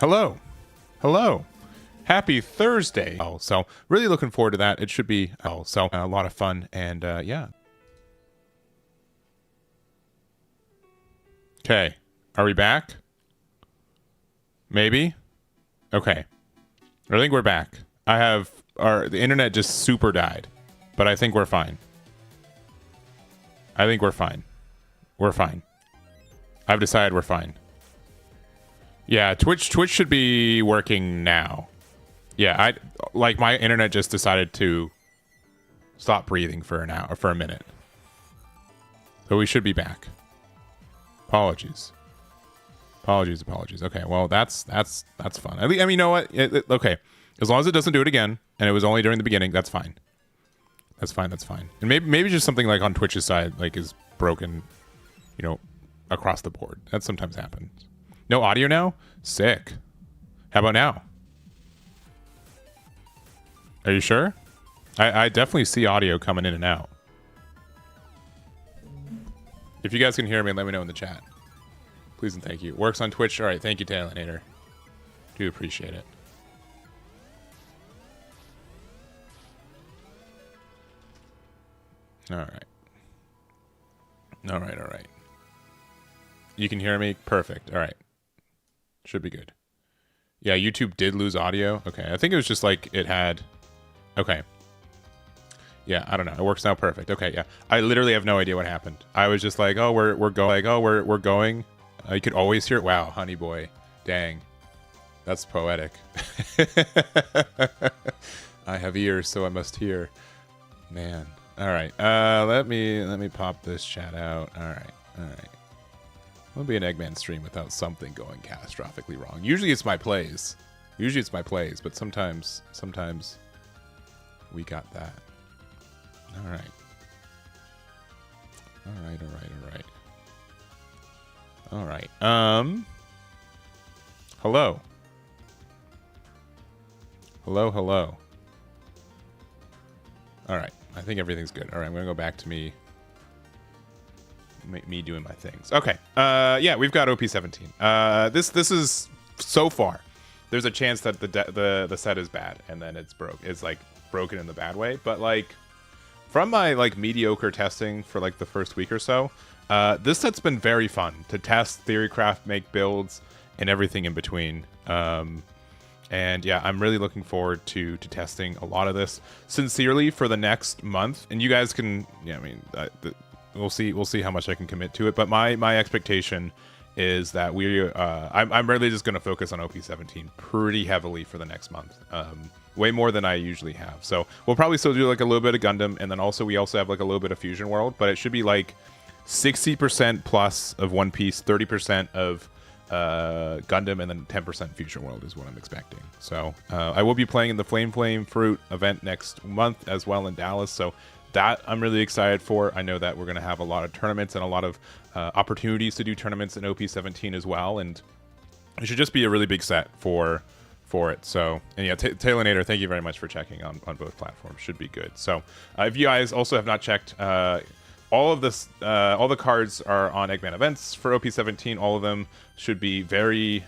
Hello. Hello. Happy Thursday. Oh, so really looking forward to that. It should be a lot of fun and yeah. Okay. Are we back? Maybe? Okay. I think we're back. The internet just super died, but I think we're fine. I think we're fine. We're fine. I've decided we're fine. Yeah, Twitch should be working now. Yeah, my internet just decided to stop breathing for a minute. So we should be back. Apologies. Apologies. Okay, well that's fun. I mean, you know what? Okay, as long as it doesn't do it again, and it was only during the beginning, that's fine. That's fine. And maybe just something like on Twitch's side, like is broken, you know, across the board. That sometimes happens. No audio now? Sick. How about now? Are you sure? I definitely see audio coming in and out. If you guys can hear me, let me know in the chat. Please and thank you. Works on Twitch. All right, thank you, Talentator. Do appreciate it. All right. You can hear me? Perfect. All right. Should be good. Yeah, YouTube did lose audio. Okay, I think it was just like it had... Okay. Yeah, I don't know. It works now. Perfect. Okay, yeah. I literally have no idea what happened. I was just like, oh, we're going. Like, oh, we're going. You could always hear it. Wow, honey boy. Dang. That's poetic. I have ears, so I must hear. Man. All right. Let me pop this chat out. All right. Won't be an Eggman stream without something going catastrophically wrong. Usually it's my plays. But sometimes we got that. All right. Hello. All right. I think everything's good. All right, I'm gonna go back to me doing my things. Okay. Yeah, we've got OP17. This is so far. There's a chance that the set is bad and then it's like broken in the bad way. But like from my like mediocre testing for like the first week or so, this set's been very fun to test, theorycraft, make builds, and everything in between. And yeah, I'm really looking forward to testing a lot of this sincerely for the next month. And you guys can, yeah, I mean, we'll see how much I can commit to it. But my expectation is that I'm really just going to focus on OP17 pretty heavily for the next month. Way more than I usually have. So we'll probably still do like a little bit of Gundam, and then we also have like a little bit of Fusion World, but it should be like 60% plus of One Piece, 30% of Gundam, and then 10% Fusion World is what I'm expecting. So I will be playing in the Flame Fruit event next month as well in Dallas. So that I'm really excited for. I know that we're going to have a lot of tournaments and a lot of opportunities to do tournaments in OP17 as well, and it should just be a really big set for it. So, and yeah, Talentator, thank you very much for checking on both platforms. Should be good. So if you guys also have not checked, all the cards are on Eggman events for OP17. All of them should be very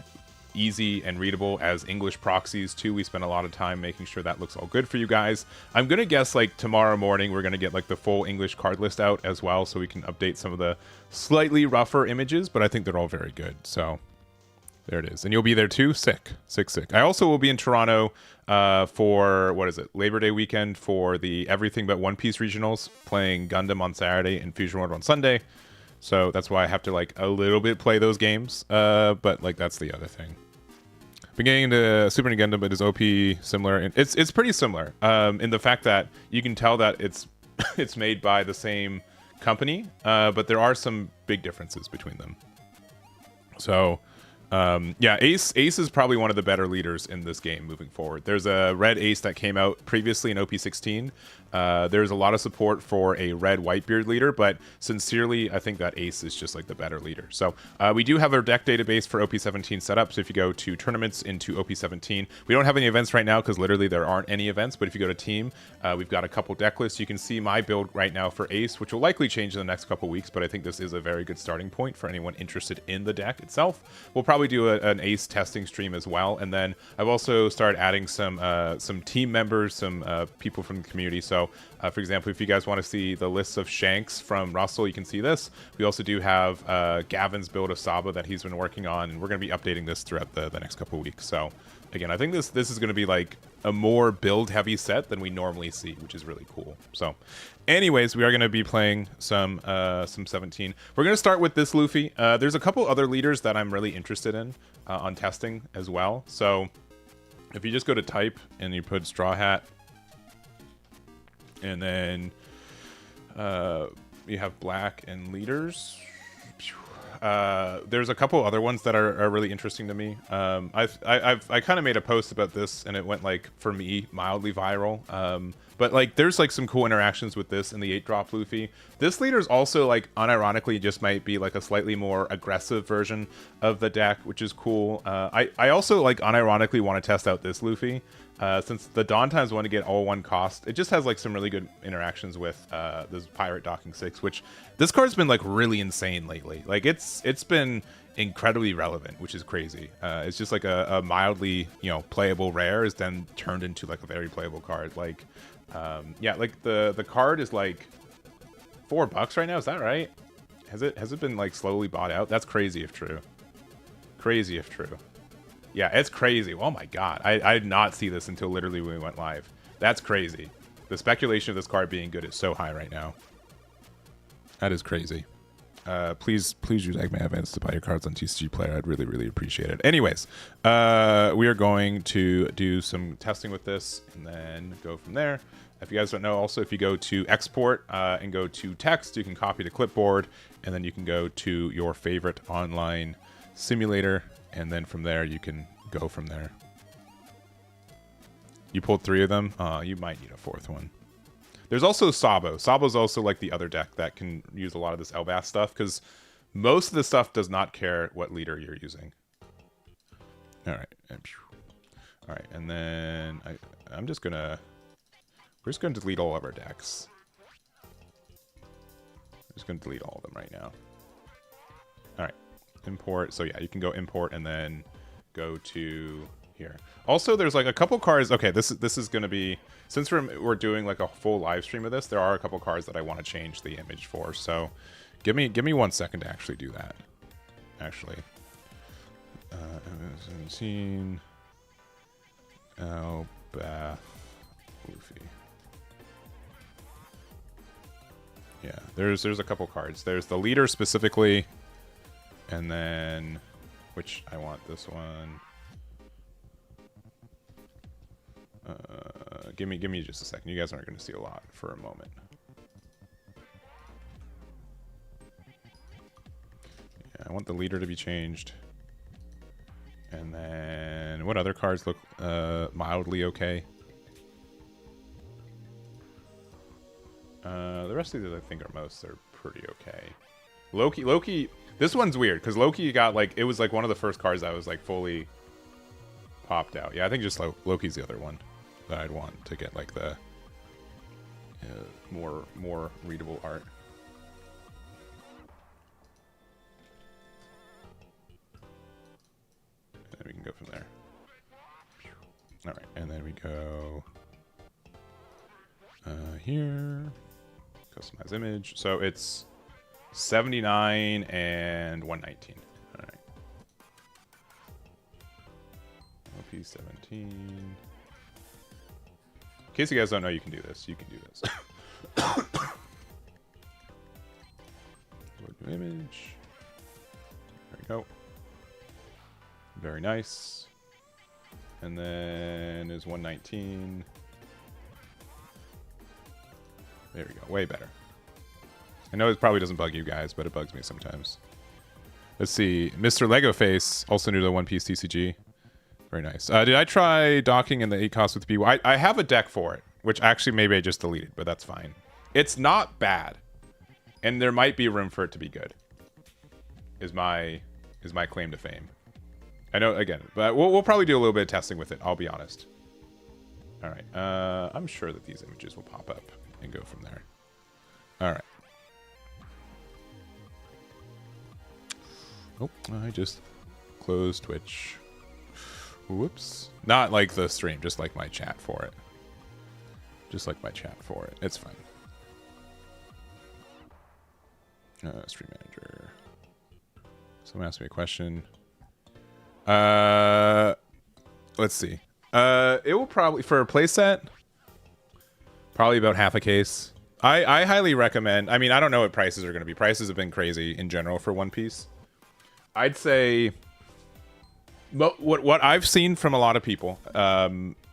easy and readable as English proxies too. We spent a lot of time making sure that looks all good for you guys. I'm gonna guess like tomorrow morning we're gonna get like the full English card list out as well, so we can update some of the slightly rougher images, but I think they're all very good. So there it is. And you'll be there too? Sick. I also will be in Toronto for, what is it, Labor Day weekend for the Everything But One Piece regionals, playing Gundam on Saturday and Fusion World on Sunday. So that's why I have to like a little bit play those games. But like that's the other thing. Been getting into Super Gundam, but is OP similar? And it's pretty similar in the fact that you can tell that it's it's made by the same company, but there are some big differences between them. So yeah, Ace is probably one of the better leaders in this game moving forward. There's a red Ace that came out previously in OP16. There's a lot of support for a red Whitebeard leader, but sincerely, I think that Ace is just like the better leader. So we do have our deck database for OP17 set up. So if you go to tournaments into OP17, we don't have any events right now because literally there aren't any events. But if you go to team, we've got a couple deck lists. You can see my build right now for Ace, which will likely change in the next couple weeks. But I think this is a very good starting point for anyone interested in the deck itself. We'll probably probably do an ace testing stream as well. And then I've also started adding some team members, some people from the community. So, for example, if you guys want to see the lists of Shanks from Russell, you can see this. We also do have Gavin's build of Saba that he's been working on, and we're going to be updating this throughout the next couple of weeks. So, again, I think this is going to be like a more build-heavy set than we normally see, which is really cool. So, anyways, we are going to be playing some 17. We're going to start with this Luffy. There's a couple other leaders that I'm really interested in on testing as well. So, if you just go to type and you put Straw Hat, and then you have black and leaders. There's a couple other ones that are really interesting to me. I kind of made a post about this, and it went, like, for me, mildly viral. But, like, there's, like, some cool interactions with this in the 8-drop Luffy. This leader's also, like, unironically just might be, like, a slightly more aggressive version of the deck, which is cool. I also, like, unironically want to test out this Luffy. Since the Dawn Times want to get all one cost, it just has, like, some really good interactions with this Pirate Docking 6, which this card's been, like, really insane lately. Like, it's been incredibly relevant, which is crazy. It's just like a mildly, you know, playable rare is then turned into, like, a very playable card. Like, yeah, like the card is like $4 right now. Is that right? Has it been, like, slowly bought out? That's crazy if true. Crazy if true. Yeah, it's crazy. Oh my god. I did not see this until literally when we went live. That's crazy. The speculation of this card being good is so high right now. That is crazy. Please use Eggman Events to buy your cards on TCG Player. I'd really, really appreciate it. Anyways, we are going to do some testing with this and then go from there. If you guys don't know, also, if you go to export and go to text, you can copy to clipboard, and then you can go to your favorite online simulator, and then from there you can go from there. You pulled 3 of them. You might need a 4th one. There's also Sabo. Sabo's also, like, the other deck that can use a lot of this Elbaph stuff, because most of the stuff does not care what leader you're using. All right. All right, and then we're just gonna delete all of our decks. I'm just gonna delete all of them right now. All right. Import. So yeah, you can go import and then go to here. Also, there's, like, a couple cards. Okay, this is gonna be, since we're doing, like, a full live stream of this, there are a couple cards that I want to change the image for. So give me 1 second to actually do that. Actually, 17 Elbaph Luffy. Yeah, there's a couple cards. There's the leader specifically. And then, which I want this one. Give me just a second. You guys aren't going to see a lot for a moment. Yeah, I want the leader to be changed. And then, what other cards look mildly okay? The rest of these, I think, are pretty okay. Loki. This one's weird, because Loki got, like, it was, like, one of the first cards that was, like, fully popped out. Yeah, I think just Loki's the other one that I'd want to get, like, the more readable art. And then we can go from there. All right, and then we go here, customize image. So it's 79 and 119. All right. OP17. In case you guys don't know, you can do this. You can do this. Load new image. There we go. Very nice. And then is 119. There we go. Way better. I know it probably doesn't bug you guys, but it bugs me sometimes. Let's see. Mr. Legoface, also new to the One Piece TCG. Very nice. Did I try docking in the 8 cost with BY? I have a deck for it, which actually maybe I just deleted, but that's fine. It's not bad. And there might be room for it to be good. Is my claim to fame. I know, again, but we'll probably do a little bit of testing with it, I'll be honest. All right. I'm sure that these images will pop up and go from there. All right. Oh, I just close Twitch. Whoops. Not like the stream, just like my chat for it. Just like my chat for it. It's fine. Stream manager. Someone asked me a question. Let's see. It will probably, for a playset, probably about half a case. I highly recommend. I mean, I don't know what prices are going to be. Prices have been crazy in general for One Piece. I'd say what I've seen from a lot of people,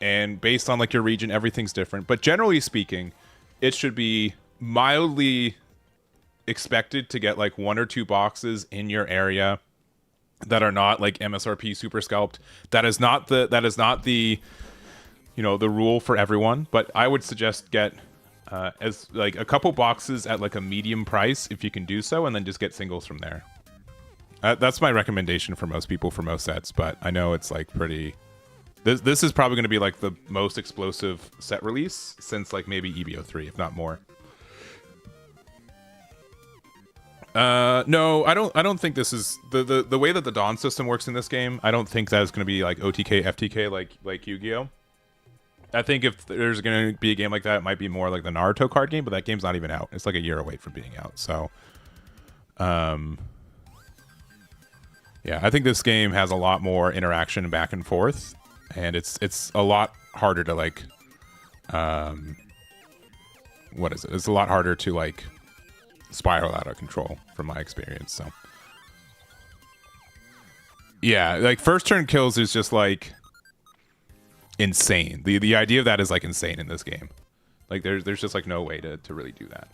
and based on like your region, everything's different. But generally speaking, it should be mildly expected to get like 1 or 2 boxes in your area that are not like MSRP super scalped. That is not the you know, the rule for everyone. But I would suggest get as like a couple boxes at like a medium price if you can do so, and then just get singles from there. That's my recommendation for most people for most sets, but I know it's like pretty... This is probably going to be like the most explosive set release since like maybe EBO3, if not more. No, I don't think this is... The way that the Dawn system works in this game, I don't think that is going to be like OTK, FTK like Yu-Gi-Oh! I think if there's going to be a game like that, it might be more like the Naruto card game, but that game's not even out. It's like a year away from being out, so... Yeah, I think this game has a lot more interaction back and forth, and it's a lot harder to like, what is it? It's a lot harder to like spiral out of control from my experience. So, yeah, like first turn kills is just like insane. The idea of that is like insane in this game. Like there's just like no way to really do that.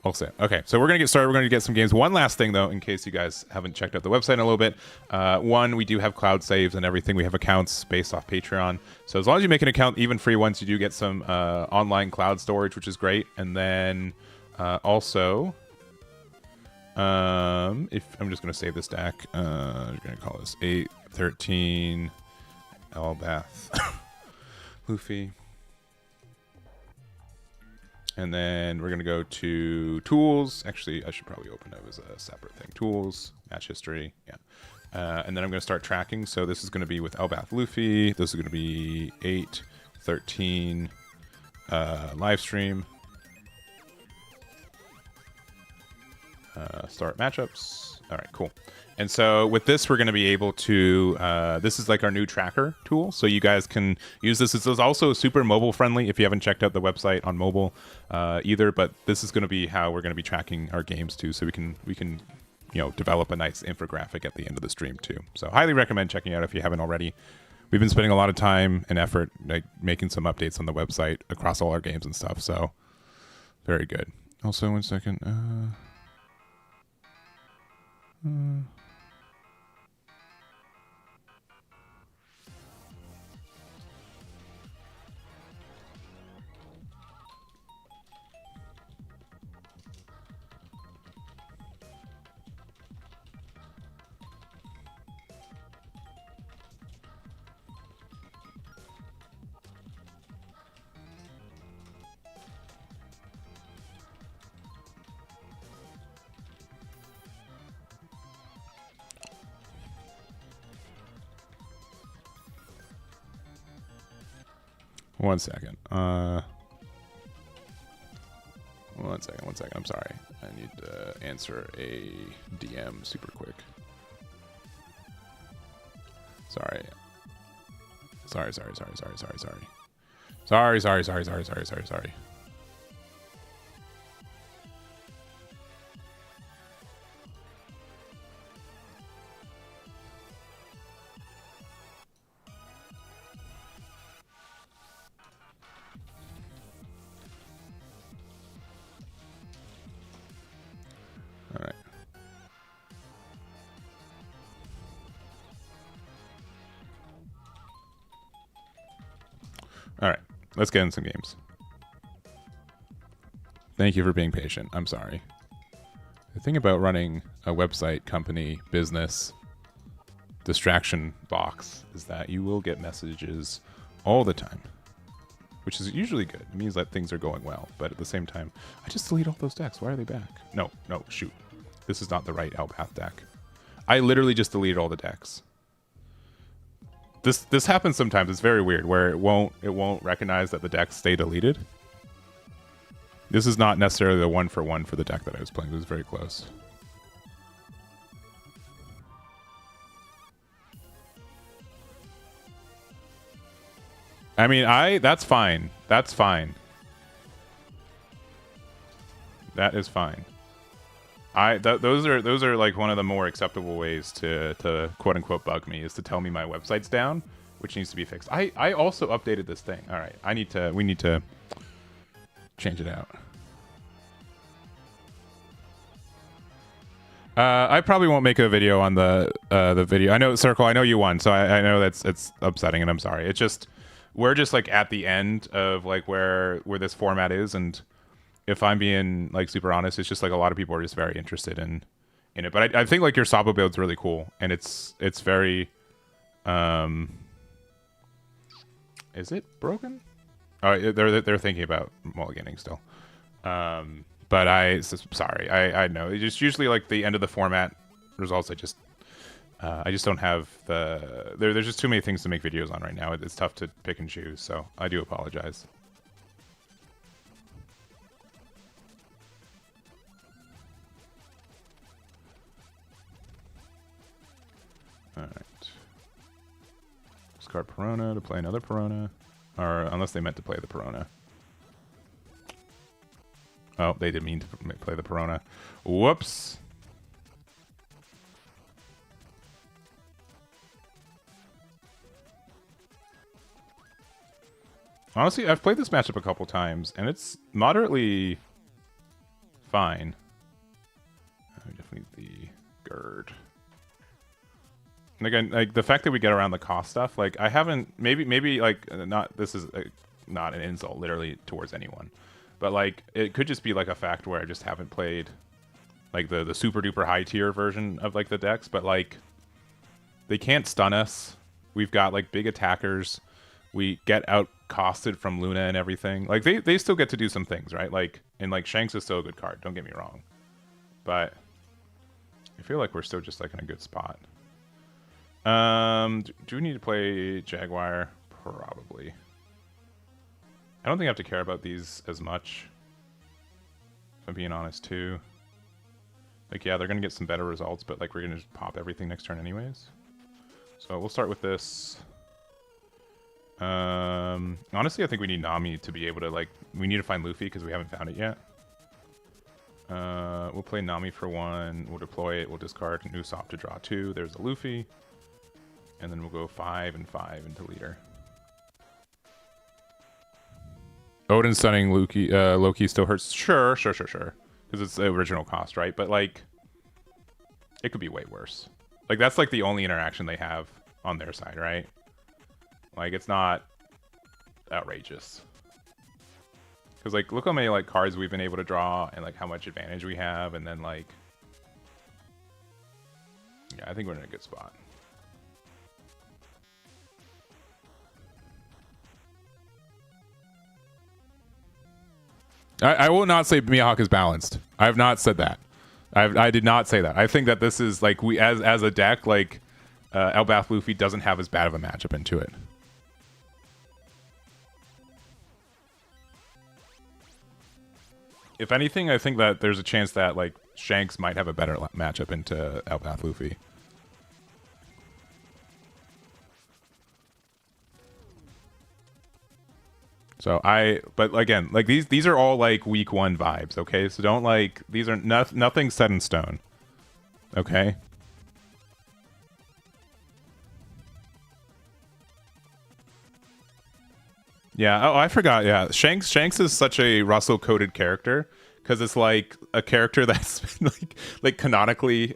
Also, okay, so we're going to get started. We're going to get some games. One last thing, though, in case you guys haven't checked out the website in a little bit. One, we do have cloud saves and everything. We have accounts based off Patreon. So as long as you make an account, even free ones, you do get some online cloud storage, which is great. And then also, if I'm just going to save this deck. I'm going to call this 813 Elbaph Luffy. And then we're going to go to tools. Actually, I should probably open it as a separate thing. Tools, match history. Yeah. And then I'm going to start tracking. So this is going to be with Elbaph Luffy. This is going to be 8/13 live stream. Start matchups. All right, cool. And so with this, we're going to be able to, this is like our new tracker tool. So you guys can use this. This is also super mobile friendly if you haven't checked out the website on mobile either. But this is going to be how we're going to be tracking our games too. So we can, you know, develop a nice infographic at the end of the stream too. So highly recommend checking out if you haven't already. We've been spending a lot of time and effort like making some updates on the website across all our games and stuff. So very good. Also, 1 second. One second. One second. I'm sorry. I need to answer a DM super quick. Sorry. Sorry. All right, let's get in some games. Thank you for being patient. I'm sorry. The thing about running a website, company, business, distraction box is that you will get messages all the time, which is usually good. It means that things are going well, but at the same time, I just delete all those decks. Why are they back? No, shoot. This is not the right Elbaph deck. I literally just deleted all the decks. This happens sometimes. It's very weird where it won't recognize that the decks stay deleted. This is not necessarily the 1-for-1 for the deck that I was playing. It was very close. I mean, that's fine. That's fine. That is fine. Those are like one of the more acceptable ways to quote unquote bug me, is to tell me my website's down, which needs to be fixed. I also updated this thing. All right, we need to change it out. I probably won't make a video on the video. I know, Circle, I know you won, so I know it's upsetting, and I'm sorry. It's just, we're just like at the end of like where this format is, and if I'm being like super honest, it's just like a lot of people are just very interested in it. But I think like your Sabo build's really cool, and it's very is it broken? Oh, they're thinking about mulliganing still. But sorry, I know. It's just usually like the end of the format results. I just don't have there's just too many things to make videos on right now. It's tough to pick and choose, so I do apologize. All right. Discard Perona to play another Perona, or unless they meant to play the Perona. Oh, they didn't mean to play the Perona. Whoops. Honestly, I've played this matchup a couple times, and it's moderately fine. I definitely need the Gird. And again, like the fact that we get around the cost stuff, like I haven't, maybe like not, this is not an insult literally towards anyone. But like, it could just be like a fact where I just haven't played like the super duper high tier version of like the decks. But like, they can't stun us. We've got like big attackers. We get out costed from Luna and everything. Like they still get to do some things, right? Like, and like Shanks is still a good card. Don't get me wrong. But I feel like we're still just like in a good spot. Do we need to play Jaguar? Probably. I don't think I have to care about these as much, if I'm being honest, too. Like, yeah, they're going to get some better results, but, like, we're going to just pop everything next turn anyways. So we'll start with this. Honestly, I think we need Nami to be able to, like, we need to find Luffy because we haven't found it yet. We'll play Nami for 1. We'll deploy it. We'll discard Usopp to draw 2. There's a Luffy. And then we'll go 5 and 5 into leader. Odin stunning Loki still hurts. Sure. Because it's the original cost, right? But, like, it could be way worse. Like, that's, like, the only interaction they have on their side, right? Like, it's not outrageous. Because, like, look how many, like, cards we've been able to draw and, like, how much advantage we have. And then, like, yeah, I think we're in a good spot. I will not say Mihawk is balanced. I have not said that. I did not say that. I think that this is like we as a deck, like Elbaph Luffy doesn't have as bad of a matchup into it. If anything, I think that there's a chance that like Shanks might have a better matchup into Elbaph Luffy. So but again, like these are all like week 1 vibes, okay? So don't like, these are nothing set in stone, okay? Yeah. Oh, I forgot. Yeah, Shanks is such a Russell-coded character because it's like a character that's like canonically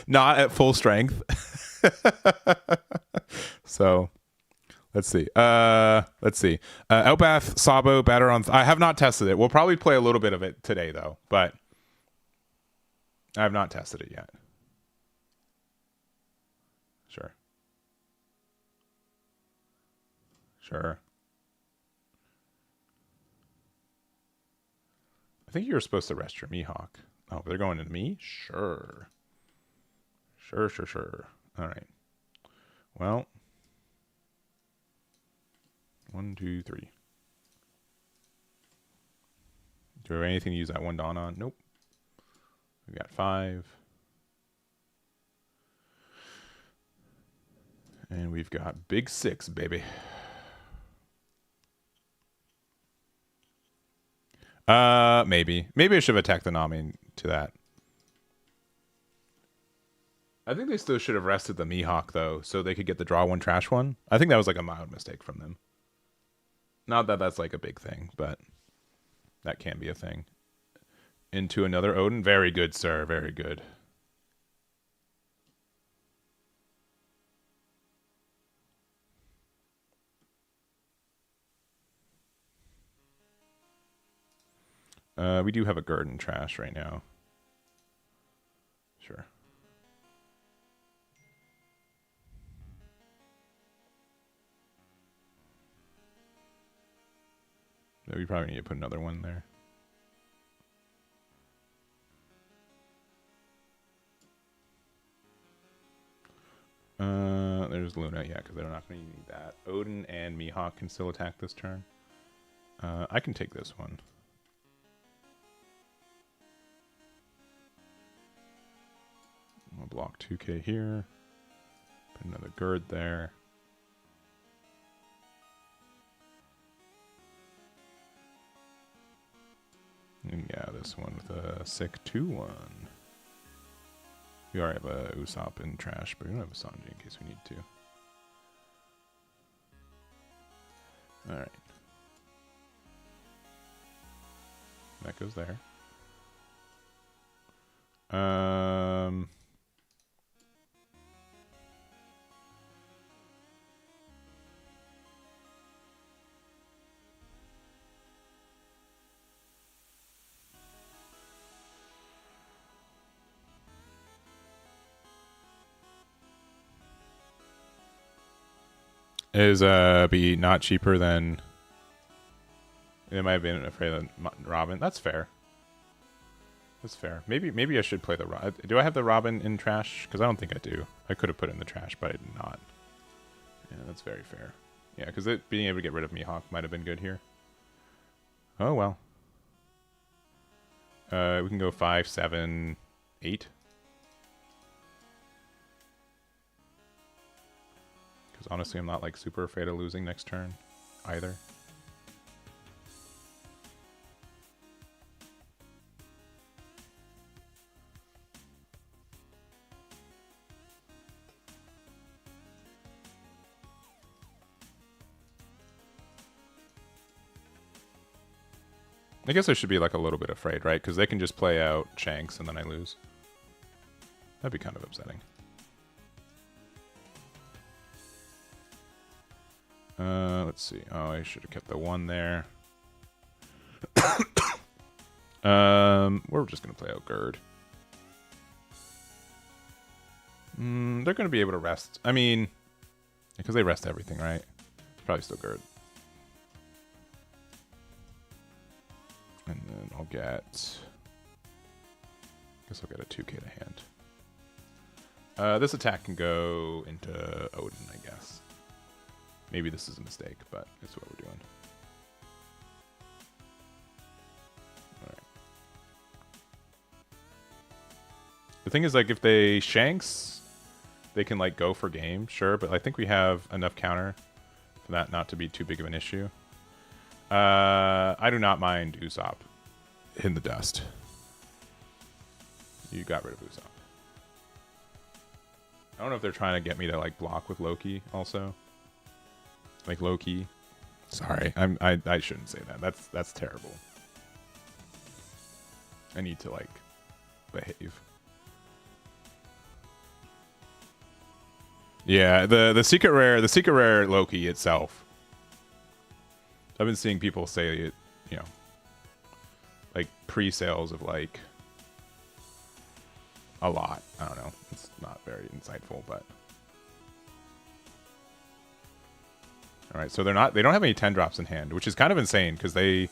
not at full strength. So. Let's see. Elbaph, Sabo, Batter on... I have not tested it. We'll probably play a little bit of it today, though. But I have not tested it yet. Sure. I think you were supposed to rest your Mihawk. Oh, they're going into me? Sure. All right. Well... 1, 2, 3. Do we have anything to use that 1 Dawn on? Nope. We got 5. And we've got big 6, baby. Maybe. Maybe I should have attacked the Nami to that. I think they still should have rested the Mihawk, though, so they could get the draw 1, trash 1. I think that was like a mild mistake from them. Not that that's like a big thing, but that can be a thing. Into another Odin. Very good, sir. Very good. We do have a Garden trash right now. Sure. We probably need to put another one there. There's Luna, yeah, because they're not going to need that. Odin and Mihawk can still attack this turn. I can take this one. I'll block 2k here. Put another Gird there. And yeah, this one with a sick 2-1. We already have a Usopp in trash, but we don't have a Sanji in case we need to. Alright. That goes there. Is be not cheaper than it might have been afraid of Robin. That's fair. That's fair. Maybe I should play the Robin. Do I have the Robin in trash? Because I don't think I do. I could have put it in the trash, but I did not. Yeah, that's very fair. Yeah, because being able to get rid of Mihawk might have been good here. Oh well. We can go 5, 7, 8. Because honestly, I'm not like super afraid of losing next turn either. I guess I should be like a little bit afraid, right? Because they can just play out Shanks and then I lose. That'd be kind of upsetting. Let's see. Oh, I should have kept the 1 there. We're just gonna play out Gird. They're gonna be able to rest. I mean, because they rest everything, right? Probably still Gird. And then I'll get... guess I'll get a 2k to hand. This attack can go into Odin, I guess. Maybe this is a mistake, but it's what we're doing. Alright. The thing is, like, if they Shanks, they can, like, go for game, sure, but I think we have enough counter for that not to be too big of an issue. I do not mind Usopp in the dust. You got rid of Usopp. I don't know if they're trying to get me to like block with Loki also. Like Loki. Sorry, I shouldn't say that. That's terrible. I need to like behave. Yeah, the secret rare Loki itself. I've been seeing people say it, you know, like pre-sales of like a lot. I don't know. It's not very insightful, but all right. So they don't have any 10 drops in hand, which is kind of insane because they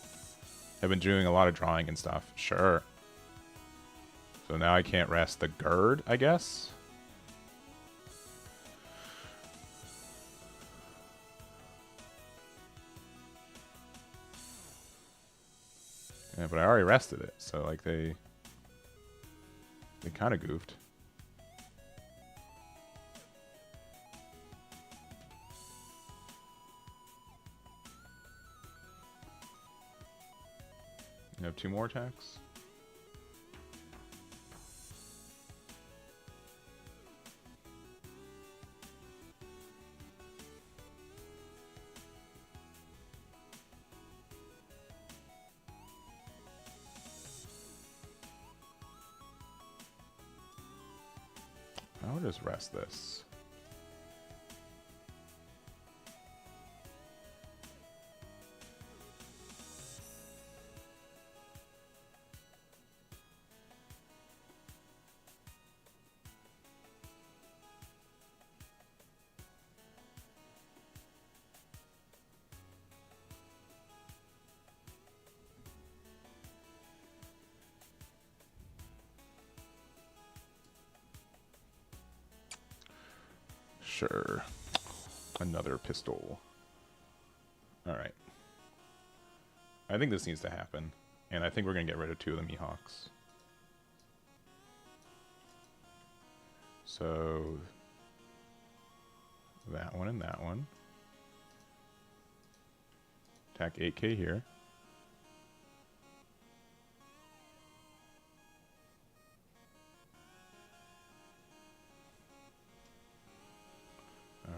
have been doing a lot of drawing and stuff. Sure. So now I can't rest the Gird, I guess. Yeah, but I already rested it, so like they kind of goofed. You have 2 more attacks. I'll just rest this. Sure. Another pistol. Alright. I think this needs to happen. And I think we're going to get rid of 2 of the Mihawks. So... that one and that one. Attack 8k here.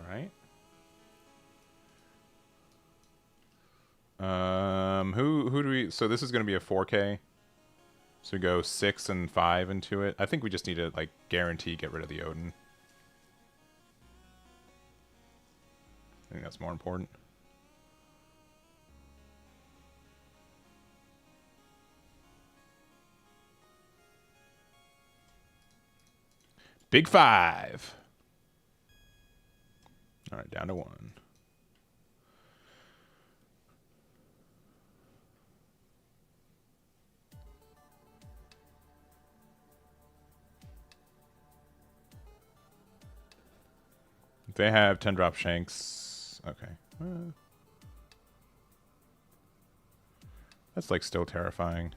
Alright. Who do we... So this is going to be a 4K. So we go 6 and 5 into it. I think we just need to, like, guarantee get rid of the Odin. I think that's more important. Big 5. All right, down to 1. If they have 10 drop shanks, okay. That's like still terrifying.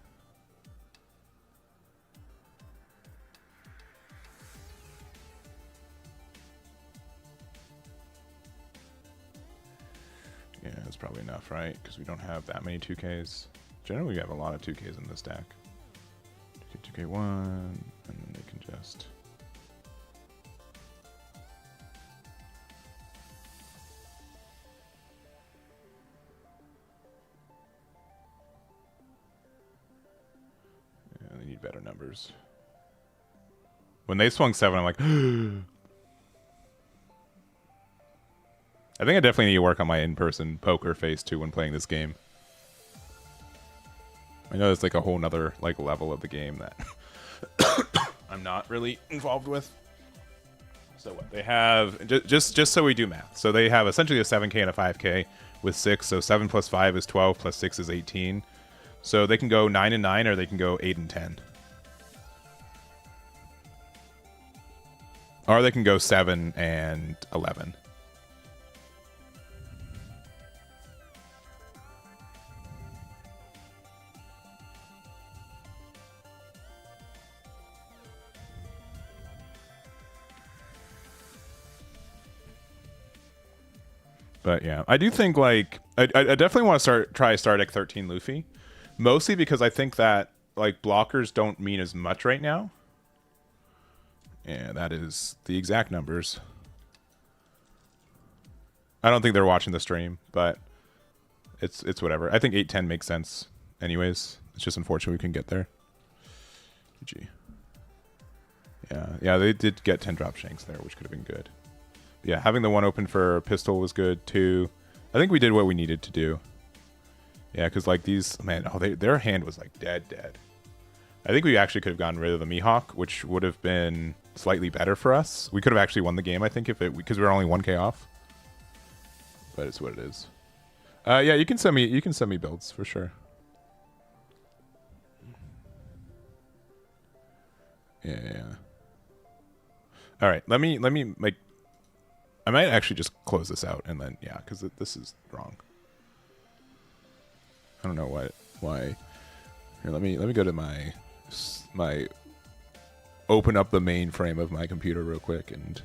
Yeah, that's probably enough, right? Because we don't have that many 2Ks. Generally, we have a lot of 2Ks in this deck. 2K1, and then they can just... Yeah, they need better numbers. When they swung 7, I'm like... I think I definitely need to work on my in-person poker face too when playing this game. I know it's like a whole nother like level of the game that I'm not really involved with. So what they have, just so we do math. So they have essentially a 7K and a 5K with 6. So 7 plus 5 is 12 plus 6 is 18. So they can go 9 and 9 or they can go 8 and 10. Or they can go 7 and 11. But yeah, I do think like I definitely want to try deck 13 Luffy, mostly because I think that like blockers don't mean as much right now. Yeah, that is the exact numbers. I don't think they're watching the stream, but it's whatever. I think 8-10 makes sense anyways. It's just unfortunate we can get there. GG. Yeah, they did get 10 drop shanks there, which could have been good. Yeah, having the one open for pistol was good too. I think we did what we needed to do. Yeah, because like these, man, oh, their hand was like dead. I think we actually could have gotten rid of the Mihawk, which would have been slightly better for us. We could have actually won the game, I think, if it because we were only 1K off. But it's what it is. Yeah, you can send me builds for sure. Yeah. All right, let me like. I might actually just close this out and then, yeah, because this is wrong. I don't know why Here, let me go to my open up the mainframe of my computer real quick and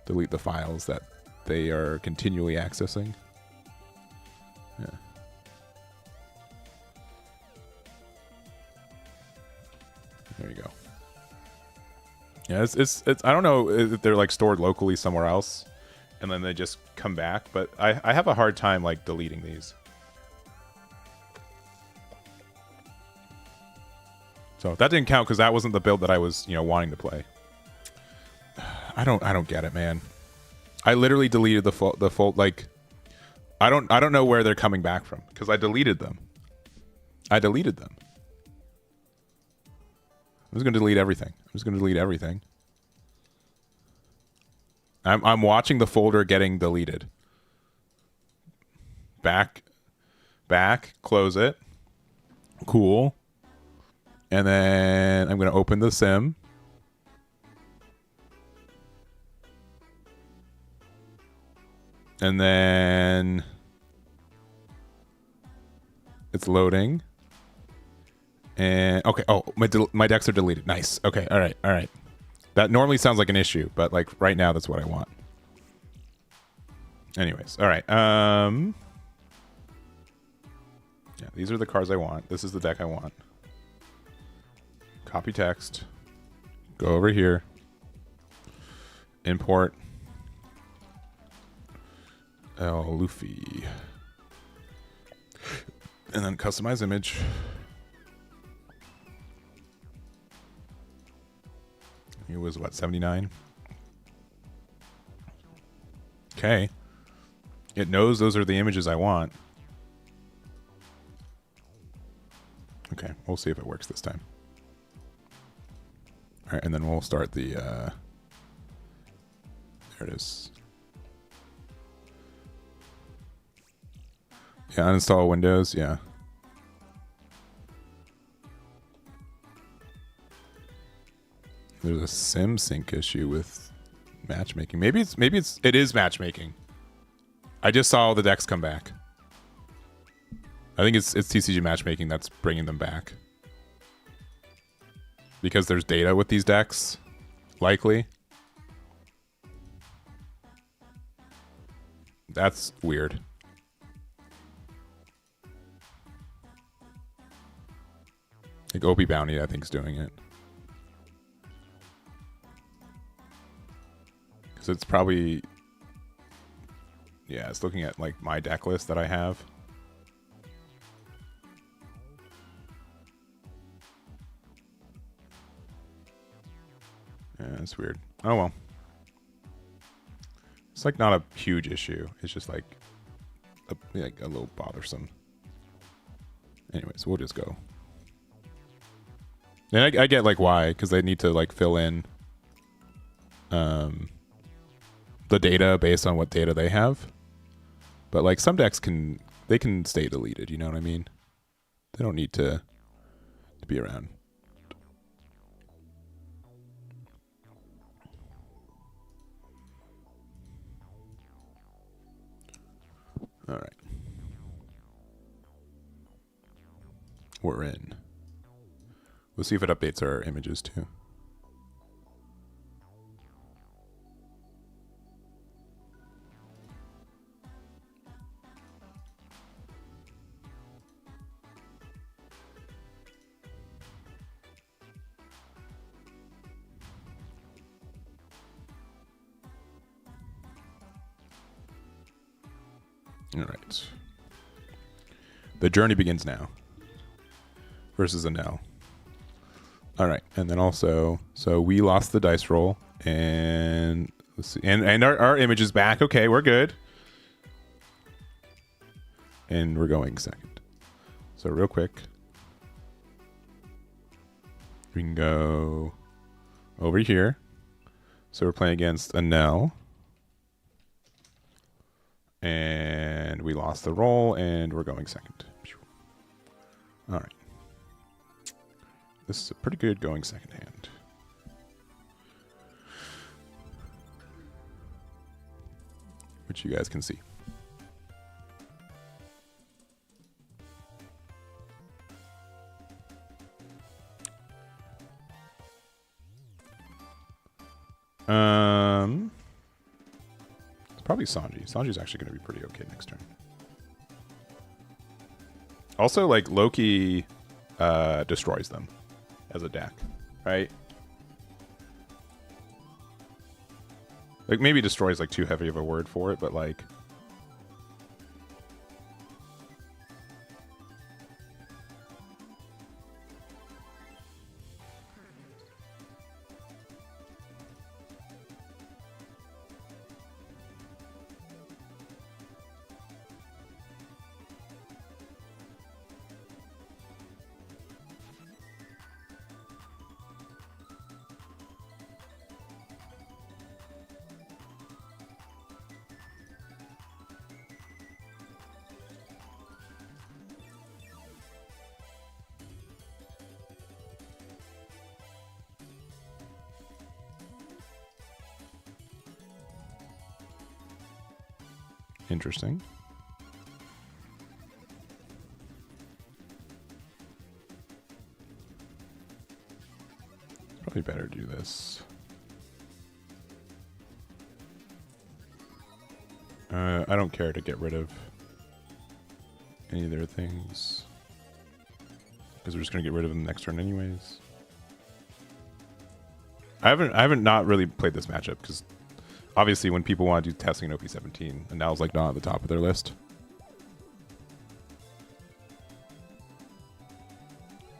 delete the files that they are continually accessing. Yeah. There you go. Yeah, it's I don't know if they're like stored locally somewhere else and then they just come back, but I have a hard time like deleting these. So that didn't count because that wasn't the build that I was, wanting to play. I don't get it, man. I literally deleted the full like. I don't know where they're coming back from because I deleted them. I'm just gonna delete everything. I'm watching the folder getting deleted. Back, close it. Cool. And then I'm going to open the sim. And then it's loading. And okay, oh, my decks are deleted. Nice. Okay, all right. That normally sounds like an issue, but like right now that's what I want. Anyways, all right. Yeah, these are the cards I want. This is the deck I want. Copy text. Go over here. Import. Luffy. And then customize image. It was what, 79? Okay. It knows those are the images I want. Okay, we'll see if it works this time. All right, and then we'll start the, there it is. Yeah, uninstall Windows, yeah. There's a sim sync issue with matchmaking. Maybe it is matchmaking. I just saw all the decks come back. I think it's TCG matchmaking that's bringing them back. Because there's data with these decks, likely. That's weird. Like OP Bounty, I think, is doing it. Because it's probably... Yeah, it's looking at like my deck list that I have. Yeah, it's weird. Oh well. It's like not a huge issue. It's just like a little bothersome. Anyways, we'll just go. And I get like why, because they need to like fill in the data based on what data they have. But like some decks can stay deleted, you know what I mean? They don't need to be around. All right. We're in. We'll see if it updates our images too. All right. The journey begins now. Versus a no. All right, and then also, so we lost the dice roll, and let's see, and our image is back. Okay, we're good, and we're going second. So real quick, we can go over here. So we're playing against a no. And we lost the roll, and we're going second. All right. This is a pretty good going second hand. Which you guys can see. It's probably Sanji. Sanji's actually going to be pretty okay next turn. Also, like, Loki destroys them as a deck, right? Like, maybe destroys like too heavy of a word for it, but like... Interesting. Probably better do this. I don't care to get rid of any of their things because we're just gonna get rid of them next turn anyways. I haven't not really played this matchup because obviously when people want to do testing in OP17, and now's like not at the top of their list.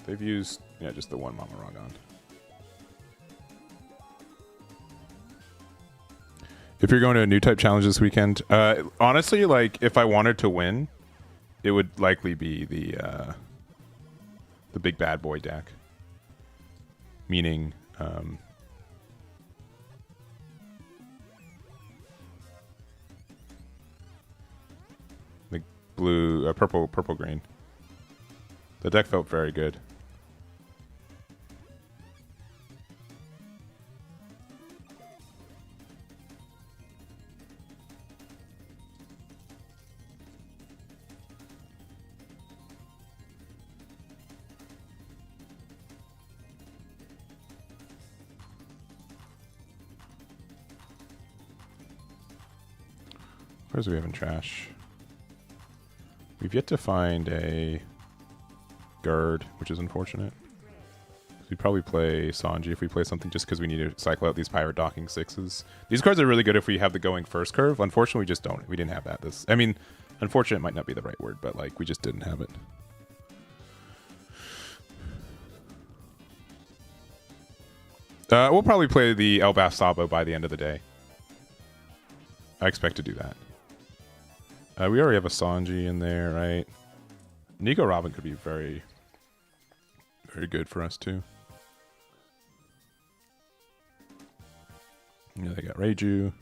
They've used just the one Mama Ragon. If you're going to a new type challenge this weekend, honestly, like if I wanted to win, it would likely be the big bad boy deck. Meaning, like blue, purple green. The deck felt very good. What do we have in trash? We've yet to find a Gerd, which is unfortunate. We'd probably play Sanji if we play something just because we need to cycle out these pirate docking 6s. These cards are really good if we have the going first curve. Unfortunately, we just don't. We didn't have that. I mean, unfortunate might not be the right word, but like we just didn't have it. We'll probably play the Elbaph Sabo by the end of the day. I expect to do that. We already have a Sanji in there, right? Nico Robin could be very, very good for us too. Yeah, they got Reiju.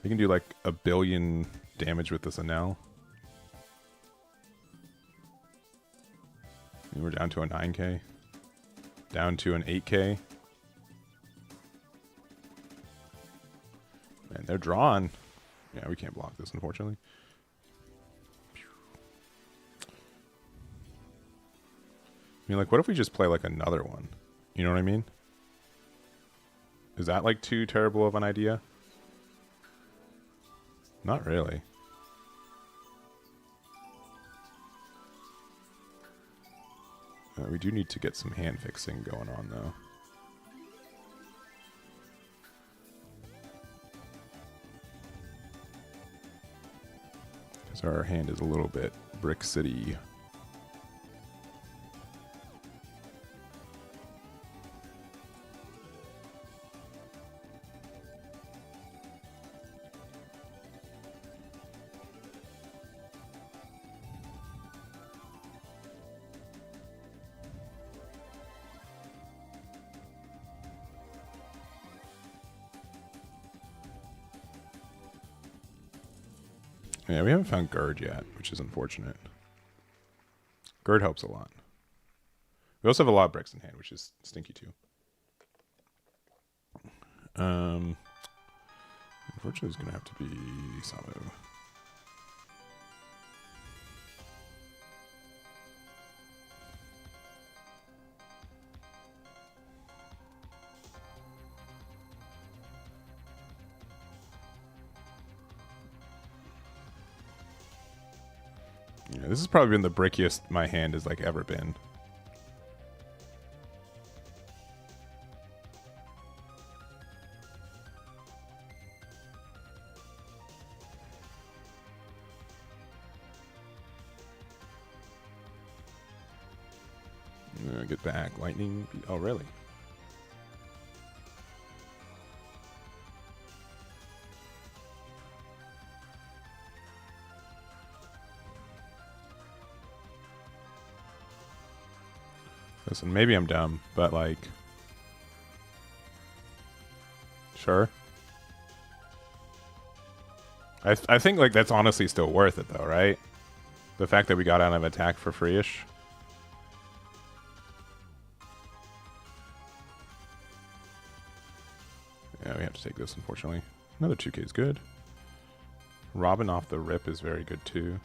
They can do like 1 billion damage with this Anel. And we're down to a 9k. Down to an 8k. Man, they're drawn. Yeah, we can't block this, unfortunately. I mean, like, what if we just play, like, another one? You know what I mean? Is that, like, too terrible of an idea? Not really. We do need to get some hand fixing going on, though. Because our hand is a little bit Brick City. Yeah, we haven't found Gerd yet, which is unfortunate. Gerd helps a lot. We also have a lot of bricks in hand, which is stinky too. Unfortunately, it's going to have to be Sabo. Yeah, this has probably been the brickiest my hand has like ever been. Get back. Lightning. Oh, really? Listen, maybe I'm dumb, but like... Sure. I think like that's honestly still worth it though, right? The fact that we got out of attack for free-ish. Yeah, we have to take this, unfortunately. Another 2k is good. Robin off the rip is very good, too.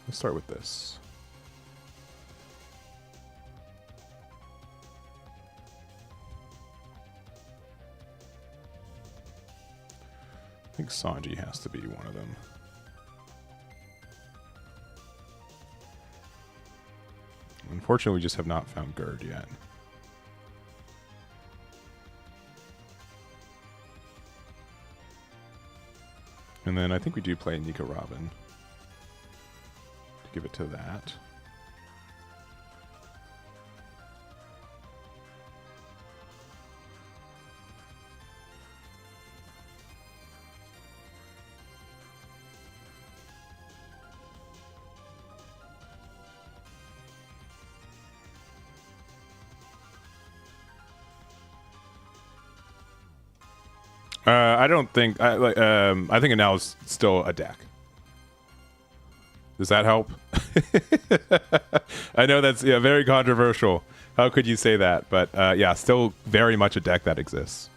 Let's start with this. I think Sanji has to be one of them. Unfortunately, we just have not found Gerd yet. And then I think we do play Nika Robin. To give it to that. I don't think I think now is still a deck. Does that help? I know that's very controversial. How could you say that? But yeah, still very much a deck that exists.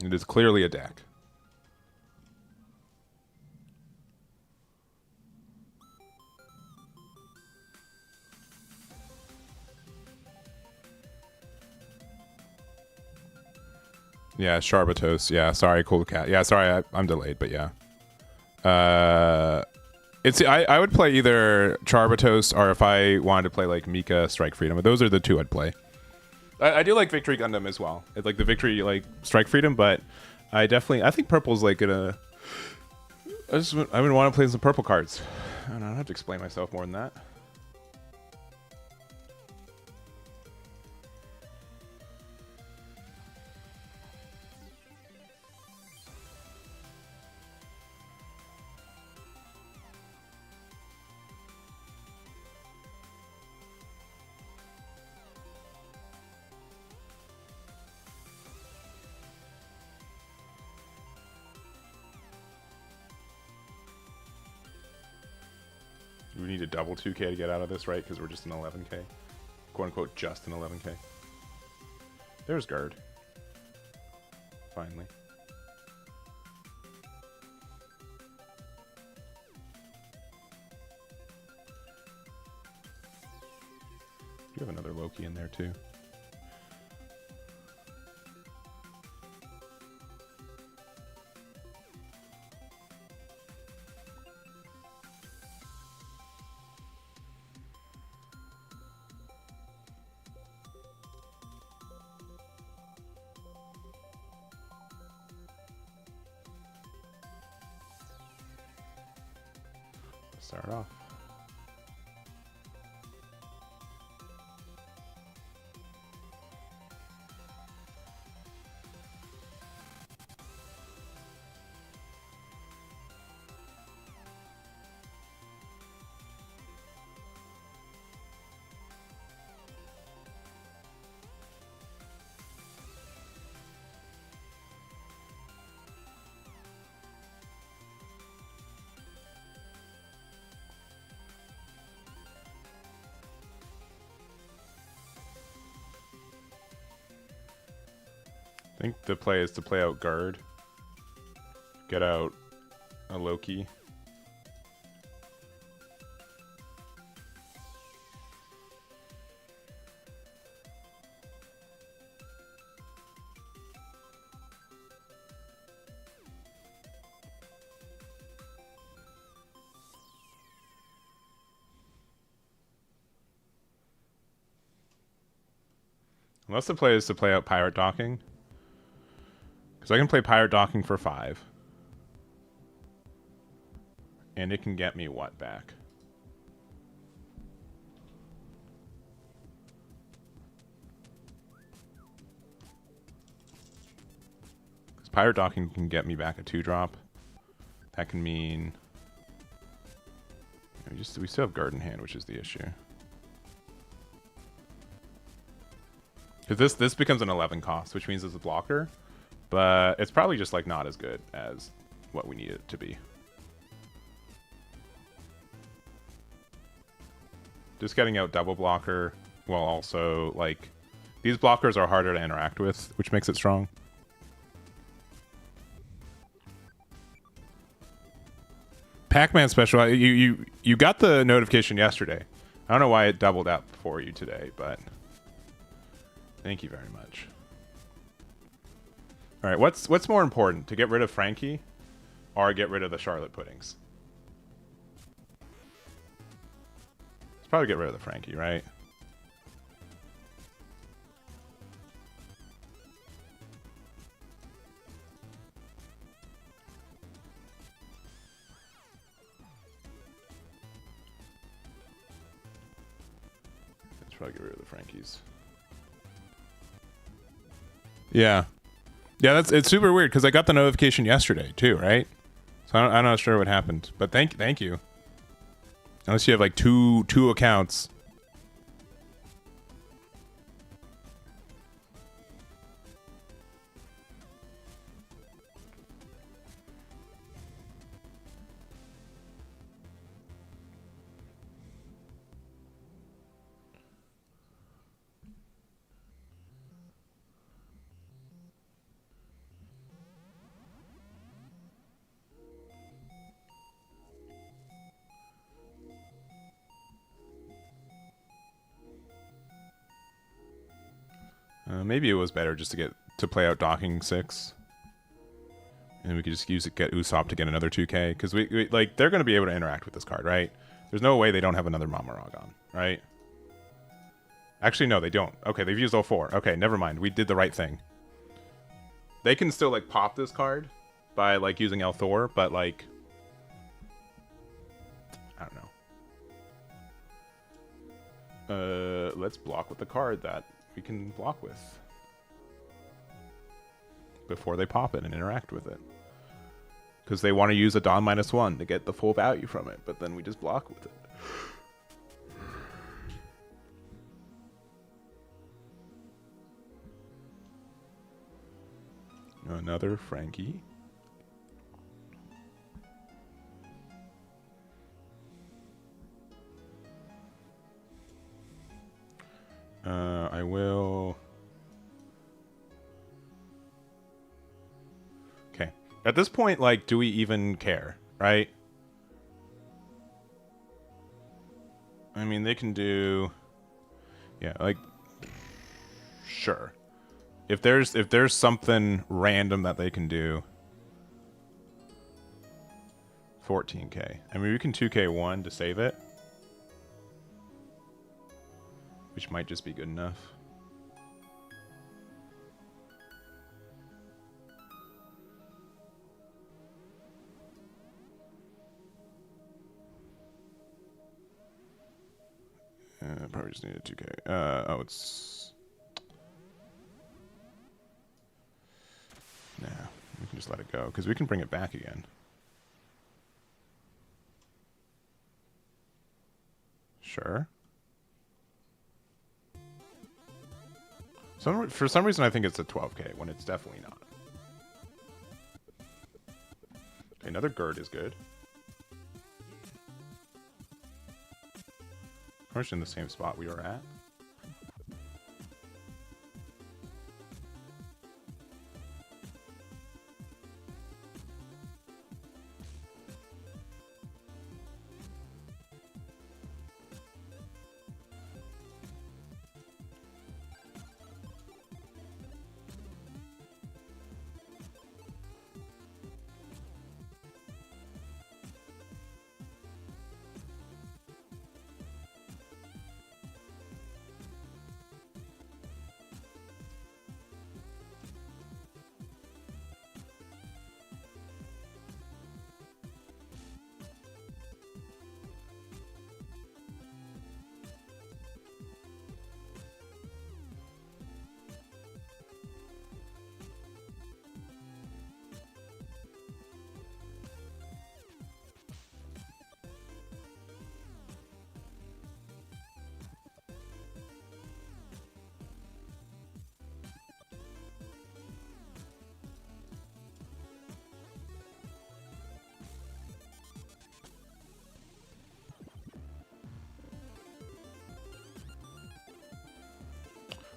It is clearly a deck. Yeah, Sharbatos. Yeah, sorry, Cool Cat. Yeah, sorry, I'm delayed, but yeah. It's I would play either Charbatos or if I wanted to play like Mika, Strike Freedom. Those are the two I'd play. I do like Victory Gundam as well. It's like the Victory like Strike Freedom, but I think purple's like gonna. I would want to play some purple cards. I don't have to explain myself more than that. We need a double 2k to get out of this, right? Because we're just an 11k. Quote unquote, just an 11k. There's Gerd. Finally. You have another Loki in there too. Start off. I think the play is to play out Guard, get out a Loki. Unless the play is to play out Pirate Docking. Because I can play Pirate Docking for 5. And it can get me what back? Because Pirate Docking can get me back a 2-drop. That can mean... We still have guard in hand, which is the issue. Because this becomes an 11 cost, which means it's a blocker. But it's probably just like not as good as what we need it to be. Just getting out double blocker while also like these blockers are harder to interact with, which makes it strong. Pac-Man special, you got the notification yesterday. I don't know why it doubled up for you today, but thank you very much. All right, what's more important, to get rid of Frankie or get rid of the Charlotte puddings? Let's probably get rid of the Frankie, right? Let's probably get rid of the Frankies. Yeah. Yeah, it's super weird because I got the notification yesterday too, right? So I'm not sure what happened, but thank you. Unless you have like two accounts. Maybe it was better just to play out Docking 6. And we could just use it, get Usopp to get another 2k. Because we like, they're going to be able to interact with this card, right? There's no way they don't have another Mamarog on, right? Actually, no, they don't. Okay, they've used all 4. Okay, never mind. We did the right thing. They can still, like, pop this card by, like, using El Thor, but, like... I don't know. Let's block with the card that we can block with before they pop it and interact with it. Because they want to use a Dawn -1 to get the full value from it, but then we just block with it. Another Frankie. I will... Okay. At this point, like, do we even care, right? I mean, they can do... Yeah, like... Sure. If there's something random that they can do... 14k. I mean, we can 2k1 to save it. Which might just be good enough. Probably just need a 2k. Oh, it's... Nah, we can just let it go, because we can bring it back again. Sure. For some reason, I think it's a 12k, when it's definitely not. Okay, another Gerd is good. We're in the same spot we were at.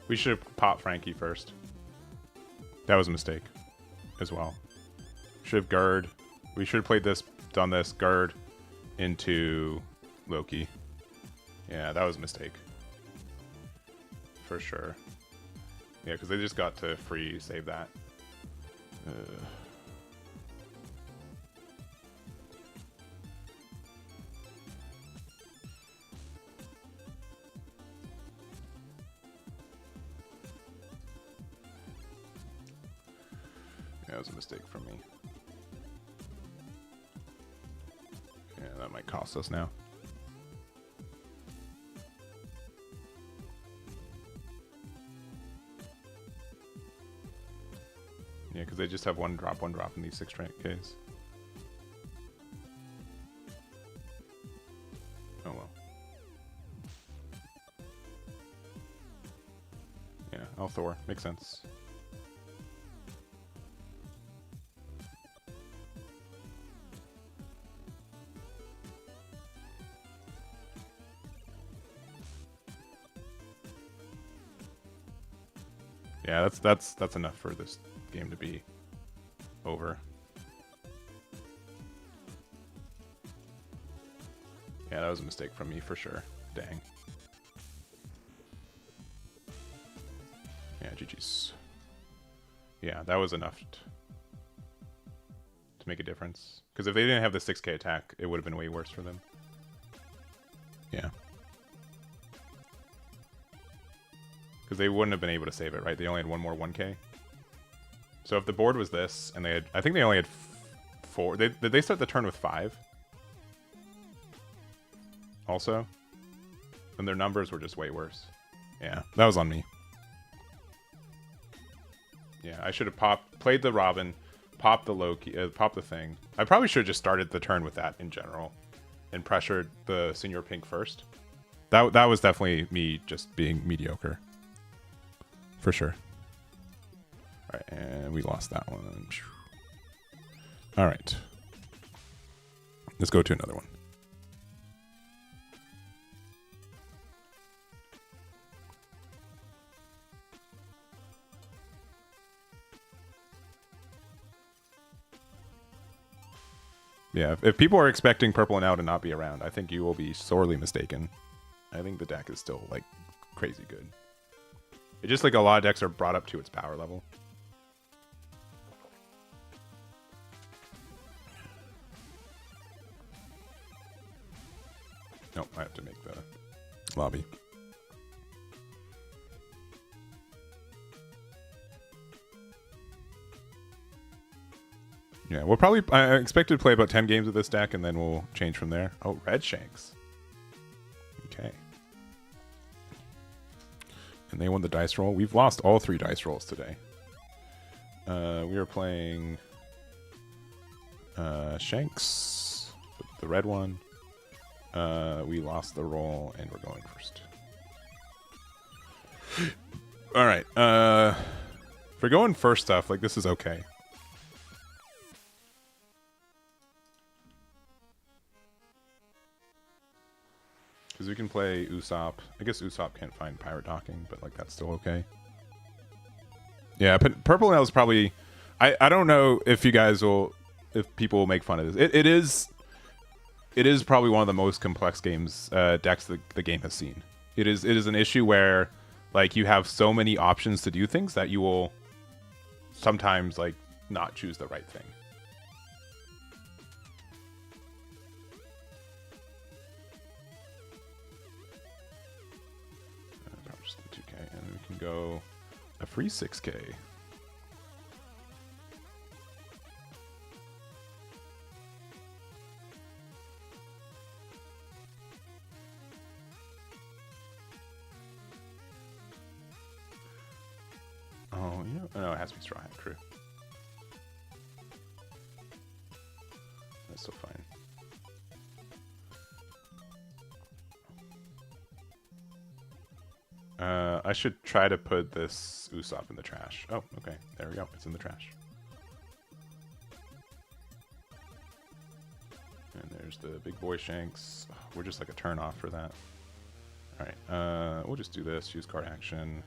We should have popped Frankie first. That was a mistake as well. Should have Gerd. We should have played this, done this, Gerd into Loki. Yeah, that was a mistake. For sure. Yeah, because they just got to free save that. Yeah, that was a mistake from me. Yeah, that might cost us now. Yeah, because they just have one drop in these 6 Ks. Oh well. Yeah, Althor. Makes sense. Yeah, that's enough for this game to be over. Yeah, that was a mistake from me for sure. Dang. Yeah, GG's. Yeah, that was enough to make a difference. Because if they didn't have the 6K attack, it would have been way worse for them. Yeah. Because they wouldn't have been able to save it, right? They only had one more 1K. So if the board was this, and they had... I think they only had 4... Did they start the turn with 5? Also? And their numbers were just way worse. Yeah, that was on me. Yeah, I should have played the Robin, popped the Loki, popped the thing. I probably should have just started the turn with that in general. And pressured the Senior Pink first. That was definitely me just being mediocre. For sure. Alright, and we lost that one. Alright. Let's go to another one. Yeah, if people are expecting Purple and Now to not be around, I think you will be sorely mistaken. I think the deck is still, like, crazy good. It's just like a lot of decks are brought up to its power level. Nope, I have to make the lobby. Yeah, we'll probably... I expect to play about 10 games with this deck, and then we'll change from there. Oh, Red Shanks. Okay. And they won the dice roll. We've lost all 3 dice rolls today. We are playing Shanks, the red one. We lost the roll, and we're going first. All right. For going first stuff, like, this is okay. Because we can play Usopp. I guess Usopp can't find Pirate Docking, but, like, that's still okay. Yeah, but Purple Nail is probably... I don't know if you guys will... If people will make fun of this. It is probably one of the most complex games, decks the game has seen. It is an issue where, like, you have so many options to do things that you will sometimes, like, not choose the right thing. Just the 2K, and we can go a free 6K. Oh, yeah. No, it has to be Straw Hat Crew. That's so fine. I should try to put this Usopp in the trash. Oh, okay. There we go. It's in the trash. And there's the big boy Shanks. Oh, we're just like a turn off for that. Alright. We'll just do this. Use card action.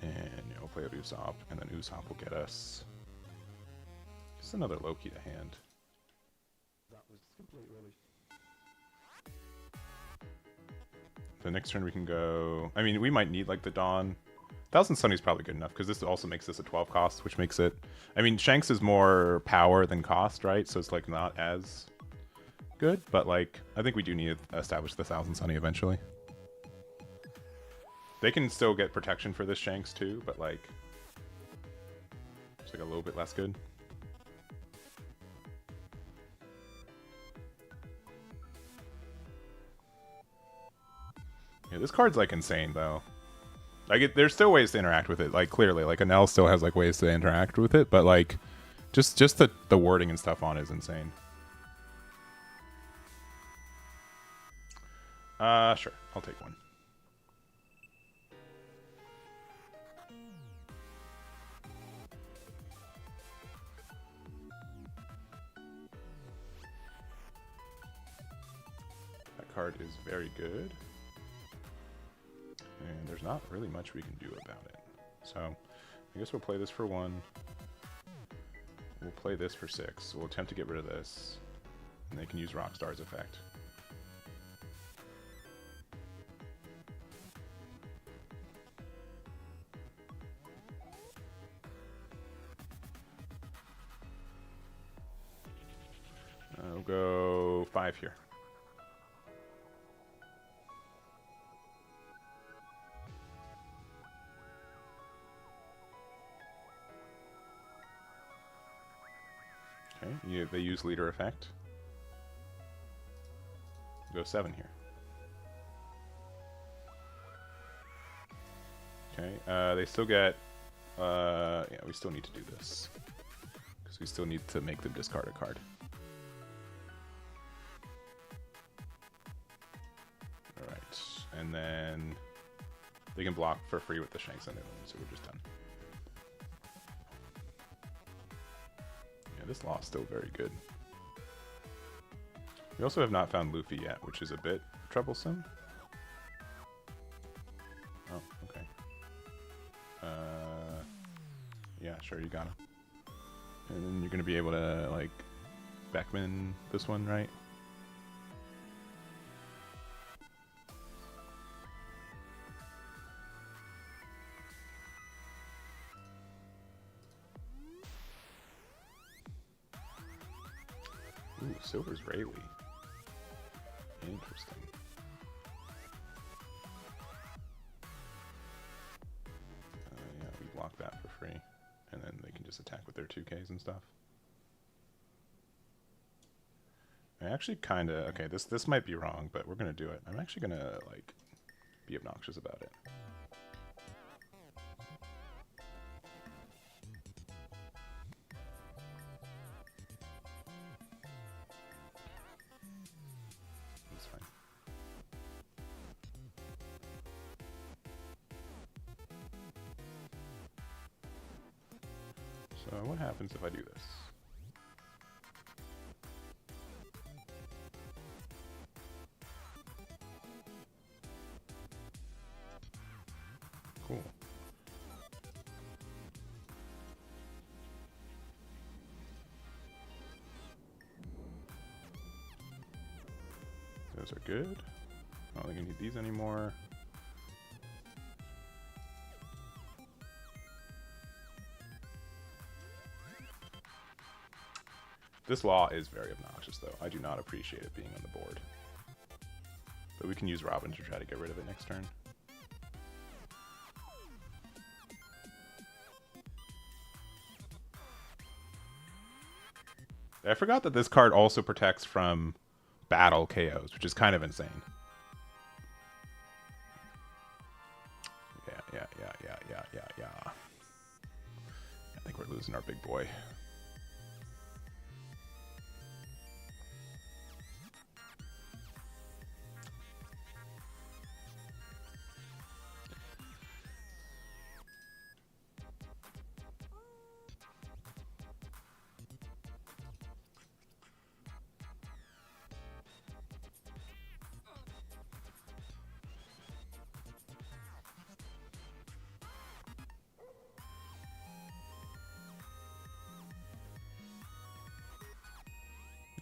And yeah, we'll play a Usopp, and then Usopp will get us just another Loki to hand. That was completely. The next turn we can go... I mean, we might need, like, the Dawn. 1000 Sunny's probably good enough, because this also makes this a 12 cost, which makes it... I mean, Shanks is more power than cost, right? So it's, like, not as good, but, like, I think we do need to establish the 1000 Sunny eventually. They can still get protection for this Shanks, too, but, like... it's, like, a little bit less good. Yeah, this card's, like, insane, though. Like, there's still ways to interact with it, like, clearly. Like, Anel still has, like, ways to interact with it, but, like, just the wording and stuff on it is insane. Sure. I'll take one. That card is very good. And there's not really much we can do about it. So, I guess we'll play this for 1. We'll play this for 6. We'll attempt to get rid of this. And they can use Rockstar's effect. I'll go 5 here. Okay, they use leader effect. Go 7 here. Okay, they still get... yeah, we still need to do this. Because we still need to make them discard a card. Alright, and then... they can block for free with the Shanks on their own, so we're just done. Yeah, this law is still very good. We also have not found Luffy yet, which is a bit troublesome. Oh, okay. Yeah, sure, you got him. And then you're going to be able to, like, Beckman this one, right? Ooh, Silver's Rayleigh. Interesting. Yeah, we block that for free. And then they can just attack with their 2Ks and stuff. I actually kind of... okay, this might be wrong, but we're going to do it. I'm actually going to, like, be obnoxious about it. That's fine. So what happens if I do this? Cool. Those are good. I don't think I need these anymore. This law is very obnoxious, though. I do not appreciate it being on the board. But we can use Robin to try to get rid of it next turn. I forgot that this card also protects from battle KOs, which is kind of insane. Yeah. I think we're losing our big boy.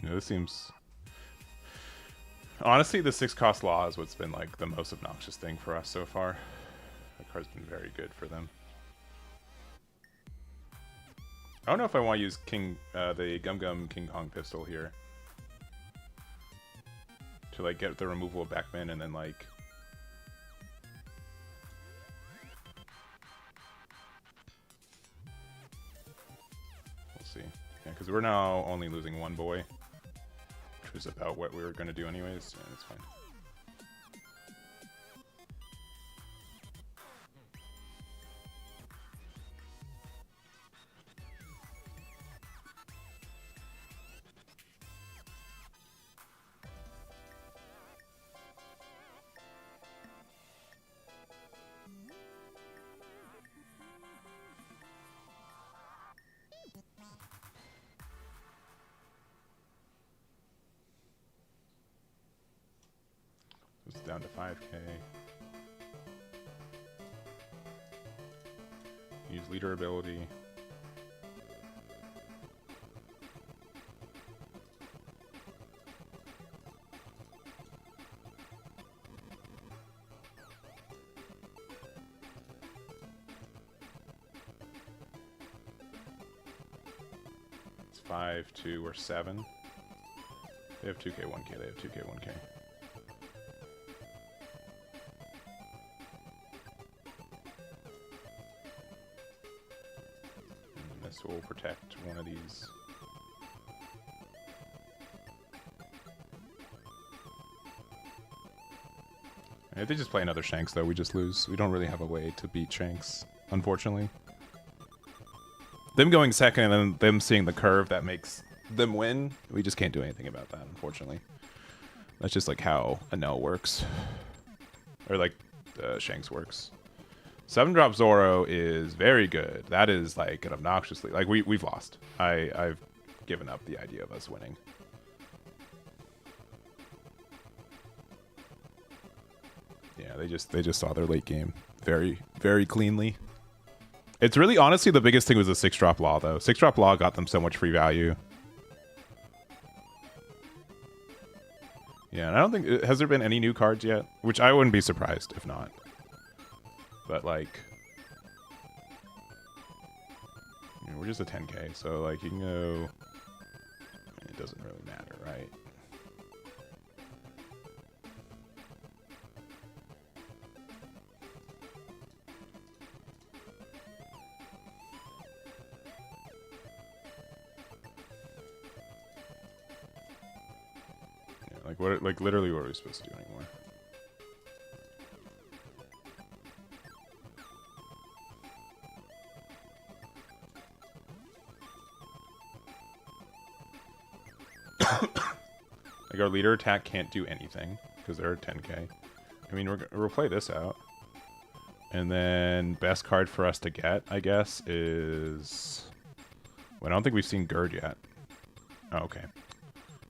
Yeah, this seems... Honestly, the 6-cost law is what's been like the most obnoxious thing for us so far. That card's been very good for them. I don't know if I want to use the Gum Gum King Kong pistol here to like get the removal of Backman and then like we'll see. Yeah, because we're now only losing one boy, which was about what we were going to do anyways. Yeah, that's fine. It's down to 5k. Use leader ability. It's 5, 2, or 7. They have 2k, 1k. They have 2k, 1k. This will protect one of these. If they just play another Shanks, though, we just lose. We don't really have a way to beat Shanks, unfortunately. Them going second and then them seeing the curve that makes them win, we just can't do anything about that, unfortunately. That's just like how a Nell works. Or like Shanks works. 7-drop Zoro is very good. That is like an obnoxiously... Like, we've lost. I've given up the idea of us winning. Yeah, they just saw their late game very, very cleanly. It's really, honestly, the biggest thing was the 6-drop law, though. 6-drop law got them so much free value. Yeah, and I don't think... Has there been any new cards yet? Which I wouldn't be surprised if not. But, like... You know, we're just a 10k, so, like, you can go... It doesn't really matter, right? Yeah, like, what? Like, literally what are we supposed to do anymore? Like, our leader attack can't do anything because they're at 10k. I mean, we'll play this out. And then best card for us to get, I guess, is... Well, I don't think we've seen Gerd yet. Oh, okay.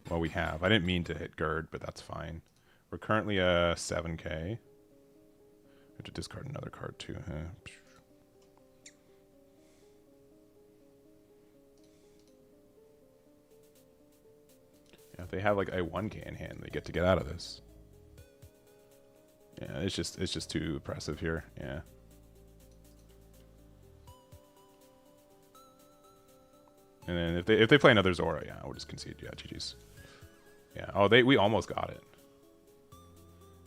Well, we have. I didn't mean to hit Gerd, but that's fine. We're currently 7k. We have to discard another card too, huh? If they have like a 1k in hand, they get out of this. Yeah, it's just too oppressive here. Yeah. And then if they play another Zora, yeah, we'll just concede. Yeah, GG's. Yeah. Oh, we almost got it.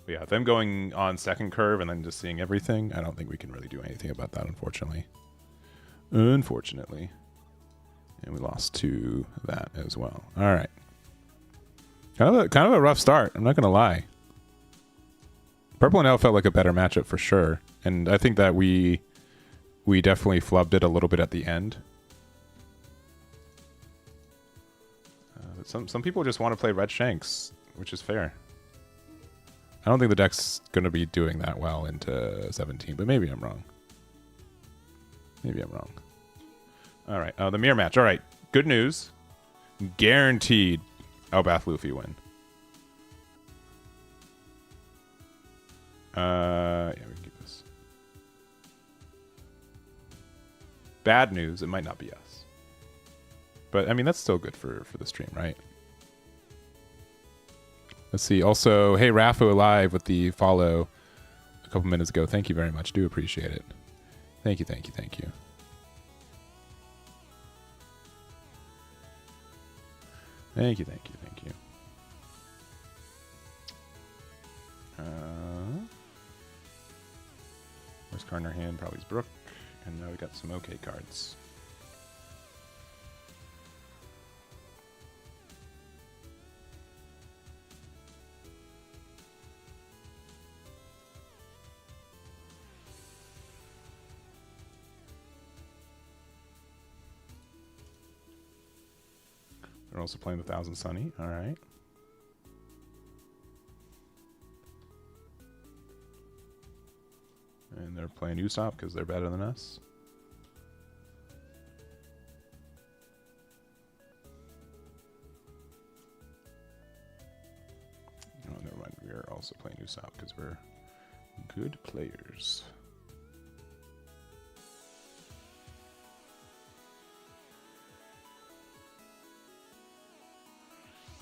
But yeah, them going on second curve and then just seeing everything, I don't think we can really do anything about that, unfortunately. Unfortunately. And we lost to that as well. All right. Kind of a rough start. I'm not gonna lie. Purple and L felt like a better matchup for sure, and I think that we definitely flubbed it a little bit at the end. Some people just want to play Red Shanks, which is fair. I don't think the deck's gonna be doing that well into 17, but maybe I'm wrong. Maybe I'm wrong. All right, the mirror match. All right, good news. Guaranteed Elbaph Luffy win. Yeah, we can keep this. Bad news, it might not be us. But, I mean, that's still good for the stream, right? Let's see. Also, hey, Raffo Alive with the follow a couple minutes ago. Thank you very much. Do appreciate it. Thank you, thank you, thank you. Thank you, thank you, thank you. Worst card in our hand probably is Brook. And now we got some OK cards. They're also playing the Thousand Sunny. All right. And they're playing Usopp because they're better than us. Oh, never mind. We are also playing Usopp because we're good players.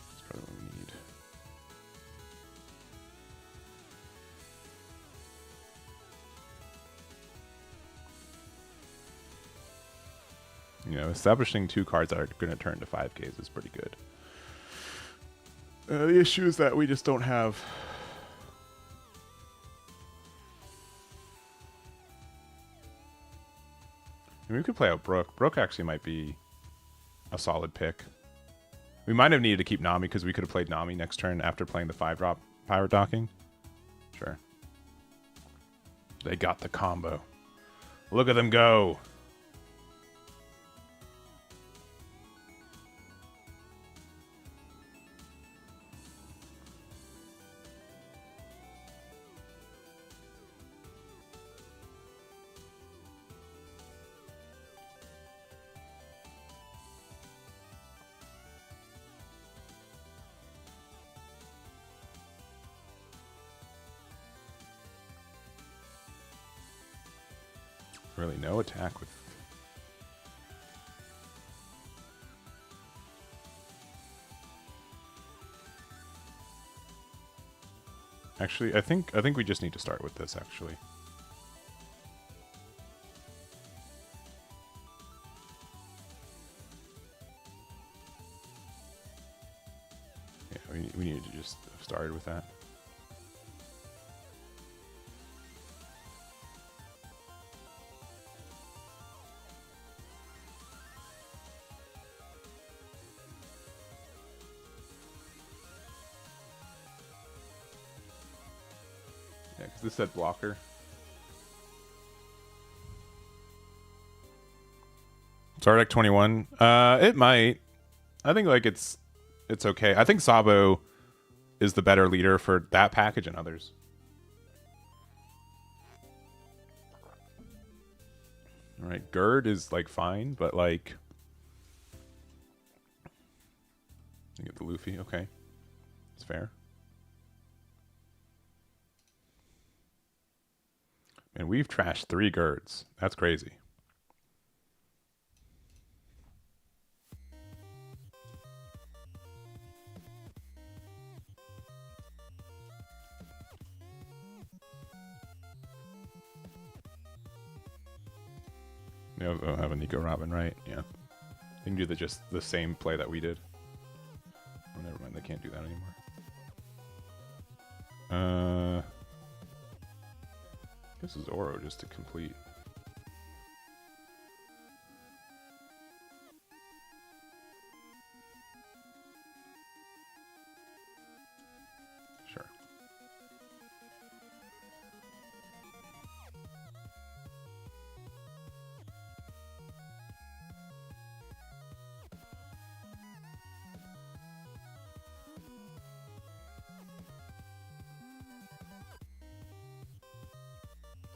That's probably what we need. You know, establishing 2 cards that are going to turn to 5Ks is pretty good. The issue is that we just don't have... I mean, we could play out Brook. Brook actually might be a solid pick. We might have needed to keep Nami because we could have played Nami next turn after playing the 5-drop Pirate Docking. Sure. They got the combo. Look at them go. Really no attack with... Actually, I think we just need to start with this, actually. Yeah, we needed to just have started with that. Yeah, because this said blocker. Zardak 21. It might. I think like it's okay. I think Sabo is the better leader for that package and others. All right, Gerd is like fine, but like you get the Luffy. Okay, it's fair. And we've trashed 3 Gerds. That's crazy. Yeah, they'll have a Nico Robin, right? Yeah. They can do just the same play that we did. Oh, never mind. They can't do that anymore. This is Oro just to complete. Sure.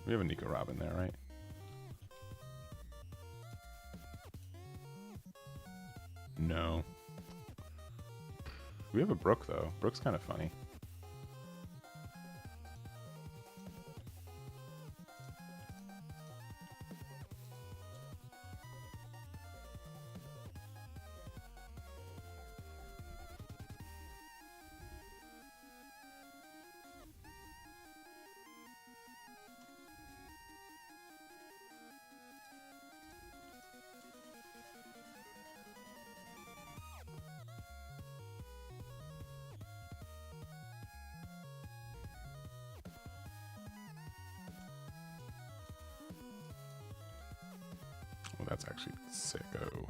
We have a Nico Robin there, right? No. We have a Brook, though. Brook's kind of funny. It's actually sicko.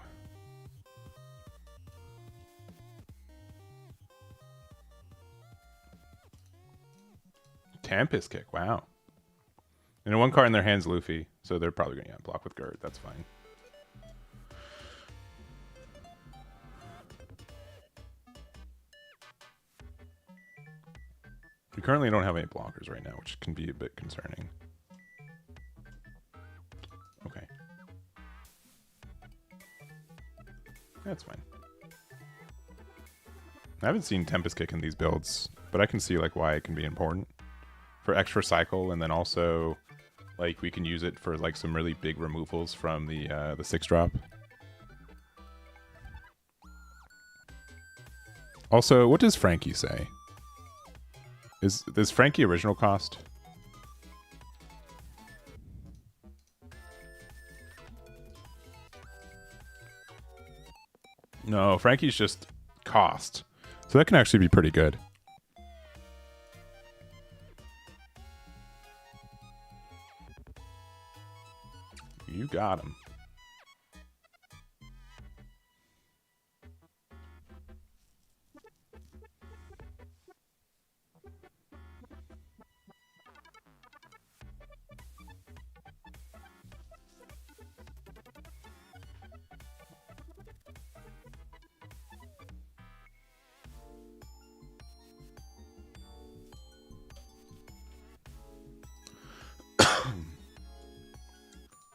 Tempest Kick, wow. And one card in their hands, Luffy, so they're probably going to block with Gerd. That's fine. We currently don't have any blockers right now, which can be a bit concerning. Okay. That's fine. I haven't seen Tempest Kick in these builds, but I can see like why it can be important for extra cycle, and then also like we can use it for like some really big removals from the 6-drop. Also, what does Frankie say? Is Frankie original cost? No, Frankie's just cost. So that can actually be pretty good. You got him.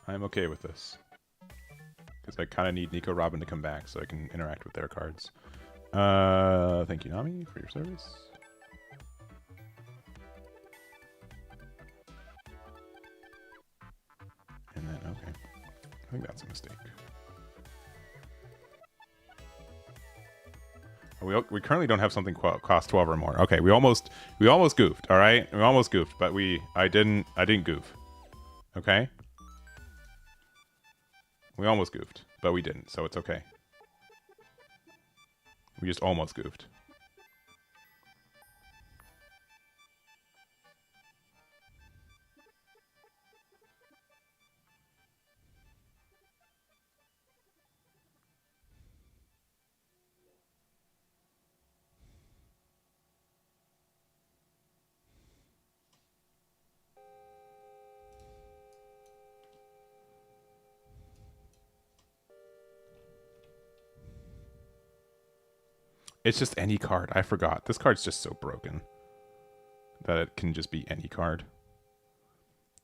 I'm okay with this. Because I kind of need Nico Robin to come back so I can interact with their cards. Thank you, Nami, for your service. And then, okay. I think that's a mistake. We currently don't have something cost 12 or more. Okay, we almost goofed, all right? We almost goofed, but I didn't goof. Okay? We almost goofed, but we didn't, so it's okay. We just almost goofed. It's just any card. I forgot. This card's just so broken that it can just be any card.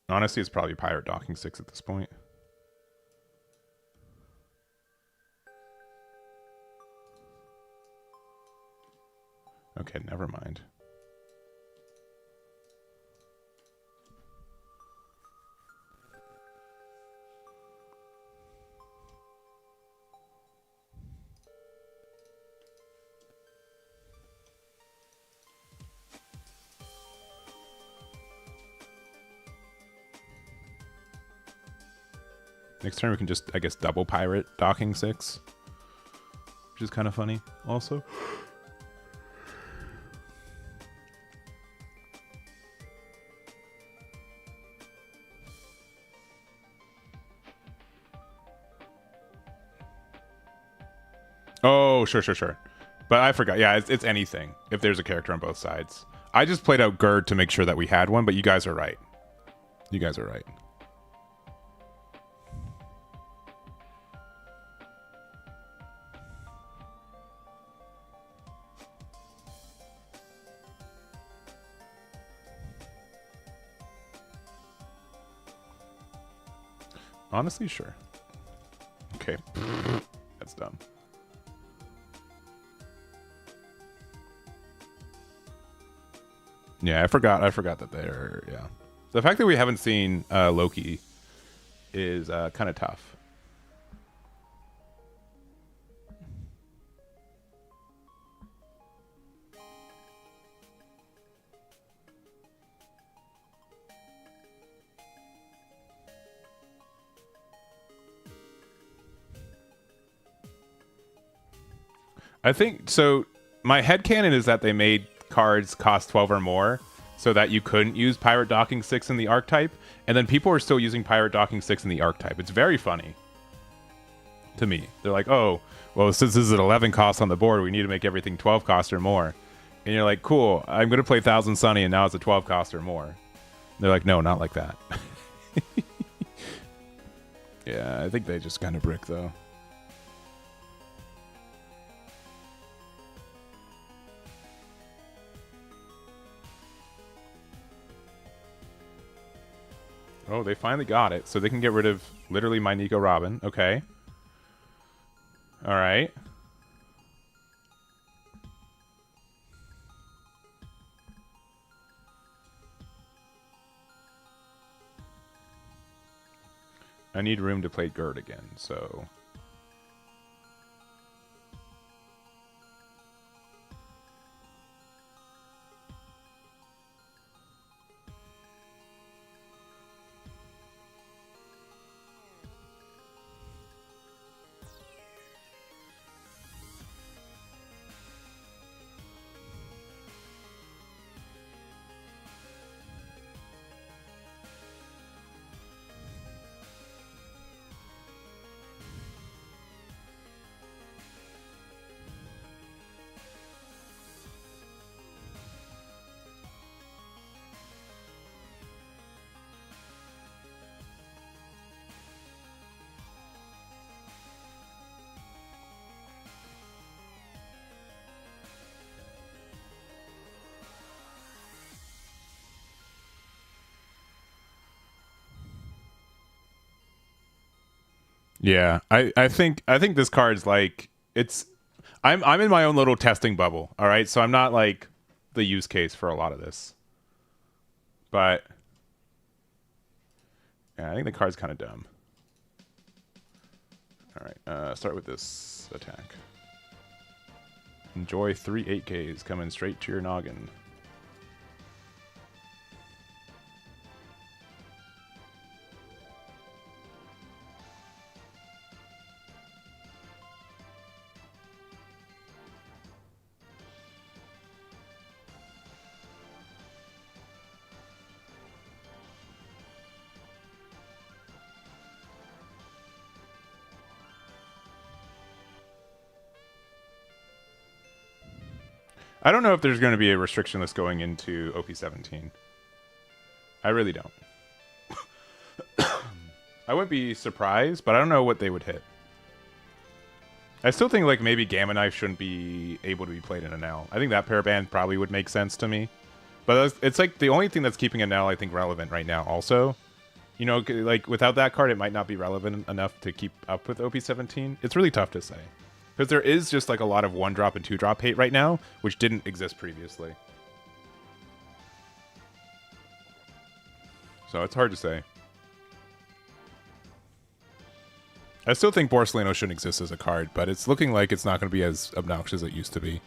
Honestly, it's probably Pirate Docking 6 at this point. Okay, never mind. Next turn we can just, I guess, double Pirate Docking 6. Which is kind of funny, also. Oh, sure. But I forgot. Yeah, it's anything if there's a character on both sides. I just played out Gerd to make sure that we had one, but you guys are right. You guys are right. Honestly, sure. Okay. That's dumb. Yeah, I forgot that they're, yeah. The fact that we haven't seen Loki is kind of tough. I think so. My headcanon is that they made cards cost 12 or more so that you couldn't use Pirate Docking 6 in the archetype, and then people are still using Pirate Docking 6 in the archetype. It's very funny. to me. They're like, oh, well, since this is an 11 cost on the board, we need to make everything 12 cost or more. And you're like, cool, I'm going to play Thousand Sunny, and now it's a 12 cost or more. They're like, no, not like that. Yeah, I think they just kind of brick, though. Oh, they finally got it, so they can get rid of literally my Nico Robin. Okay. All right. I need room to play Gerd again, so... Yeah, I think this card's like it's I'm in my own little testing bubble, all right? So I'm not like the use case for a lot of this. But yeah, I think the card's kind of dumb. All right, start with this attack. Enjoy 3 8Ks coming straight to your noggin. I don't know if there's going to be a restriction list going into OP17. I really don't. I wouldn't be surprised, but I don't know what they would hit. I still think like maybe Gamma Knife shouldn't be able to be played in an L. I think that pair band probably would make sense to me. But it's like the only thing that's keeping an L, I think, relevant right now also. You know, like without that card, it might not be relevant enough to keep up with OP17. It's really tough to say. Because there is just like a lot of 1-drop and 2-drop hate right now, which didn't exist previously. So it's hard to say. I still think Borsalino shouldn't exist as a card, but it's looking like it's not going to be as obnoxious as it used to be.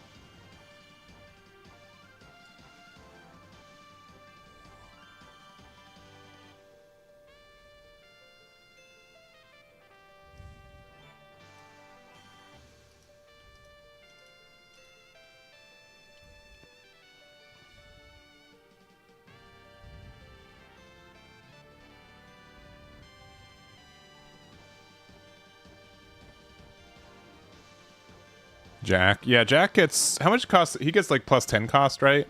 Jack. Yeah, Jack gets... How much cost? He gets like plus 10 cost, right?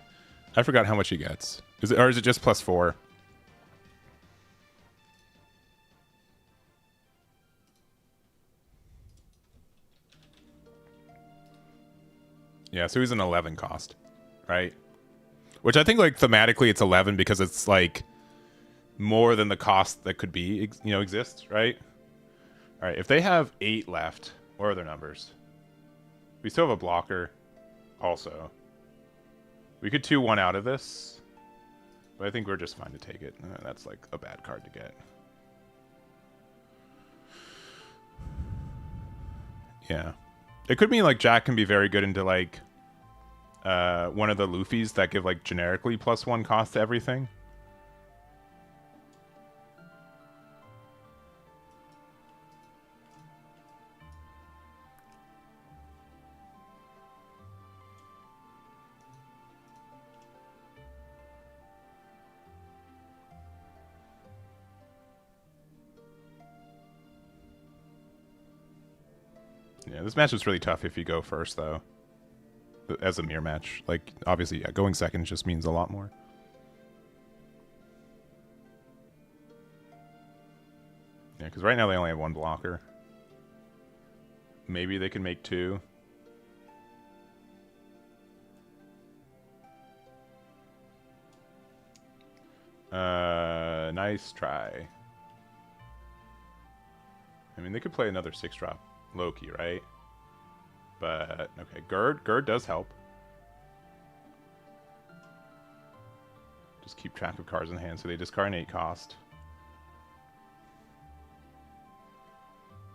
I forgot how much he gets. Is it, or is it just plus 4? Yeah, so he's an 11 cost, right? Which I think like thematically it's 11 because it's like more than the cost that could be, you know, exists, right? All right, if they have 8 left, what are their numbers? We still have a blocker also. We could 2-1 out of this, but I think we're just fine to take it. That's like a bad card to get. Yeah. It could mean like Jack can be very good into like one of the Luffys that give like generically +1 cost to everything. Yeah, this match was really tough if you go first, though. As a mirror match. Like, obviously, yeah, going second just means a lot more. Yeah, because right now they only have one blocker. Maybe they can make two. Nice try. I mean, they could play another 6-drop Loki, right? But, okay, Gerd does help. Just keep track of cards in hand, so they discard an 8 cost.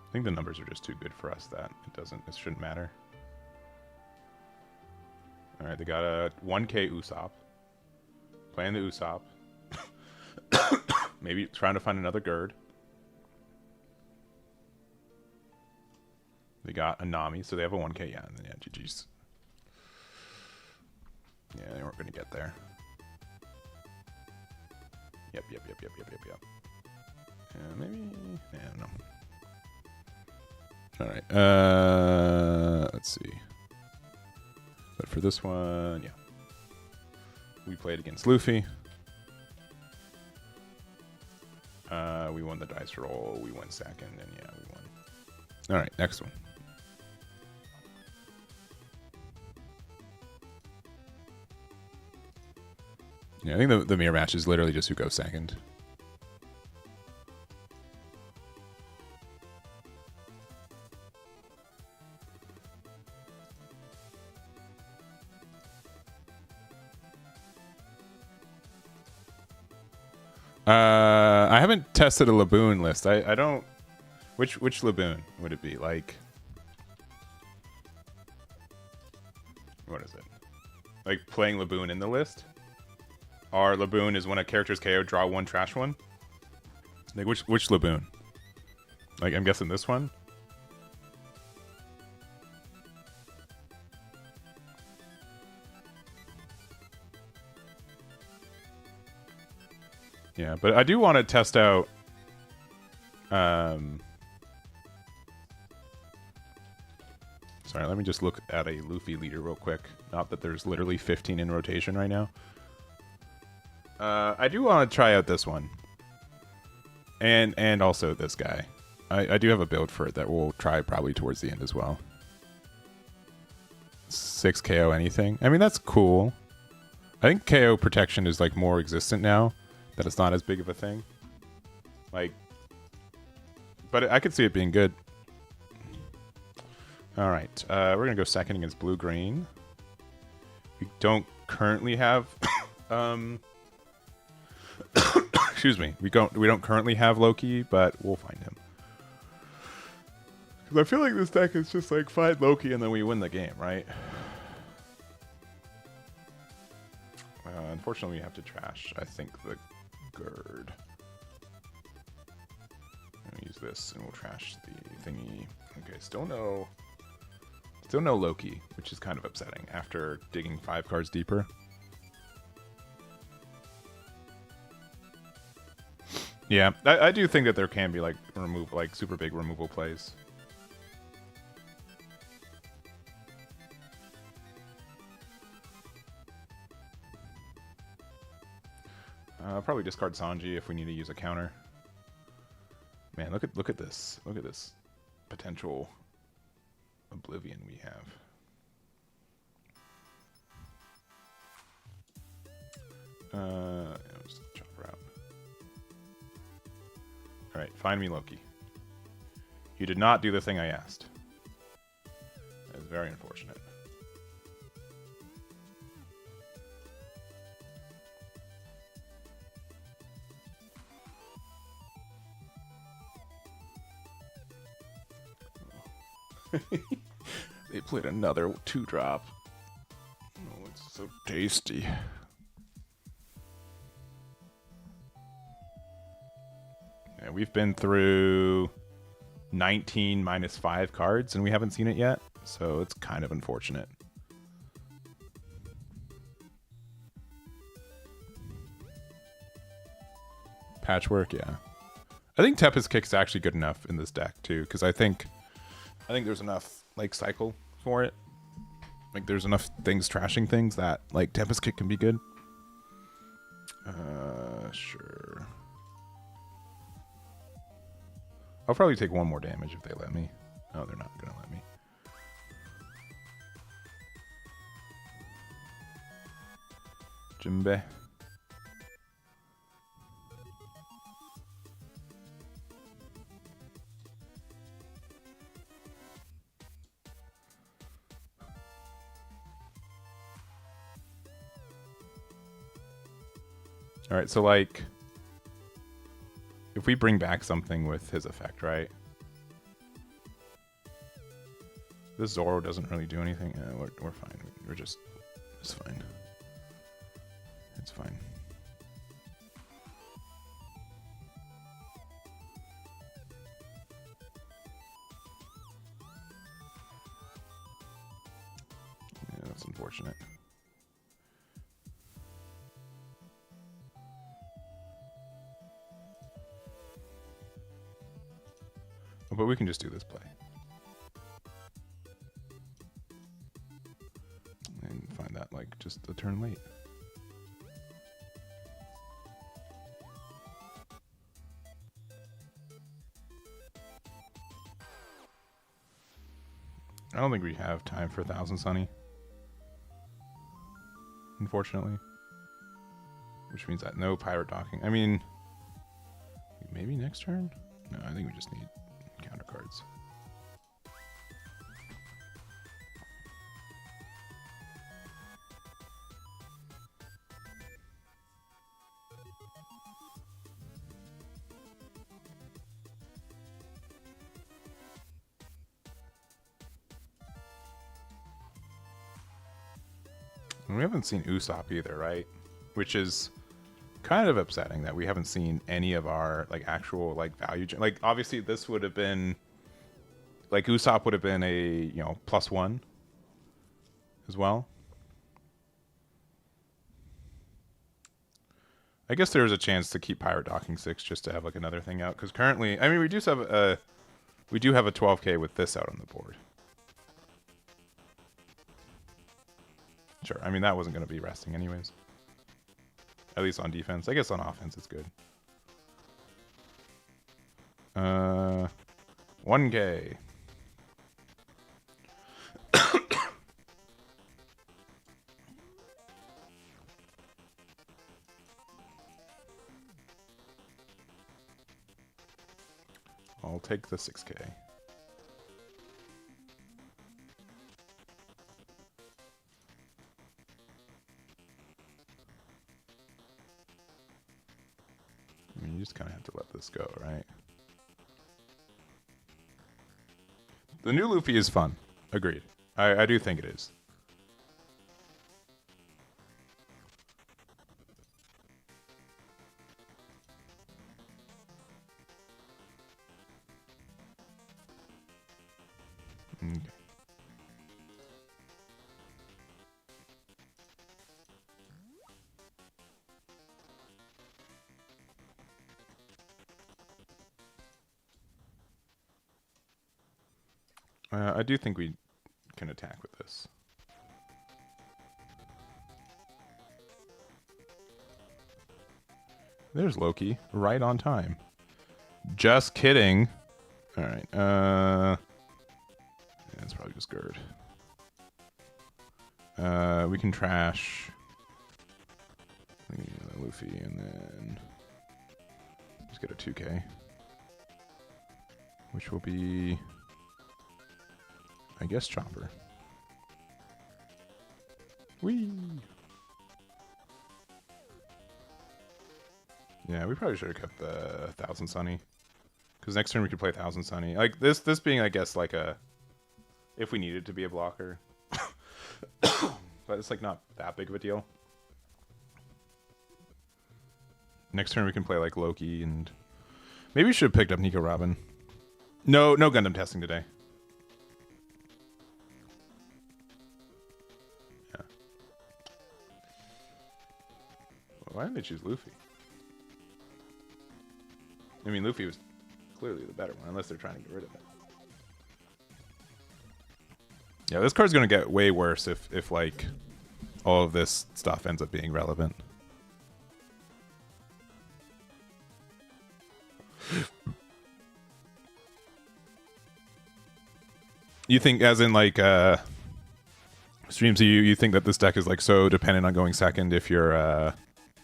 I think the numbers are just too good for us that it shouldn't matter. Alright, they got a 1k Usopp. Playing the Usopp. Maybe trying to find another Gerd. They got a Nami, so they have a 1k, yeah, and then yeah, GG's. Yeah, they weren't gonna get there. Yep. Maybe, yeah, I don't know. Alright, let's see. But for this one, yeah. We played against Luffy. We won the dice roll, we went second, and yeah, we won. Alright, next one. Yeah, I think the mirror match is literally just who goes second. I haven't tested a Laboon list. I don't. Which Laboon would it be? Like, what is it? Like playing Laboon in the list? Or Laboon is when a character's KO, draw one, trash one? Like which Laboon? Like I'm guessing this one. Yeah, but I do want to test out sorry, let me just look at a Luffy leader real quick. Not that there's literally 15 in rotation right now. I do want to try out this one. And also this guy. I do have a build for it that we'll try probably towards the end as well. 6 KO anything. I mean, that's cool. I think KO protection is like more existent now. That it's not as big of a thing. Like, but I could see it being good. Alright, we're going to go second against blue-green. We don't currently have... excuse me. We don't currently have Loki, but we'll find him. Because I feel like this deck is just like, find Loki and then we win the game, right? Unfortunately, we have to trash, I think, the Gerd. I'll use this and we'll trash the thingy. Okay, still no Loki, which is kind of upsetting after digging 5 cards deeper. Yeah, I do think that there can be like super big removal plays. Probably discard Sanji if we need to use a counter. Man, look at this. Look at this potential Oblivion we have. Let's chop her out. All right, find me Loki. You did not do the thing I asked. That is very unfortunate. They played another 2-drop. Oh, it's so tasty. Yeah, we've been through 19 minus 5 cards and we haven't seen it yet, so it's kind of unfortunate. Patchwork, yeah. I think Tempest Kick is actually good enough in this deck too, because I think there's enough like cycle for it. Like there's enough things trashing things that like Tempest Kick can be good. Sure. I'll probably take one more damage if they let me. No, they're not gonna let me. Jimbe. All right, so like, if we bring back something with his effect, right? This Zoro doesn't really do anything. We're fine. We're just, it's fine. It's fine. Yeah, that's unfortunate. Oh, but we can just do this play. And find that, like, just a turn late. I don't think we have time for 1,000 Sunny. Unfortunately. Which means that no pirate docking. I mean, maybe next turn? No, I think we just need counter cards. And we haven't seen Usopp either, right? Which is kind of upsetting that we haven't seen any of our like actual like value. Like obviously this would have been like Usopp would have been a, you know, +1 as well. I guess there's a chance to keep Pirate Docking 6 just to have like another thing out, because currently, I mean, we do have a 12K with this out on the board. Sure, I mean that wasn't going to be resting anyways. At least on defense. I guess on offense it's good. 1K. I'll take the 6K. I mean, you just kind of have to let this go, right? The new Luffy is fun. Agreed. I do think it is. Okay. I do think we can attack with this. There's Loki, right on time. Just kidding. All right. Yeah, it's probably just Gerd. We can trash Luffy and then just get a 2K, which will be, I guess, Chopper. Whee! Yeah, we probably should have kept the 1,000 Sunny, because next turn we could play 1,000 Sunny. Like this being, I guess, like a, if we needed to be a blocker, but it's like not that big of a deal. Next turn we can play like Loki, and maybe we should have picked up Nico Robin. No Gundam testing today. Yeah. Why didn't they choose Luffy? I mean, Luffy was clearly the better one, unless they're trying to get rid of it. Yeah, this card's gonna get way worse if like all of this stuff ends up being relevant. You think, as in like streams, you think that this deck is like so dependent on going second if you're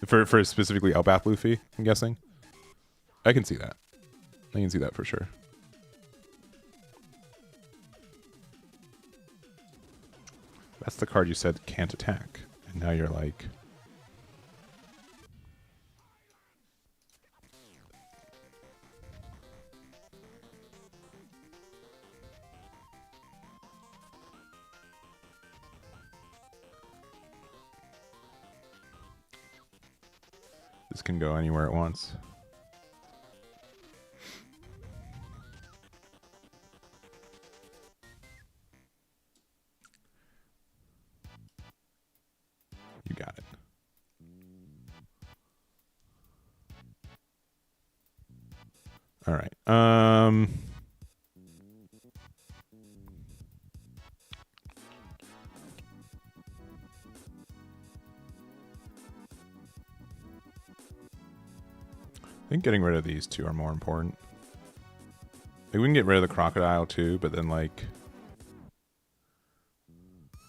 for specifically Elbaph Luffy? I'm guessing. I can see that. I can see that for sure. That's the card you said can't attack, and now you're like. This can go anywhere it wants. You got it. All right. I think getting rid of these two are more important. Like, we can get rid of the crocodile too, but then like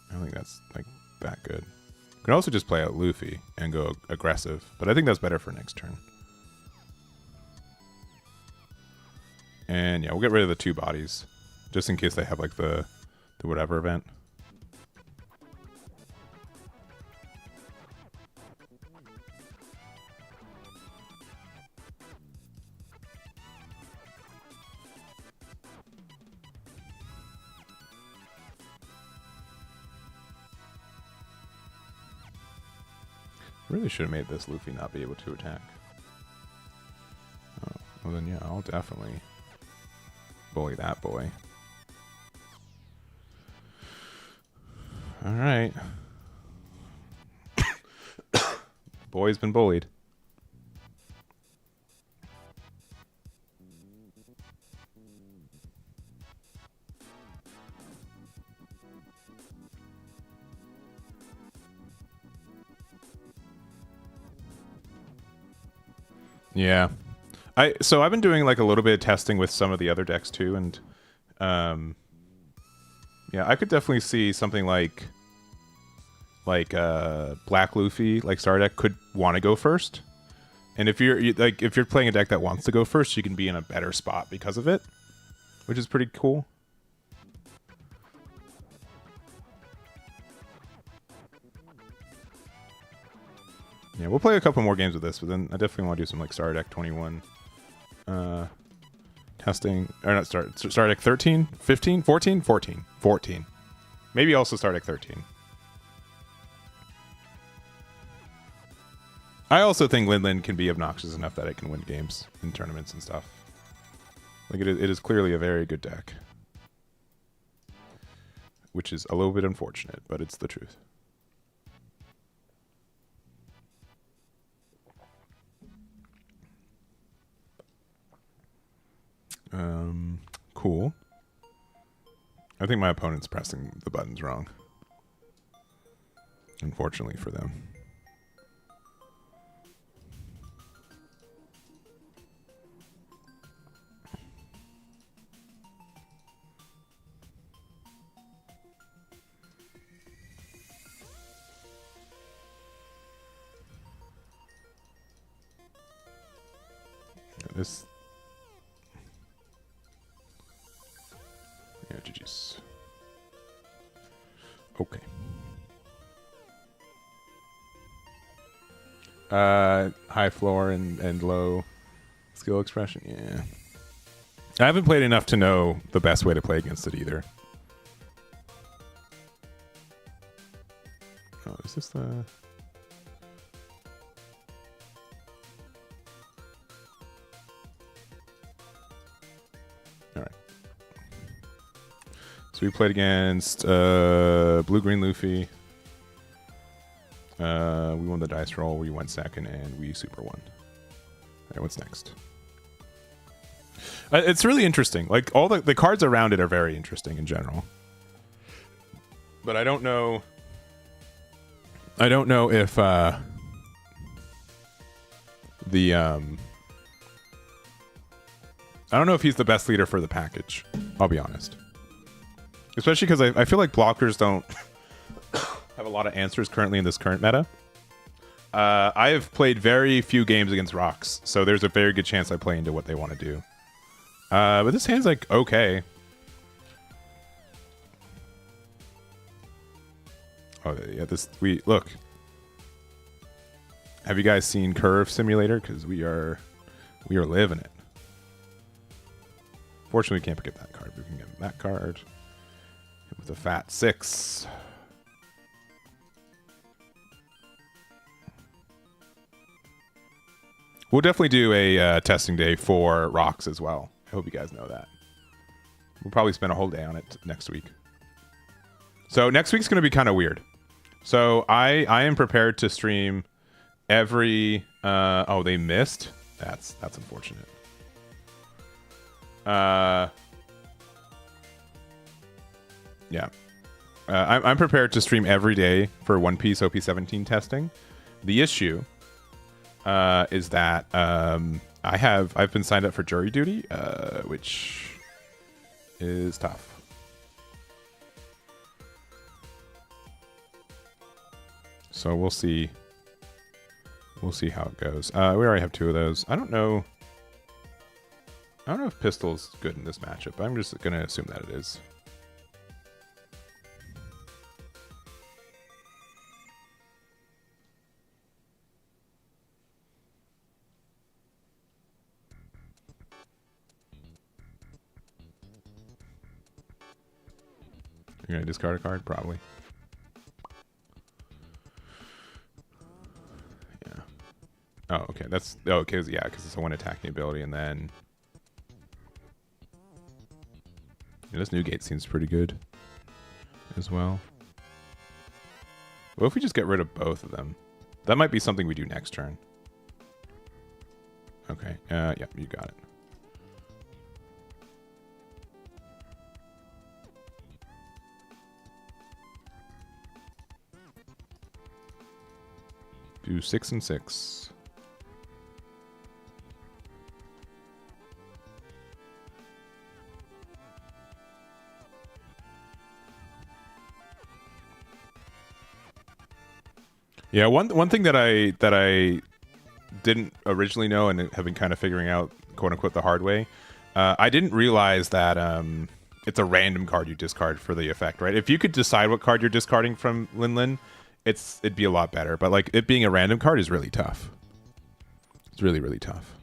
I don't think that's like that good. We can also just play out Luffy and go aggressive, but I think that's better for next turn. And yeah, we'll get rid of the two bodies, just in case they have like the whatever event. Really should have made this Luffy not be able to attack. Oh, well then yeah, I'll definitely bully that boy. Alright. Boy's been bullied. Yeah. So I've been doing like a little bit of testing with some of the other decks too, and yeah, I could definitely see something like Black Luffy, like Star deck, could want to go first. And if you're playing a deck that wants to go first, you can be in a better spot because of it, which is pretty cool. Yeah, we'll play a couple more games with this, but then I definitely want to do some like Star Deck 21 testing. Or not Star Deck 13, 15, 14, 14, 14. Maybe also Star Deck 13. I also think Lin can be obnoxious enough that it can win games in tournaments and stuff. Like it is clearly a very good deck. Which is a little bit unfortunate, but it's the truth. Cool. I think my opponent's pressing the buttons wrong. Unfortunately for them. This. Yeah, GG's. Okay. High floor and low skill expression. Yeah. I haven't played enough to know the best way to play against it either. Oh, is this the... So we played against Blue-Green Luffy. We won the dice roll, we went second, and we super won. Alright, what's next? It's really interesting. Like, all the cards around it are very interesting in general. But I don't know. I don't know if the I don't know if he's the best leader for the package. I'll be honest. Especially because I feel like blockers don't have a lot of answers currently in this current meta. I have played very few games against rocks, so there's a very good chance I play into what they want to do. But this hand's like okay. Oh yeah, look. Have you guys seen Curve Simulator? Because we are living it. Fortunately, we can't get that card. We can get that card with a fat 6. We'll definitely do a testing day for rocks as well. I hope you guys know that. We'll probably spend a whole day on it next week. So next week's going to be kind of weird. So I am prepared to stream every... oh, they missed? That's unfortunate. Yeah. I'm prepared to stream every day for One Piece OP17 testing. The issue is that I've been signed up for jury duty, which is tough. So we'll see. We'll see how it goes. We already have 2 of those. I don't know if Pistol's good in this matchup. I'm just going to assume that it is. You're going to discard a card? Probably. Yeah. Oh, okay. That's... Oh, okay. Yeah, because it's a 1 attacking ability, and then... Yeah, this Newgate seems pretty good as well. What if we just get rid of both of them? That might be something we do next turn. Okay. Yeah, you got it. Do 6 and 6. Yeah, one thing that I didn't originally know and have been kind of figuring out, quote unquote, the hard way. I didn't realize that it's a random card you discard for the effect, right? If you could decide what card you're discarding from Lin, it'd be a lot better. But like it being a random card is really tough. It's really, really tough.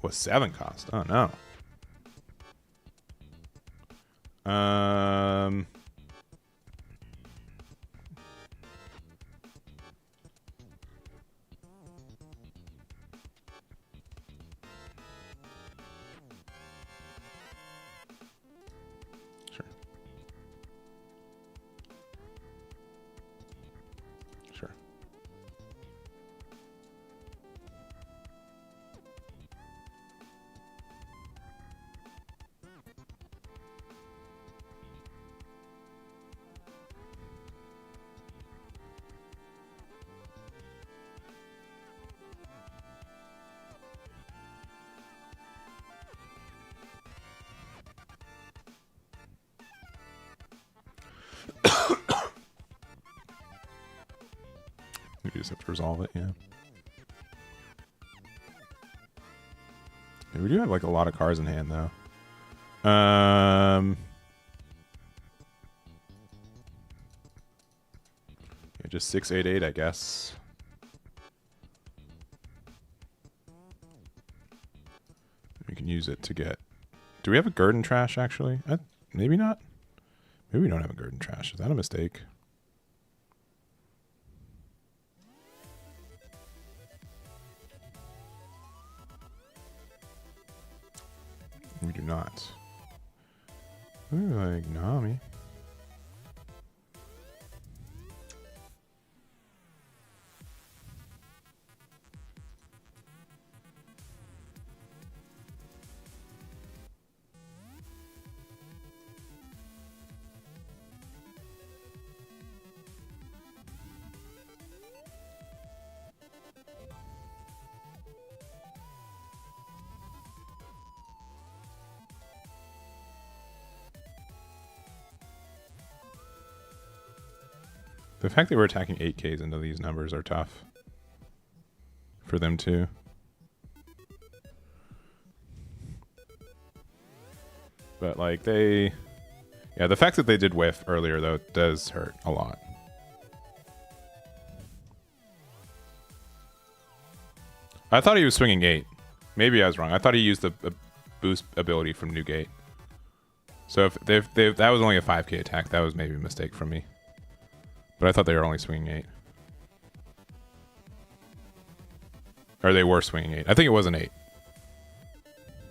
What, 7 cost? Oh no. Sure. We just have to resolve it, yeah. We do have like a lot of cards in hand though. Yeah, just 688, I guess. We can use it to get... Do we have a Gurdon Trash, actually? Maybe not. Maybe we don't have a Gurdon Trash. Is that a mistake? We do not. Ooh, like Nami. The fact that we're attacking 8Ks into these numbers are tough for them too. But like they, yeah, the fact that they did whiff earlier though does hurt a lot. I thought he was swinging 8. Maybe I was wrong. I thought he used the boost ability from New Gate. So if that was only a 5K attack, that was maybe a mistake from me. But I thought they were only swinging 8. Or they were swinging 8. I think it was an 8.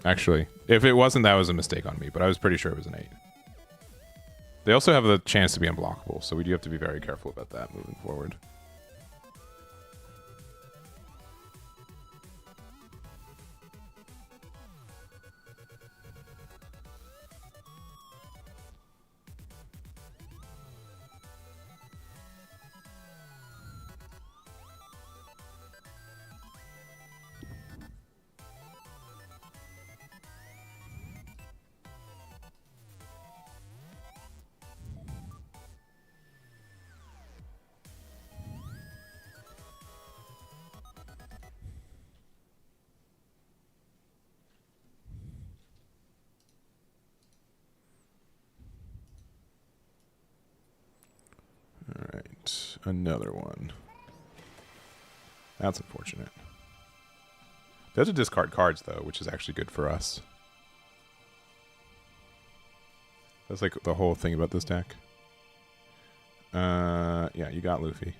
Actually, if it wasn't, that was a mistake on me, but I was pretty sure it was an 8. They also have the chance to be unblockable, so we do have to be very careful about that moving forward. Alright, another one. That's unfortunate. They have to discard cards, though, which is actually good for us. That's like the whole thing about this deck. Yeah, you got Luffy.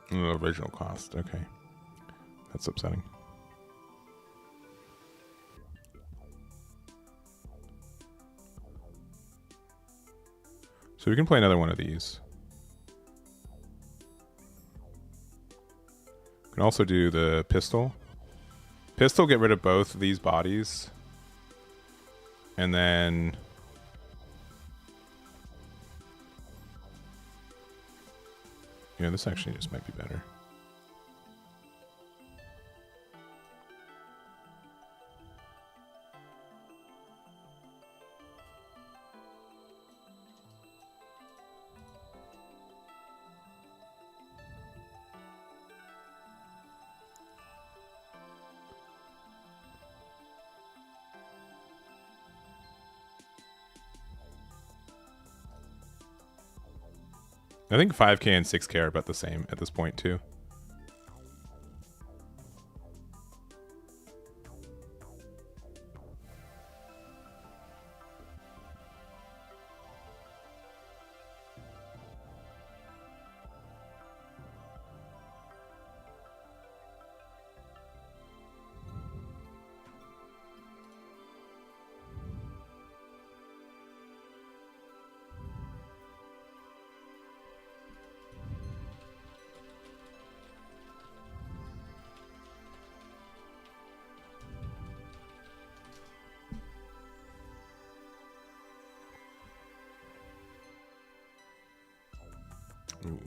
Original cost, okay. That's upsetting. So we can play another one of these. We can also do the pistol. Pistol, get rid of both of these bodies. And then... yeah, this actually just might be better. I think 5K and 6K are about the same at this point, too. Ooh.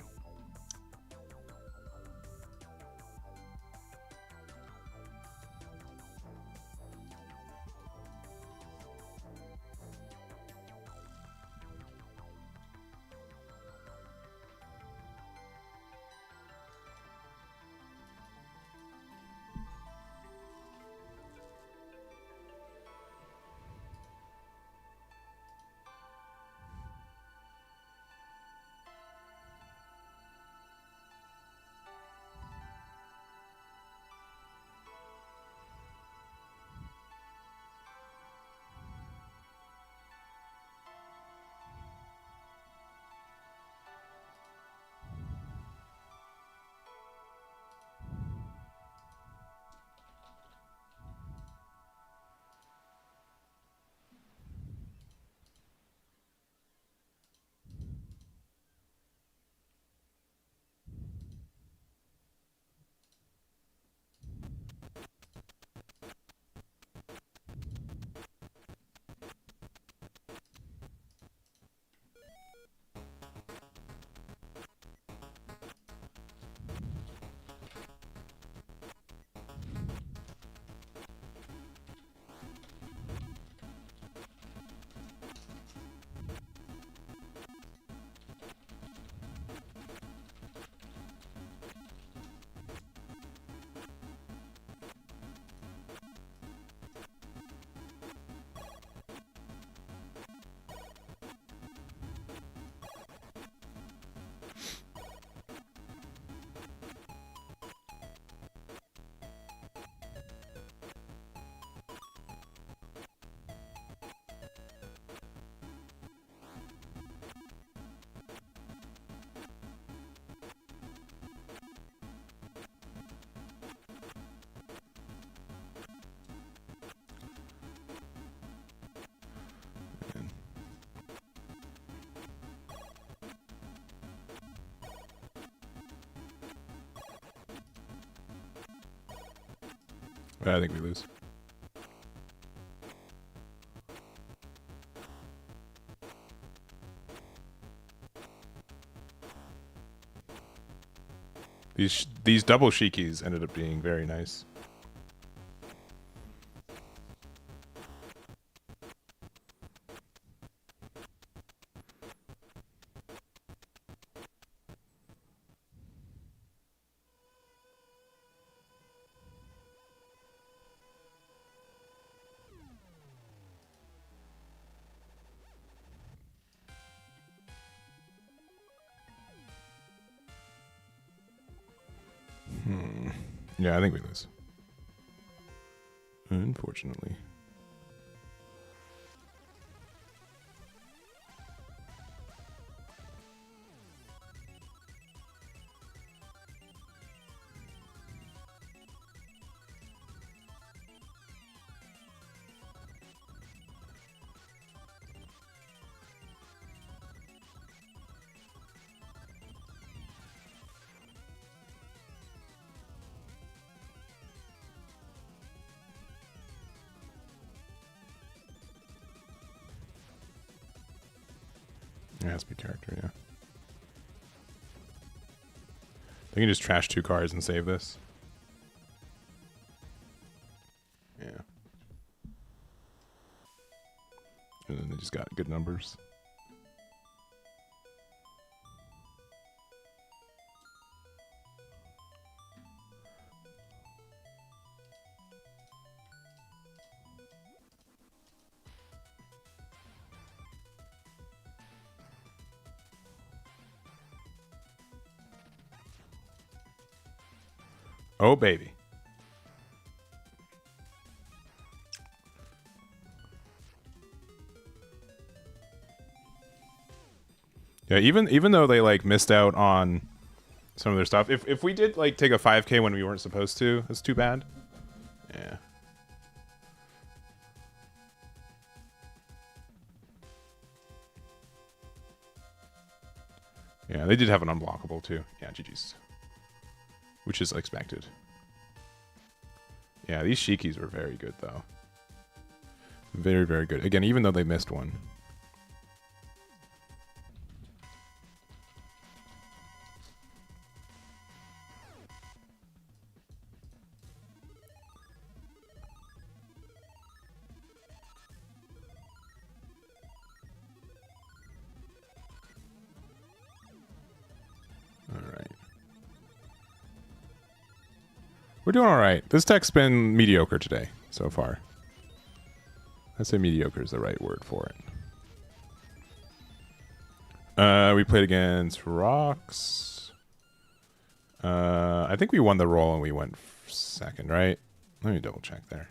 I think we lose. These double Shikis ended up being very nice. Yeah, I think we lose. Unfortunately. It has to be character, yeah. They can just trash 2 cards and save this. Yeah. And then they just got good numbers. Oh, baby. Yeah, even though they like missed out on some of their stuff, if we did like take a 5K when we weren't supposed to, that's too bad. Yeah. Yeah, they did have an unblockable too. Yeah, GG's. Which is expected. Yeah, these Shikis were very good though. Very, very good. Again, even though they missed one. We're doing all right. This tech's been mediocre today so far. I'd say mediocre is the right word for it. We played against Rocks. I think we won the roll and we went second, right? Let me double check there.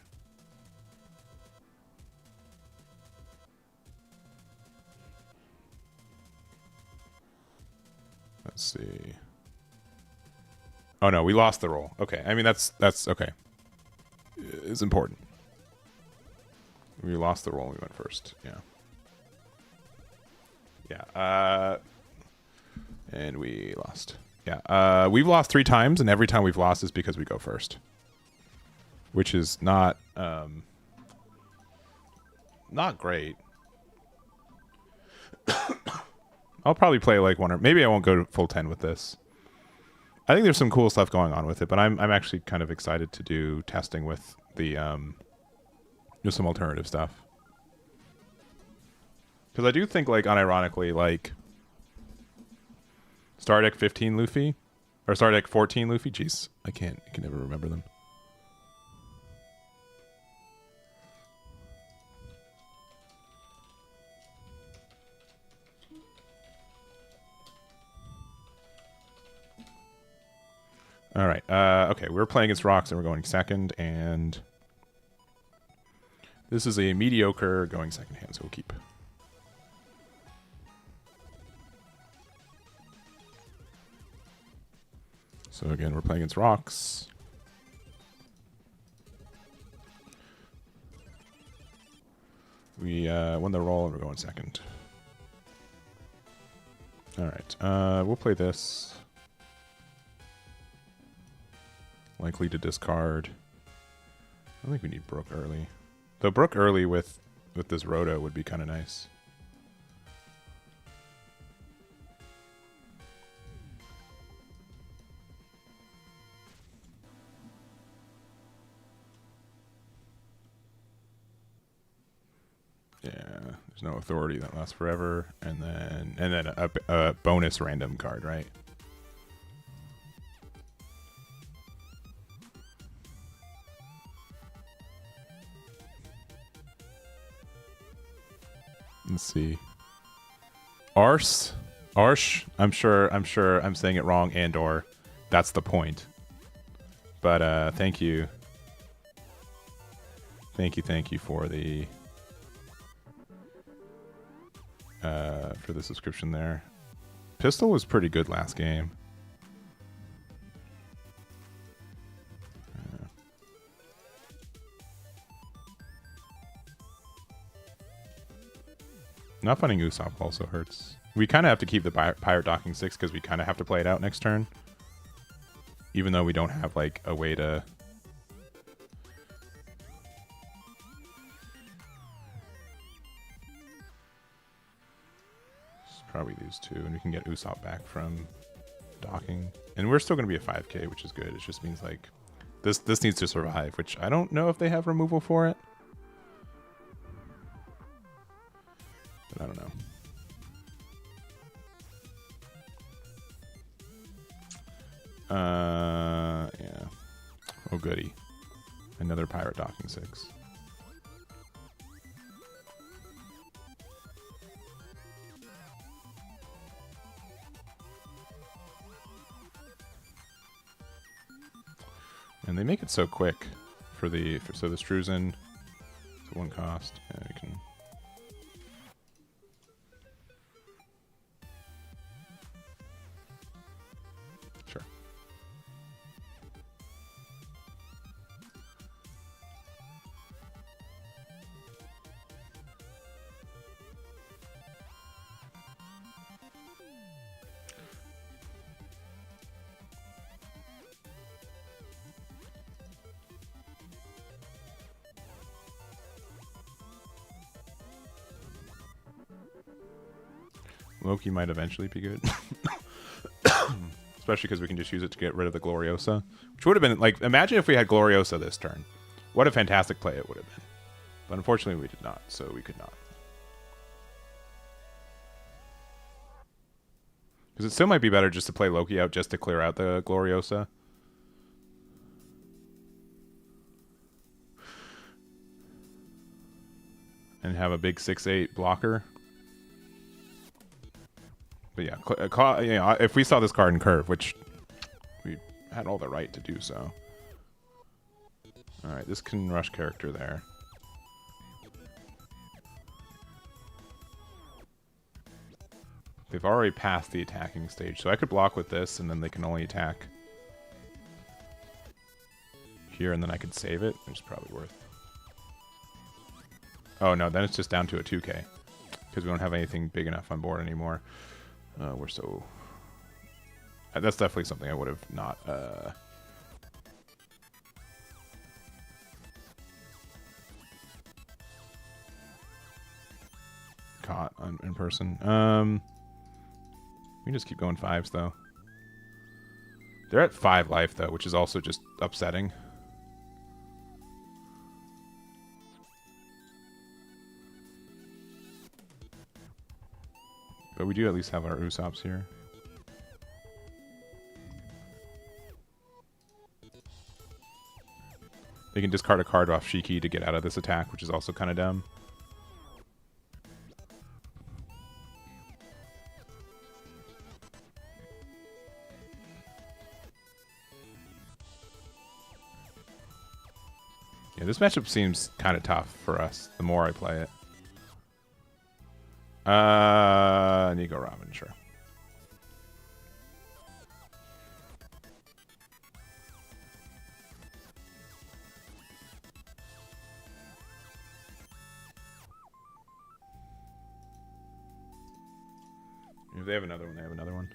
Let's see. Oh no, we lost the roll. Okay, I mean that's okay. It's important. We lost the roll and we went first. Yeah. Yeah. And we lost. Yeah. We've lost 3 times, and every time we've lost is because we go first, which is not great. I'll probably play like 1 or maybe I won't go to full 10 with this. I think there's some cool stuff going on with it, but I'm actually kind of excited to do testing with the just some alternative stuff. Because I do think, like, unironically, like Star Deck 15 Luffy or Star Deck 14 Luffy. Jeez, I can never remember them. All right. Okay, we're playing against Rocks, and we're going second, and this is a mediocre going second hand, so we'll keep. So again, we're playing against Rocks. We won the roll, and we're going second. All right. We'll play this. Likely to discard. I think we need Brook early. Though Brook early with this Rhoda would be kind of nice. Yeah, there's no authority that lasts forever, and then a bonus random card, right? Let's see. Arsh. I'm sure I'm saying it wrong, and or that's the point. But thank you for the subscription there. Pistol was pretty good last game. Not finding Usopp also hurts. We kind of have to keep the Pirate Docking 6 because we kind of have to play it out next turn. Even though we don't have, like, a way to... It's probably these two, and we can get Usopp back from docking. And we're still going to be a 5k, which is good. It just means, like, this needs to survive, which I don't know if they have removal for it. But I don't know. Yeah. Oh, goody. Another Pirate Docking 6. And they make it so quick so the Struzen to 1 cost. Yeah, we can. Sure. Loki might eventually be good. Especially because we can just use it to get rid of the Gloriosa. Which would have been, like, imagine if we had Gloriosa this turn. What a fantastic play it would have been. But unfortunately we did not, so we could not. Because it still might be better just to play Loki out just to clear out the Gloriosa. And have a big 6/8 blocker. But yeah, you know, if we saw this card in curve, which we had all the right to do so. Alright, this can rush character there. They've already passed the attacking stage, so I could block with this, and then they can only attack here, and then I could save it, which is probably worth. Oh no, then it's just down to a 2k, because we don't have anything big enough on board anymore. We're so... That's definitely something I would have not... caught in person. We can just keep going 5s, though. They're at 5 life, though, which is also just upsetting. But we do at least have our Usopps here. They can discard a card off Shiki to get out of this attack, which is also kind of dumb. Yeah, this matchup seems kind of tough for us the more I play it. Nico Robin, sure. If they have another one, they have another one.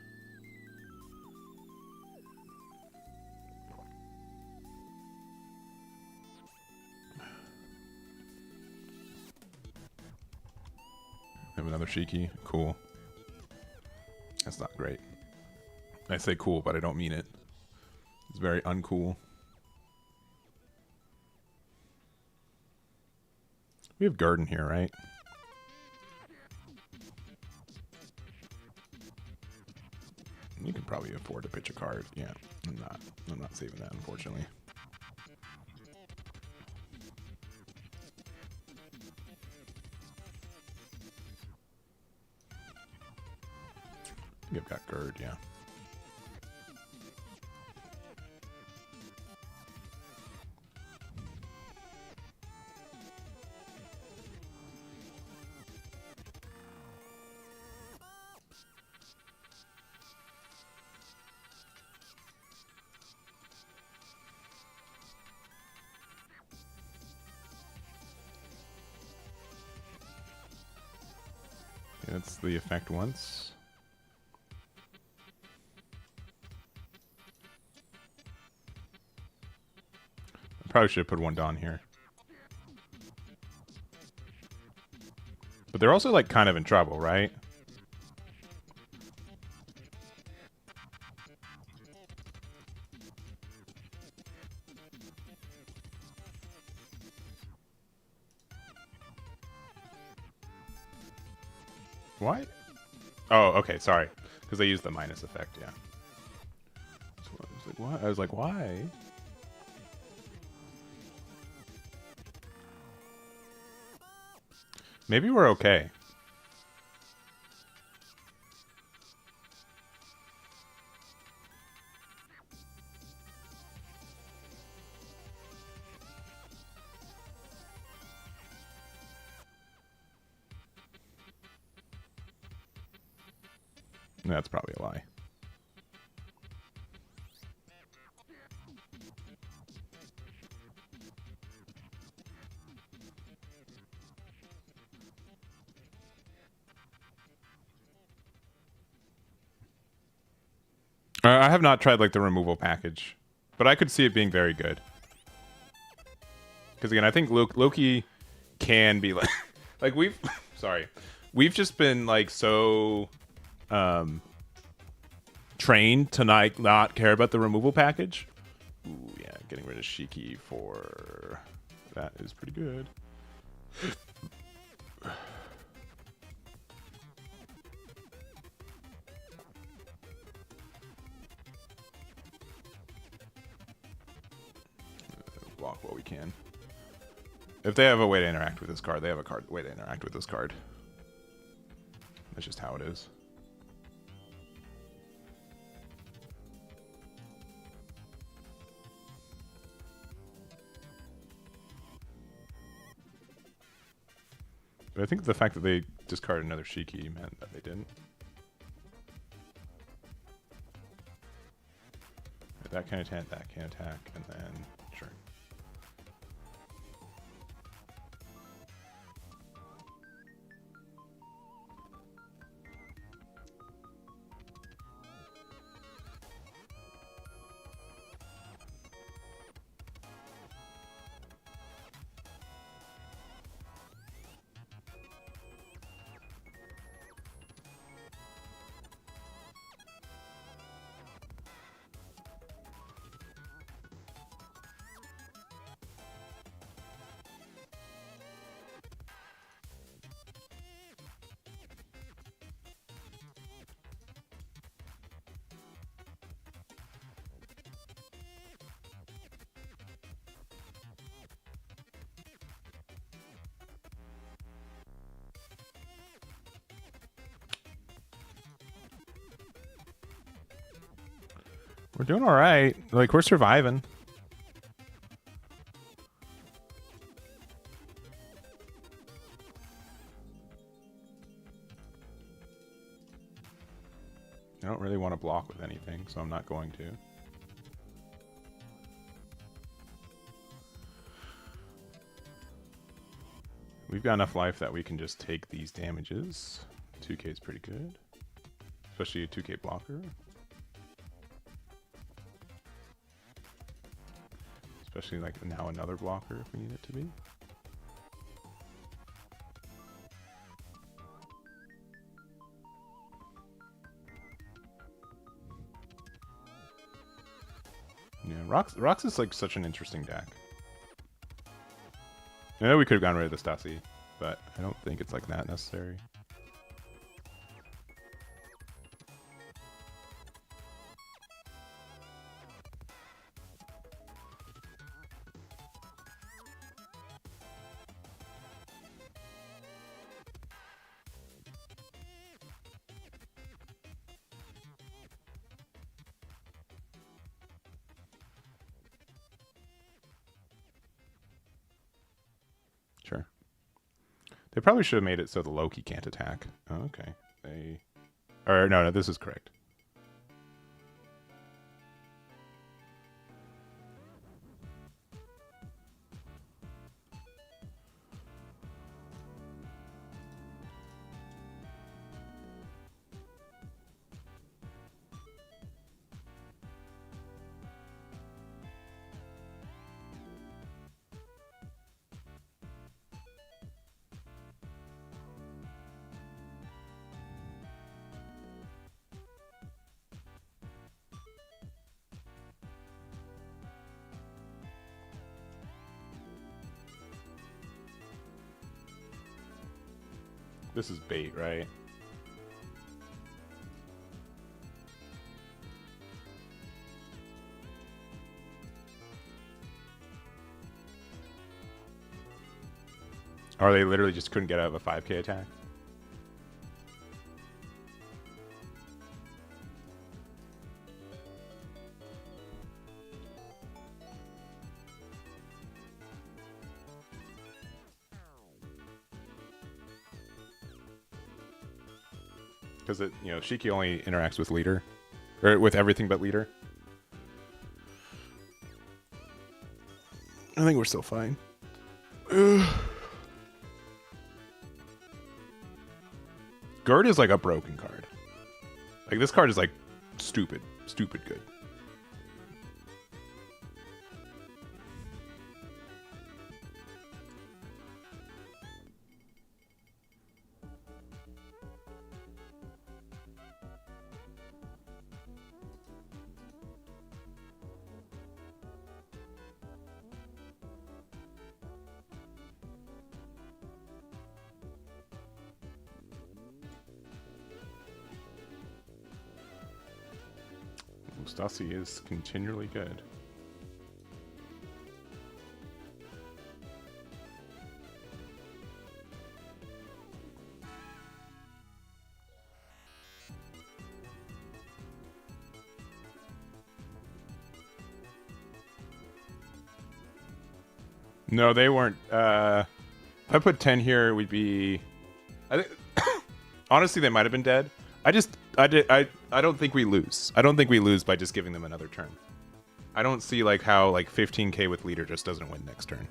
have another Shiki. Cool. That's not great. I say cool, but I don't mean it. It's very uncool. We have Garden here, right? You can probably afford to pitch a card. Yeah, I'm not saving that, unfortunately. You've got Gerd, yeah. That's the effect once. I probably should have put one Dawn here. But they're also like kind of in trouble, right? Why? Oh, okay, sorry. Because they used the minus effect, yeah. So I was like, what? I was like, why? Maybe we're okay. That's probably a lie. I have not tried like the removal package, but I could see it being very good. Because again, I think Loki can be like, like we've, sorry, we've just been like so trained to not care about the removal package. Ooh, yeah, getting rid of Shiki for that is pretty good. Block what we can. If they have a way to interact with this card, they have a way to interact with this card. That's just how it is. But I think the fact that they discarded another Shiki meant that they didn't. That can attack, that can attack, and then sure. We're doing all right. Like, we're surviving. I don't really want to block with anything, so I'm not going to. We've got enough life that we can just take these damages. 2k is pretty good. Especially a 2k blocker. Especially like now another blocker if we need it to be. Rox is like such an interesting deck. I know we could have gone rid of the Stasi, but I don't think it's like that necessary. Sure. They probably should have made it so the Loki can't attack. Oh, okay. No, this is correct. This is bait, right? Or they literally just couldn't get out of a 5k attack? Because it, Shiki only interacts with leader, or with everything but leader. I think we're still fine. Gerd is like a broken card. Like this card is like stupid good. Stasi is continually good. No, they weren't. If I put 10 here, we'd be. I think. Honestly, they might have been dead. I don't think we lose. I don't think we lose by just giving them another turn. I don't see like how like 15k with leader just doesn't win next turn.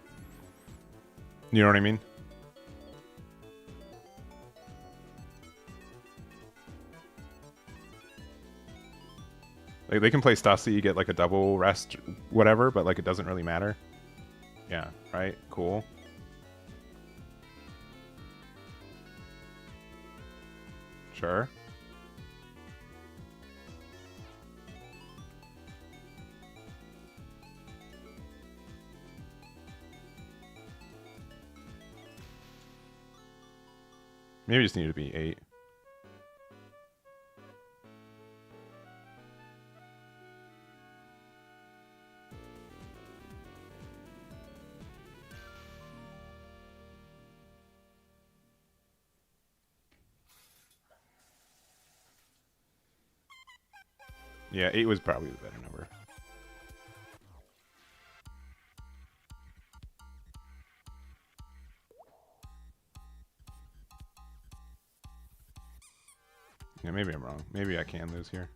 You know what I mean? Like they can play Stasi, get like a double rest, whatever, but like it doesn't really matter. Yeah, right? Cool. Sure. Maybe it just needed to be 8. Yeah, 8 was probably the better number. Yeah, maybe I'm wrong. Maybe I can lose here.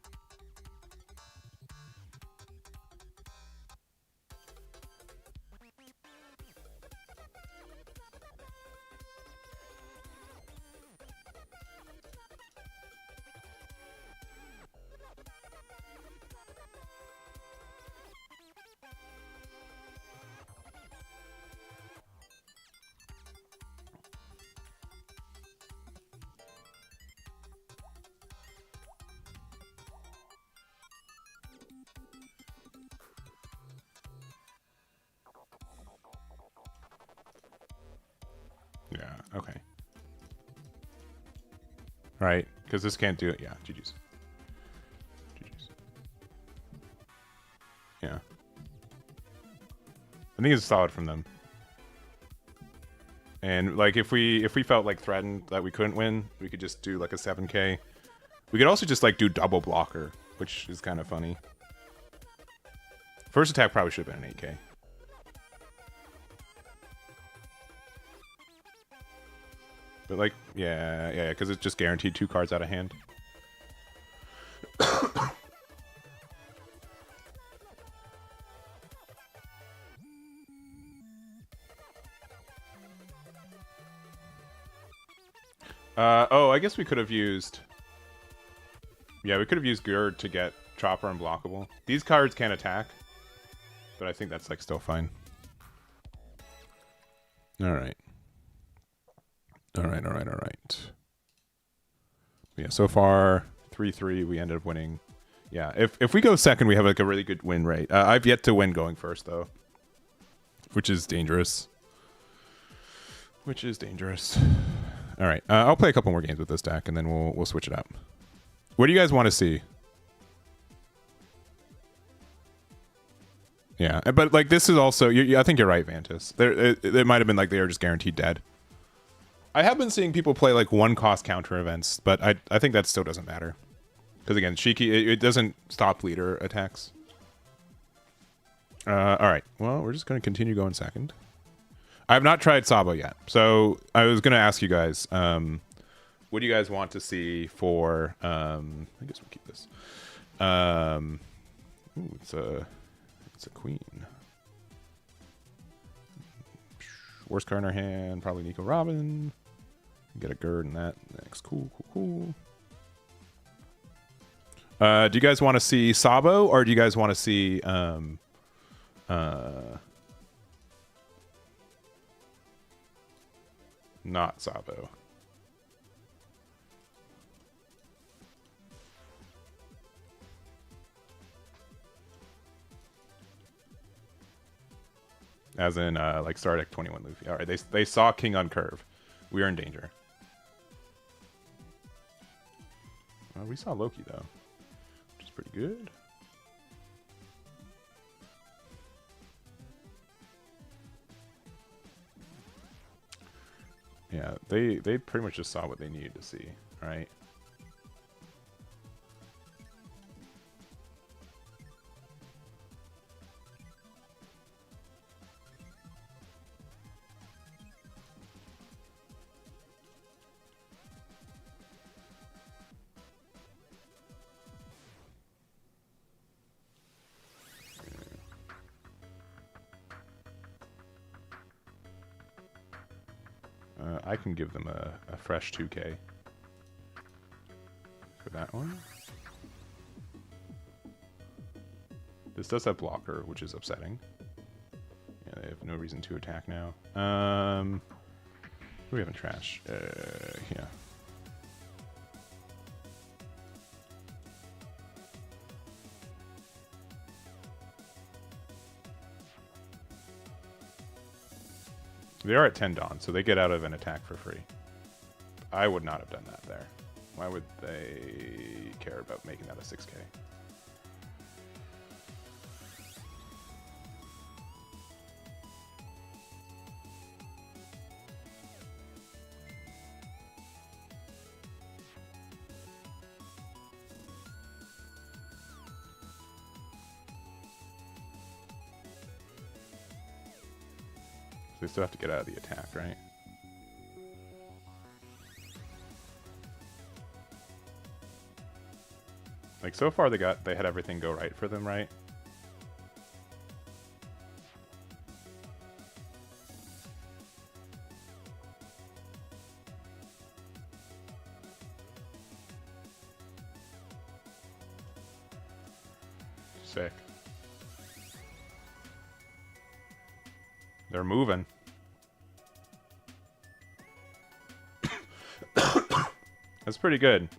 Okay. Right, because this can't do it. Yeah, GG's. GG's. Yeah. I think it's solid from them. And like if we felt like threatened that we couldn't win, we could just do like a 7k. We could also just like do double blocker, which is kind of funny. First attack probably should have been an 8k. But like, yeah, because it's just guaranteed 2 cards out of hand. Oh, I guess we could have used... Yeah, we could have used Gerd to get Chopper unblockable. These cards can't attack, but I think that's like still fine. Alright. Alright. Yeah, so far, 3-3, we ended up winning. Yeah, if we go second, we have like a really good win rate. I've yet to win going first, though. Which is dangerous. Alright, I'll play a couple more games with this deck, and then we'll switch it up. What do you guys want to see? Yeah, but like this is also... I think you're right, Vantis. It might have been like they were just guaranteed dead. I have been seeing people play like 1-cost counter events, but I think that still doesn't matter. Because again, Shiki, it doesn't stop leader attacks. Alright, well, we're just going to continue going second. I have not tried Sabo yet, so I was going to ask you guys, what do you guys want to see for, I guess we'll keep this. Ooh, it's a queen. Worst card in our hand, probably Nico Robin. Get a Gerd in that next. Cool. Do you guys want to see Sabo, or do you guys want to see not Sabo? As in like Star Deck 21 Luffy. Alright, they saw King on curve. We are in danger. We saw Loki though, which is pretty good. Yeah, they pretty much just saw what they needed to see, right? I can give them a fresh 2k for that one. This does have blocker, which is upsetting. Yeah, they have no reason to attack now. Who do we have in trash? Yeah. They are at 10 Dawn, so they get out of an attack for free. I would not have done that there. Why would they care about making that a 6k? They still have to get out of the attack, right? Like so far they had everything go right for them, right? Sick. They're moving. That's pretty good.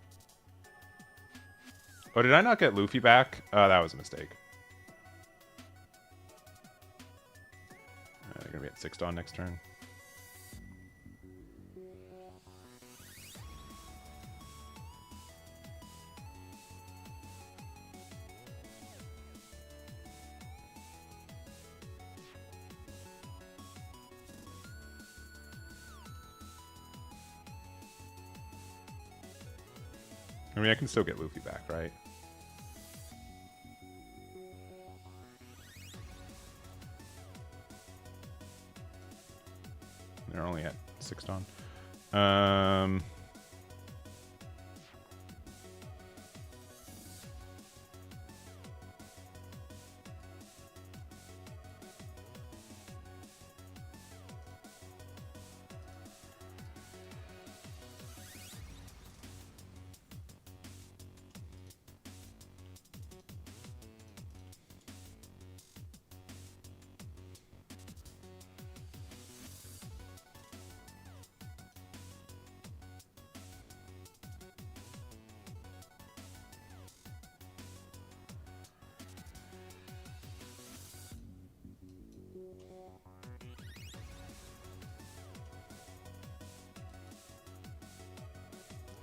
Oh, did I not get Luffy back? That was a mistake. They're gonna be at 6 Dawn next turn. I mean, I can still get Luffy back, right? They're only at 6 Dawn.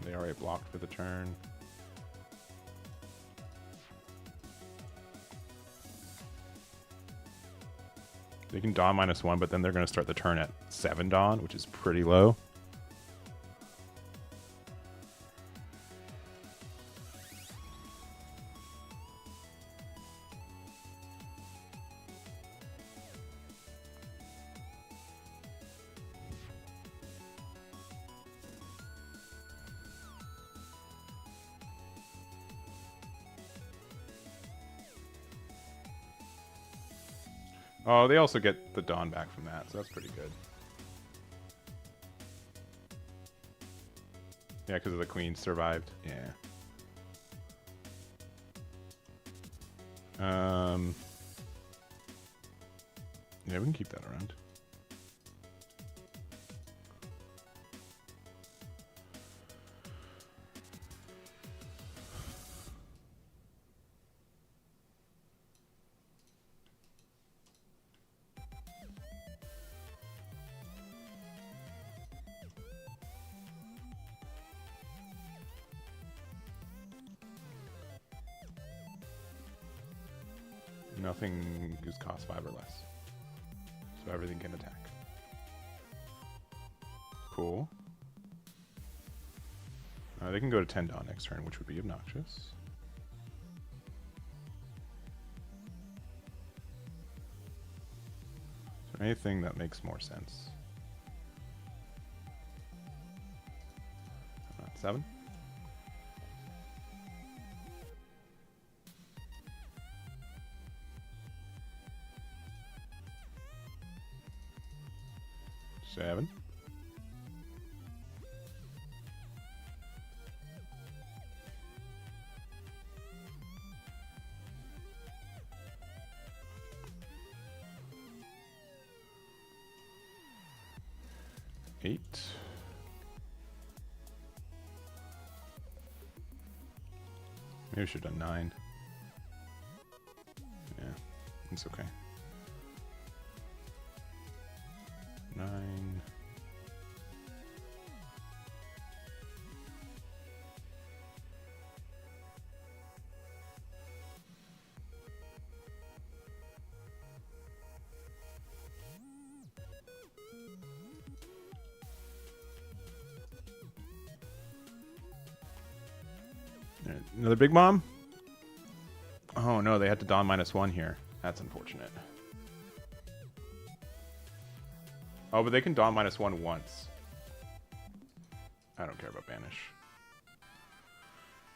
They already blocked for the turn. They can Dawn -1, but then they're going to start the turn at 7 Dawn, which is pretty low. Oh, they also get the Dawn back from that, so that's pretty good. Yeah, because of the Queen survived. Yeah. Yeah, we can keep that around. Nothing is cost 5 or less. So everything can attack. Cool. They can go to 10 Dawn next turn, which would be obnoxious. Is there anything that makes more sense? 7? Seven. Eight. Maybe we should have done 9. Yeah, it's okay. 9. Another big bomb? Oh no, they had to Dawn -1 here. That's unfortunate. Oh, but they can Dawn -1 once. I don't care about Banish.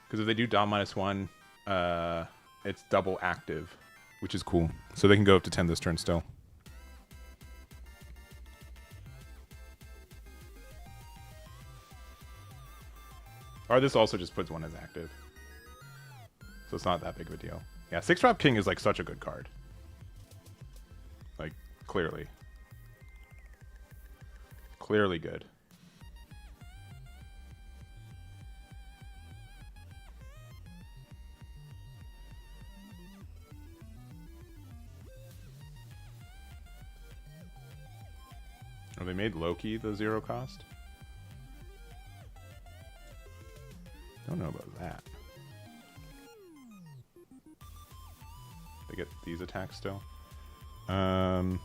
Because if they do Dawn -1, it's double active, which is cool. So they can go up to 10 this turn still. Or this also just puts one as active. So it's not that big of a deal. Yeah, 6-drop King is like such a good card. Like, clearly. Clearly good. Oh, they made Loki the 0 cost? Don't know about that. They get these attacks still. It's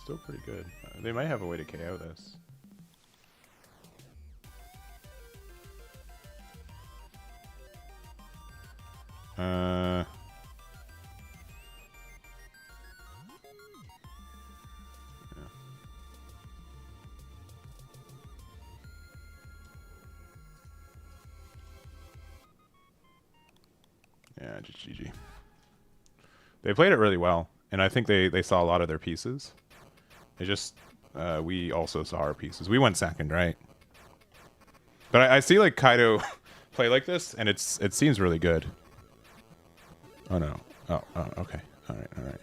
still pretty good. They might have a way to KO this. Yeah, just GG. They played it really well, and I think they saw a lot of their pieces. It just we also saw our pieces. We went second, right? But I see like Kaido play like this, and it seems really good. Oh no. Oh, okay. All right, all right.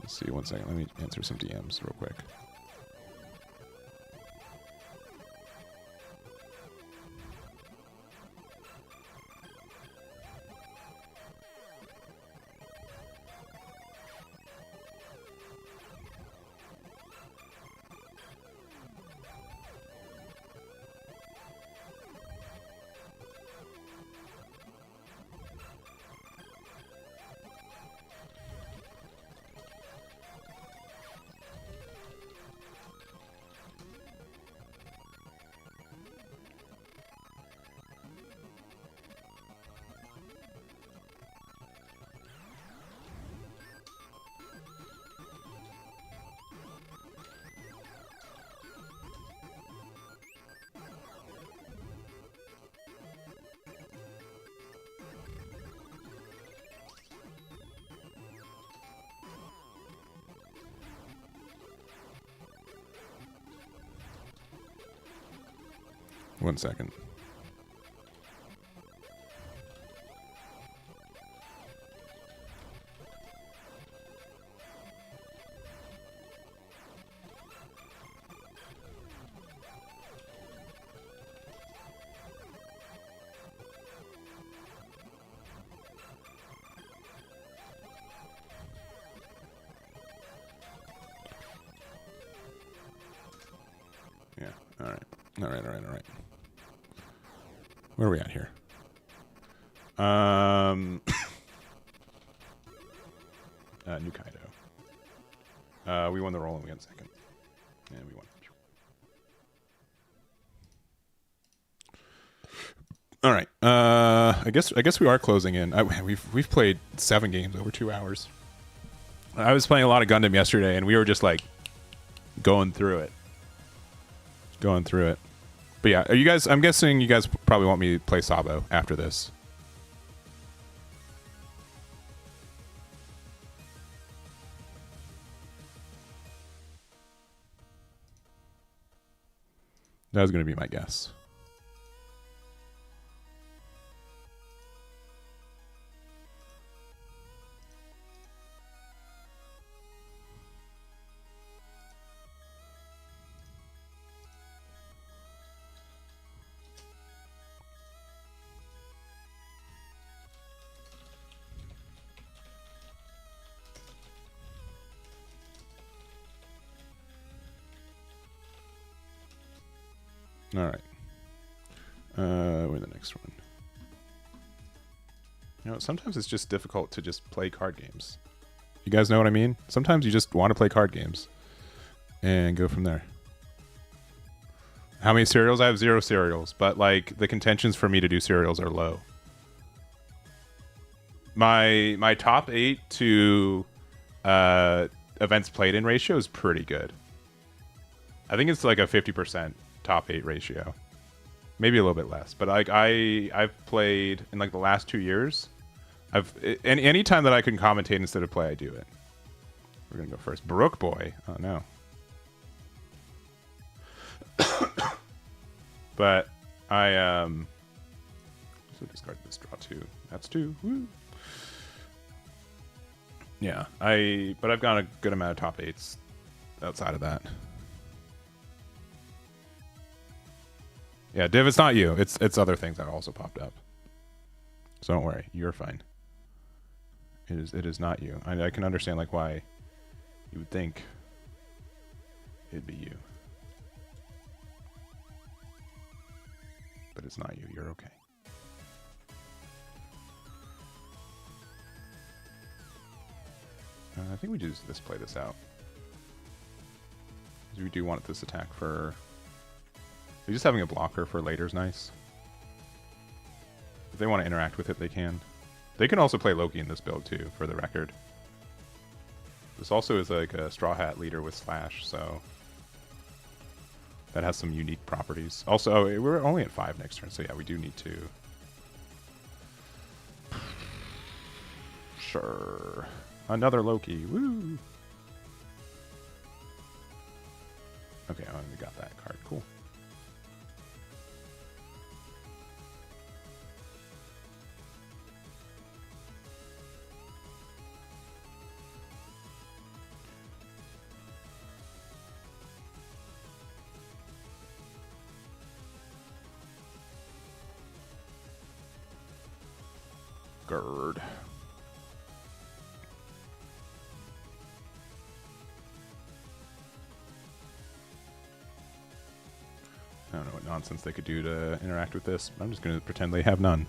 Let's see, 1 second. Let me answer some DMs real quick. One second. Yeah. All right. All right. All right. All right. Where are we at here? New Kaido. We won the roll and we got second. And we won. All right. I guess we are closing in. We've played 7 games over 2 hours. I was playing a lot of Gundam yesterday, and we were just like going through it. But yeah, are you guys? I'm guessing you guys probably want me to play Sabo after this. That was going to be my guess. All right. We're in the next one. You know, sometimes it's just difficult to just play card games. You guys know what I mean? Sometimes you just want to play card games and go from there. How many cereals? I have 0 cereals, but like the contentions for me to do cereals are low. My top 8 to events played in ratio is pretty good. I think it's like a 50% top 8 ratio, maybe a little bit less. But like I've played in like the last 2 years. Any time that I can commentate instead of play, I do it. We're gonna go first. Brook boy. Oh no. But I so discard this, draw 2. That's 2. Woo. Yeah, but I've got a good amount of top 8s outside of that. Yeah, Div, it's not you. It's other things that also popped up. So don't worry, you're fine. It is not you. I can understand like why you would think it'd be you. But it's not you. You're okay. I think we just play this out. We do want this attack for... Just having a blocker for later is nice. If they want to interact with it, they can. They can also play Loki in this build too, for the record. This also is like a Straw Hat leader with Slash, so... That has some unique properties. Also, oh, we're only at 5 next turn, so yeah, we do need to... Sure. Another Loki, woo! Okay, oh, we got that card, cool. Gerd. I don't know what nonsense they could do to interact with this. I'm just going to pretend they have none.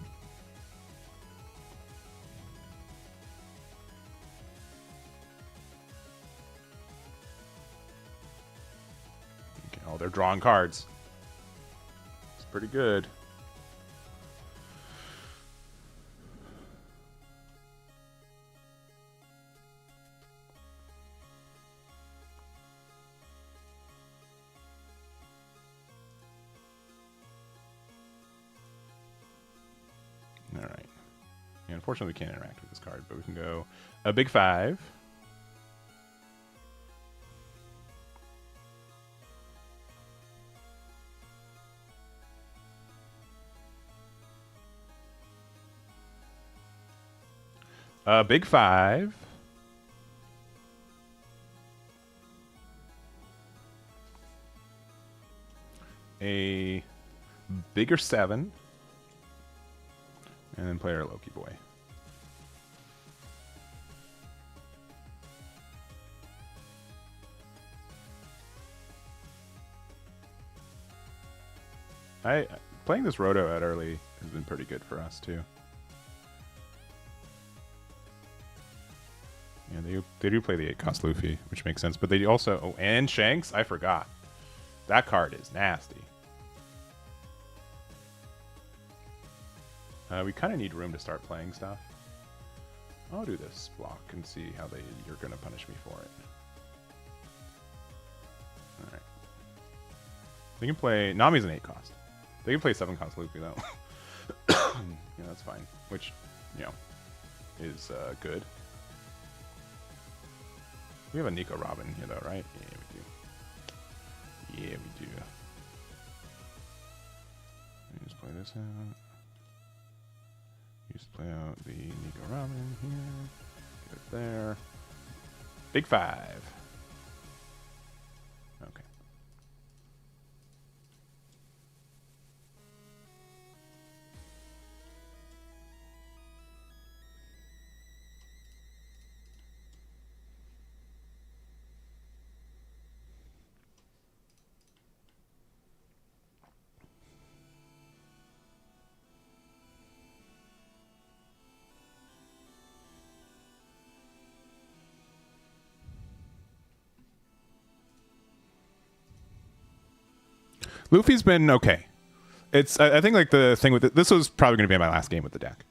Okay, oh, they're drawing cards. It's pretty good. Alright. Yeah, unfortunately, we can't interact with this card, but we can go a big 5. A big 5. A bigger 7. And then play our Loki boy. Playing this Roto out early has been pretty good for us too. Yeah, they do play the 8-cost Luffy, which makes sense. But they also... Oh, and Shanks? I forgot. That card is nasty. We kind of need room to start playing stuff. I'll do this block and see how you're going to punish me for it. Alright. They can play... Nami's an 8-cost. They can play 7-cost Luffy, though. Yeah, that's fine. Which, you know, is good. We have a Nico Robin here, though, right? Yeah, we do. Yeah, we do. Let me just play this out. Just play out the Nico Robin here. Get it there. Big 5. Okay. Luffy's been okay. I think like the thing with it, this was probably going to be my last game with the deck.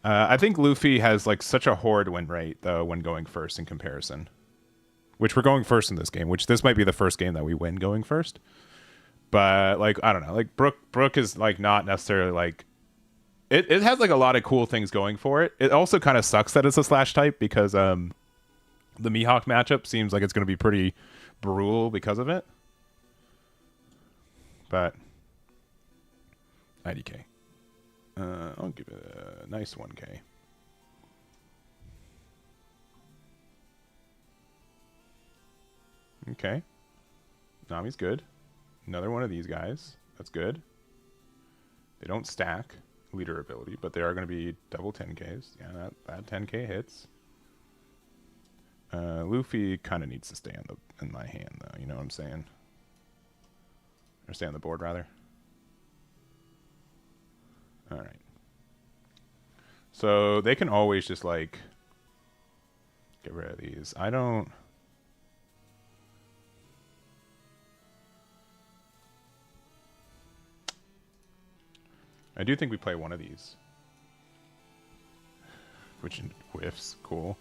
I think Luffy has like such a horrid win rate though when going first in comparison. Which we're going first in this game, which this might be the first game that we win going first. But like I don't know, like Brook is like not necessarily like it has like a lot of cool things going for it. It also kind of sucks that it's a slash type because the Mihawk matchup seems like it's going to be pretty brutal because of it. But IDK. I'll give it a nice 1K. Okay. Nami's good. Another one of these guys. That's good. They don't stack leader ability, but they are going to be double 10Ks. Yeah, that 10K hits. Luffy kind of needs to stay in my hand, though. You know what I'm saying? Or stay on the board, rather. Alright. So they can always just, like, Get rid of these. I don't... I do think we play one of these. Which whiffs. Cool.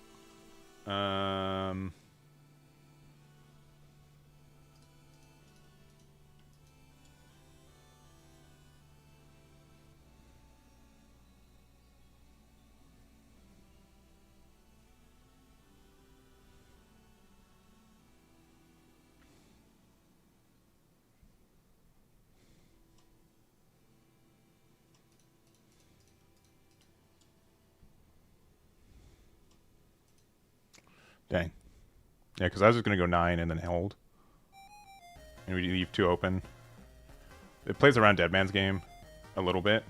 Dang. Yeah, because I was just going to go 9 and then hold. And we leave 2 open. It plays around Deadman's game a little bit.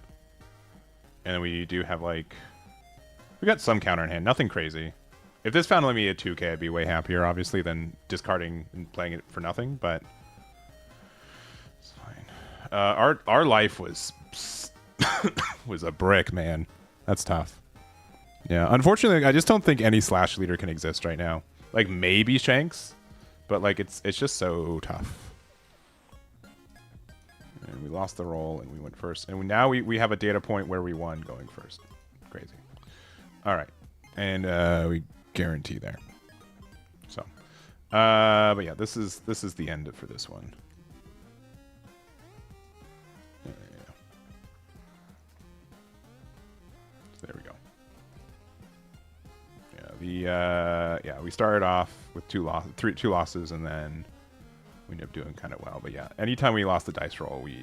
And then we do have, like... We got some counter in hand. Nothing crazy. If this found me at 2k, I'd be way happier, obviously, than discarding and playing it for nothing, but... It's fine. Our life was... was a brick, man. That's tough. Yeah, unfortunately, I just don't think any slash leader can exist right now. Like, maybe Shanks, but, like, it's just so tough. And we lost the roll, and we went first. And now we have a data point where we won going first. Crazy. All right. And we guarantee there. So, but yeah, this is the end for this one. Yeah. So there we go. Yeah, we started off with 2 losses, and then we ended up doing kind of well. But yeah, anytime we lost the dice roll, we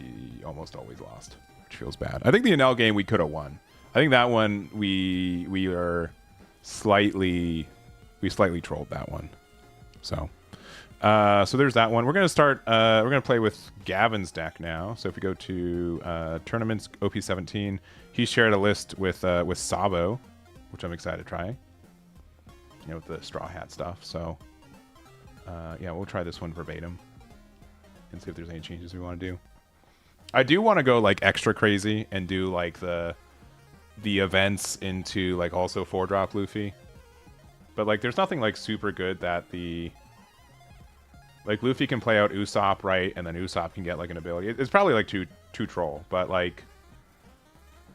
almost always lost, which feels bad. I think the Enel game we could have won. I think that one we slightly trolled that one. So so there's that one. We're gonna start. We're gonna play with Gavin's deck now. So if we go to tournaments, OP17, he shared a list with Sabo, which I'm excited to try. You know, with the straw hat stuff. So yeah, we'll try this one verbatim and see if there's any changes we want to do. I do want to go like extra crazy and do like the events into like also 4-drop Luffy. But like there's nothing like super good that the like Luffy can play out Usopp, right, and then Usopp can get like an ability. It's probably like too troll, but like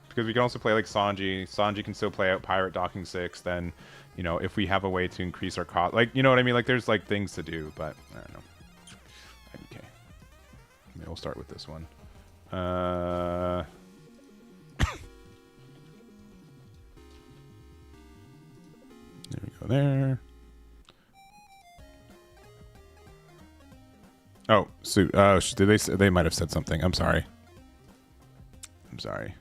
because we can also play like Sanji. Sanji can still play out Pirate Docking 6, then you know, if we have a way to increase our cost, like, you know what I mean? Like, there's, like, things to do, but, I don't know. Okay. Maybe we'll start with this one. There we go there. Oh, suit. Did they might have said something. I'm sorry. I'm sorry.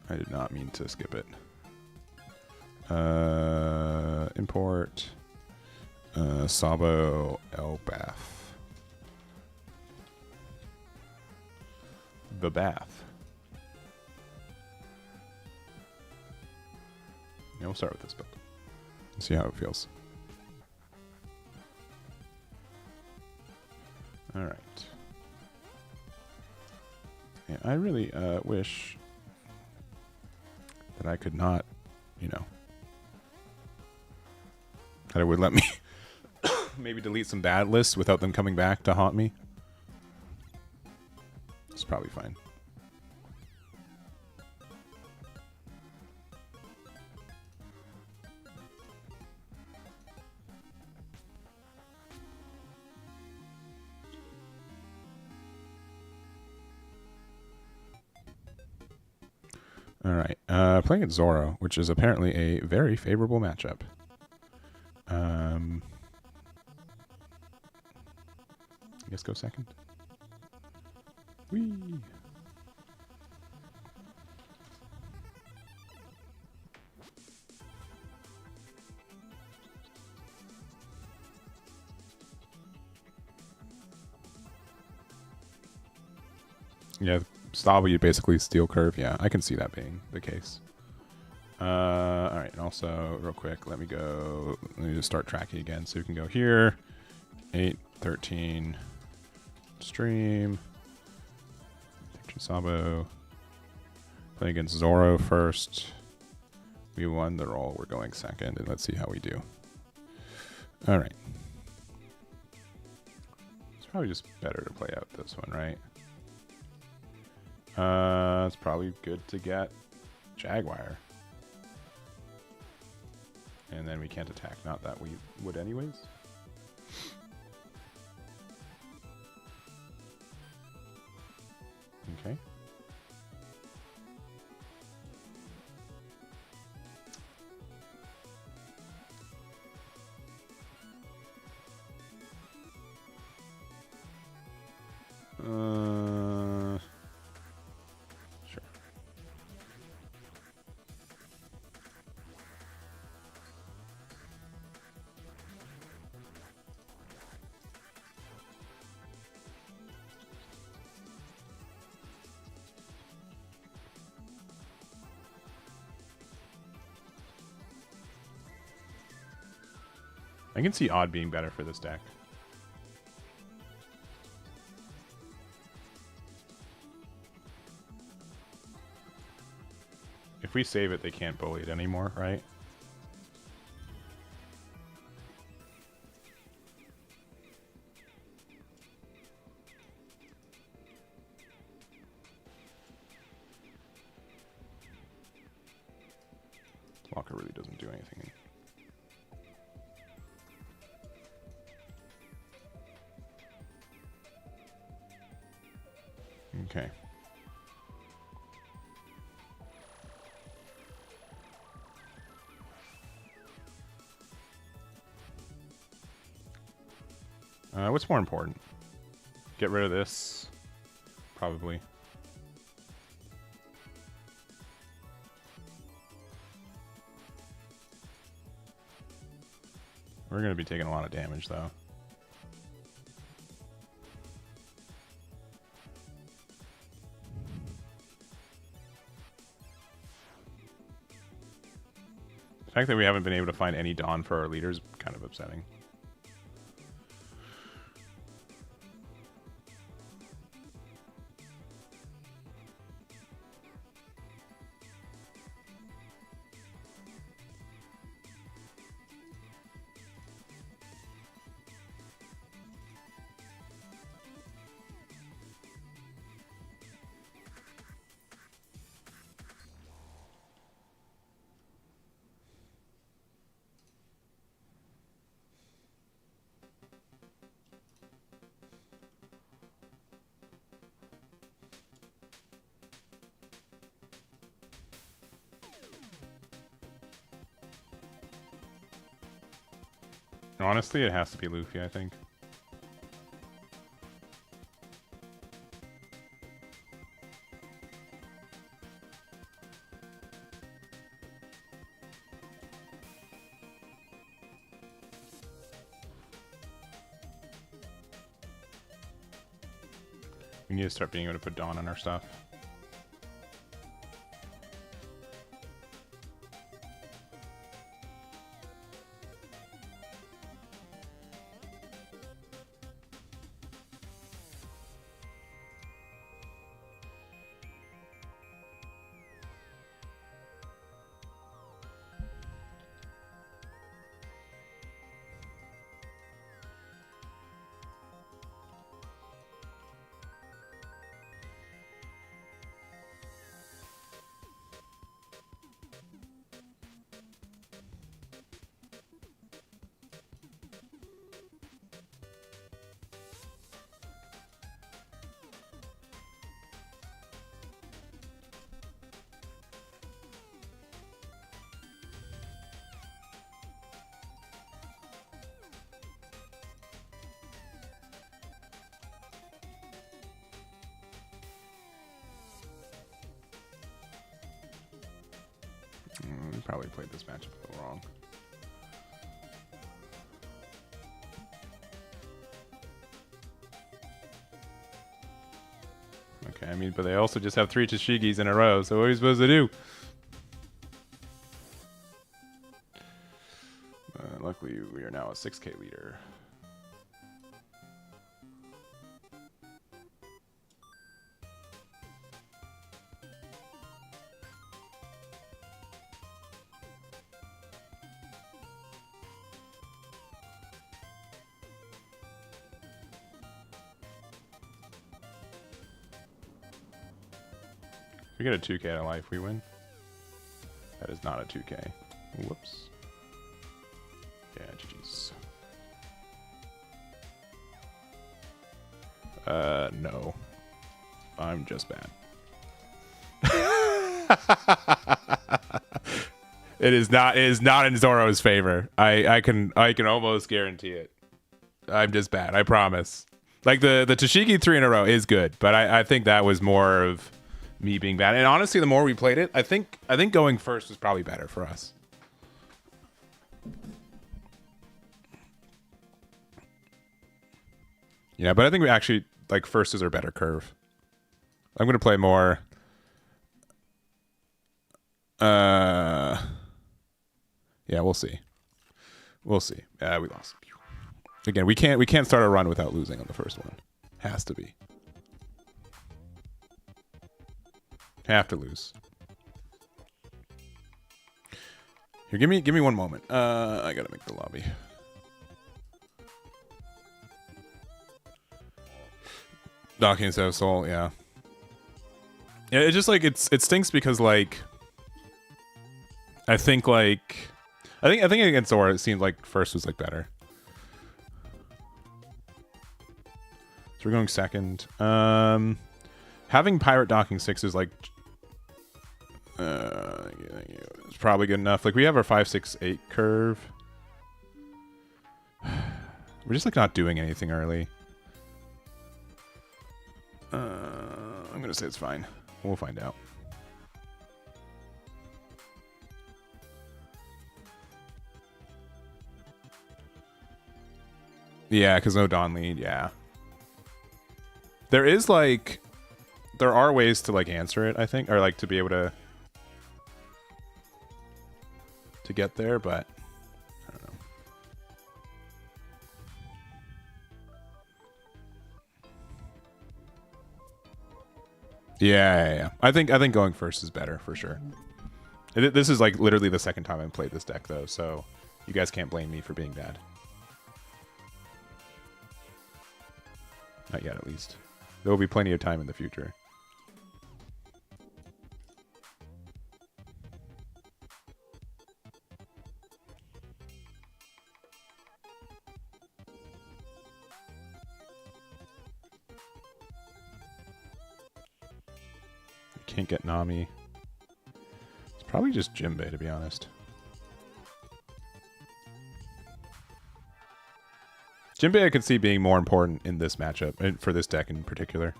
I did not mean to skip it. Import Sabo Elbaph. The bath. Yeah, we'll start with this build. See how it feels. All right. Yeah, I really wish that I could not, you know, that it would let me maybe delete some bad lists without them coming back to haunt me. It's probably fine. All right, playing at Zoro, which is apparently a very favorable matchup. I guess go second. Whee! Yeah, style you basically steel curve. Yeah, I can see that being the case. All right, and also real quick, let me just start tracking again. So we can go here, 8, 13, stream, 13 Sabo, play against Zoro first. We won the roll. We're going second, and let's see how we do. All right. It's probably just better to play out this one, right? It's probably good to get Jaguar. And then we can't attack. Not that we would anyways. Okay. Sure. I can see Odd being better for this deck. If we save it, they can't bully it anymore, right? Blocker really doesn't do anything. Okay. What's more important? Get rid of this? Probably. We're going to be taking a lot of damage, though. The fact that we haven't been able to find any Dawn for our leader is kind of upsetting. Honestly, it has to be Luffy, I think. We need to start being able to put Dawn on our stuff. We probably played this matchup a little wrong. Okay, I mean, but they also just have 3 Tashigis in a row, so what are we supposed to do? Luckily, we are now a 6K leader. we get a 2k out of life, we win. That is not a 2k. Whoops. Yeah, GG's. No. I'm just bad. It is not in Zoro's favor. I can almost guarantee it. I'm just bad, I promise. Like the Toshiki 3 in a row is good, but I think that was more of me being bad. And honestly, the more we played it, I think going first was probably better for us. Yeah, but I think we actually like first is our better curve. I'm gonna play more. Yeah, we'll see. We'll see. We lost. Again, we can't start a run without losing on the first one. Has to be. Have to lose. Here, give me one moment. I gotta make the lobby. Docking instead of soul, yeah. Yeah, it's just like it stinks because like I think against Zora it seemed like first was like better. So we're going second. Having pirate docking 6 is like thank you. It's probably good enough. Like we have our 5, 6, 8 curve. We're just like not doing anything early. I'm gonna say it's fine. We'll find out. Yeah, because no Dawn lead, yeah. There are ways to like answer it, I think, or like to be able to get there, but I don't know. Yeah. I think going first is better for sure. This is like literally the second time I've played this deck though, so you guys can't blame me for being bad. Not yet, at least. There will be plenty of time in the future. Can't get Nami. It's probably just Jinbei, to be honest. Jinbei I could see being more important in this matchup, and for this deck in particular.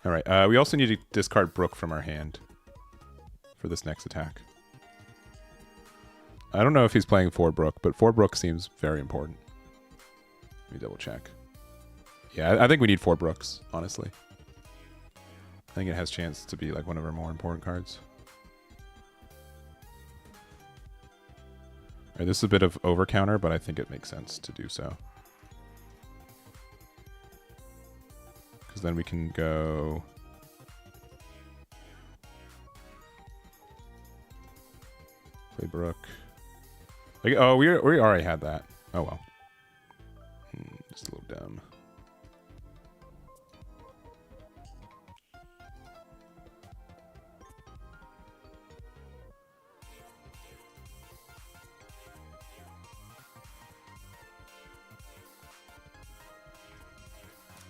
Alright, we also need to discard Brook from our hand for this next attack. I don't know if he's playing 4 Brook, but 4 Brook seems very important. Let me double check. Yeah, I think we need 4 Brooks, honestly. I think it has chance to be like one of our more important cards. All right, this is a bit of over counter, but I think it makes sense to do so. Because then we can go... play Brook. Like, oh, we already had that. Oh well. Just a little dumb.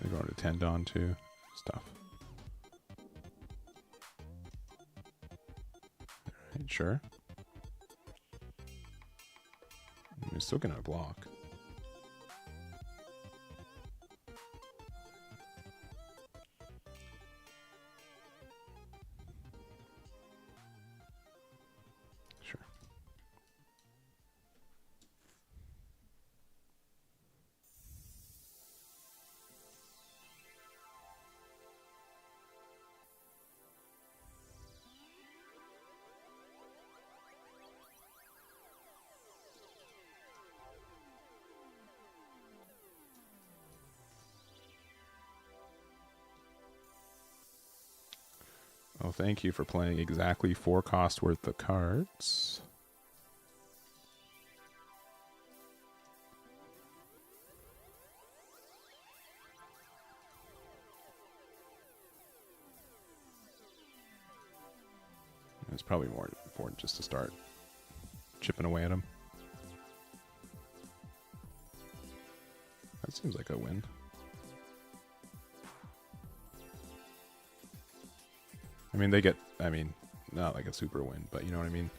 We're going to Tendon too. Stuff. Alright, sure. We're still gonna block. Sure. Oh, thank you for playing exactly 4 cost worth of cards. It's probably more important just to start chipping away at him. That seems like a win. I mean, they get, I mean, not like a super win, but you know what I mean?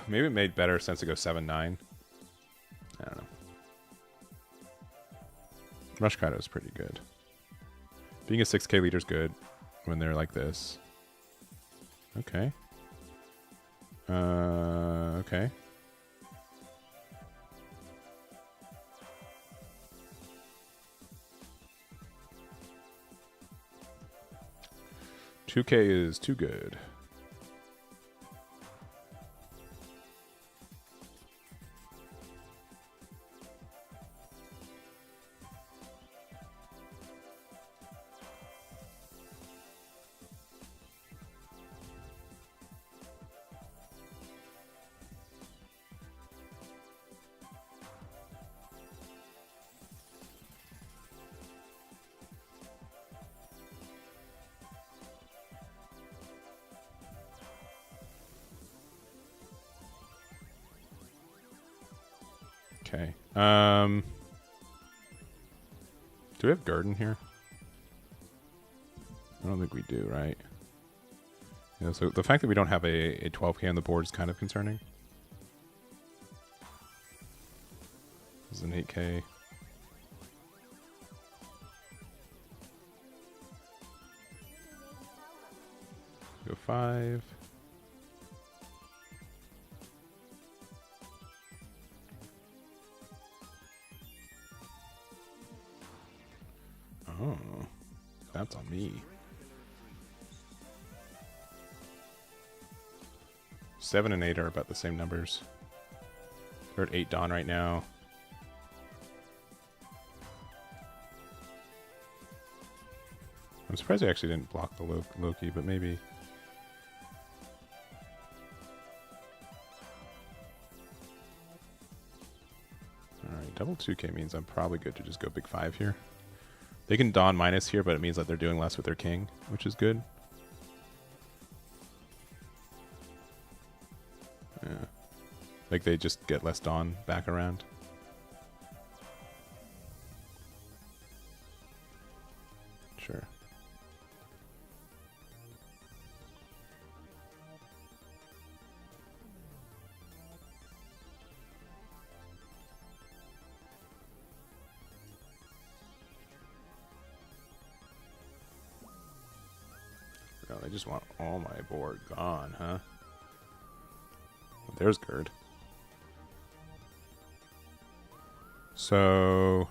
Maybe it made better sense to go 7-9. I don't know. Rush Kaido is pretty good. Being a 6k leader is good when they're like this. Okay. Okay. $2K is too good. Okay. Do we have Garden here? I don't think we do, right? Yeah, so the fact that we don't have a 12k on the board is kind of concerning. This is an 8k. Go 5. Oh, that's on me. 7 and 8 are about the same numbers. They're at 8 Dawn right now. I'm surprised I actually didn't block the Loki, but maybe. Alright, double 2k means I'm probably good to just go big 5 here. They can Dawn minus here, but it means that they're doing less with their king, which is good. Yeah. Like they just get less Dawn back around. Sure. Oh, they just want all my board gone, huh? Well, there's Gerd. So...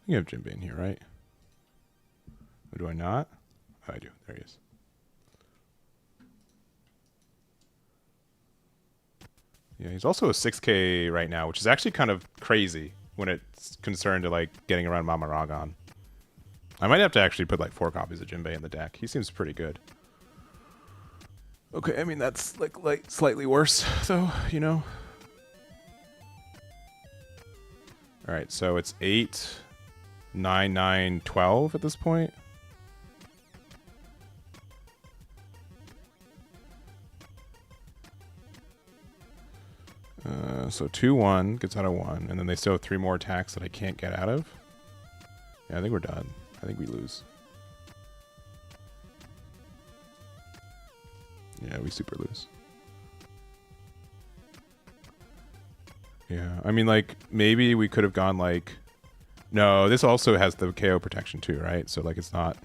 You have Jinbei in here, right? Or do I not? Oh, I do. There he is. Yeah, he's also a 6k right now, which is actually kind of crazy when it's concerned to like getting around Mama Ragon. I might have to actually put like 4 copies of Jinbei in the deck. He seems pretty good. Okay, I mean that's like slightly worse though, you know. All right, so it's 8, 9, 9, 12 at this point. So 2-1 gets out of 1, and then they still have 3 more attacks that I can't get out of. Yeah, I think we're done. I think we lose. Yeah, we super lose. Yeah, I mean, like, maybe we could have gone, like... No, this also has the KO protection, too, right? So, like, it's not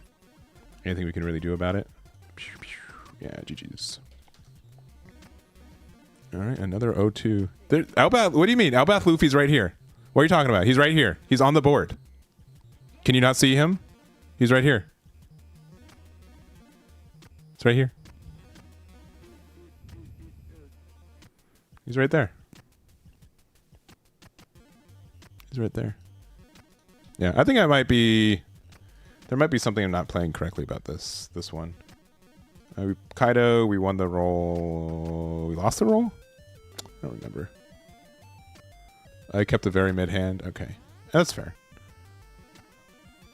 anything we can really do about it. Yeah, GG's. All right, another 0-2. Elbaph, what do you mean? Elbaph Luffy's right here. What are you talking about? He's right here. He's on the board. Can you not see him? He's right here. It's right here. He's right there. He's right there. Yeah, I think I might be... There might be something I'm not playing correctly about this one. Kaido, we won the roll. We lost the roll? I don't remember. I kept a very mid hand. Okay, that's fair.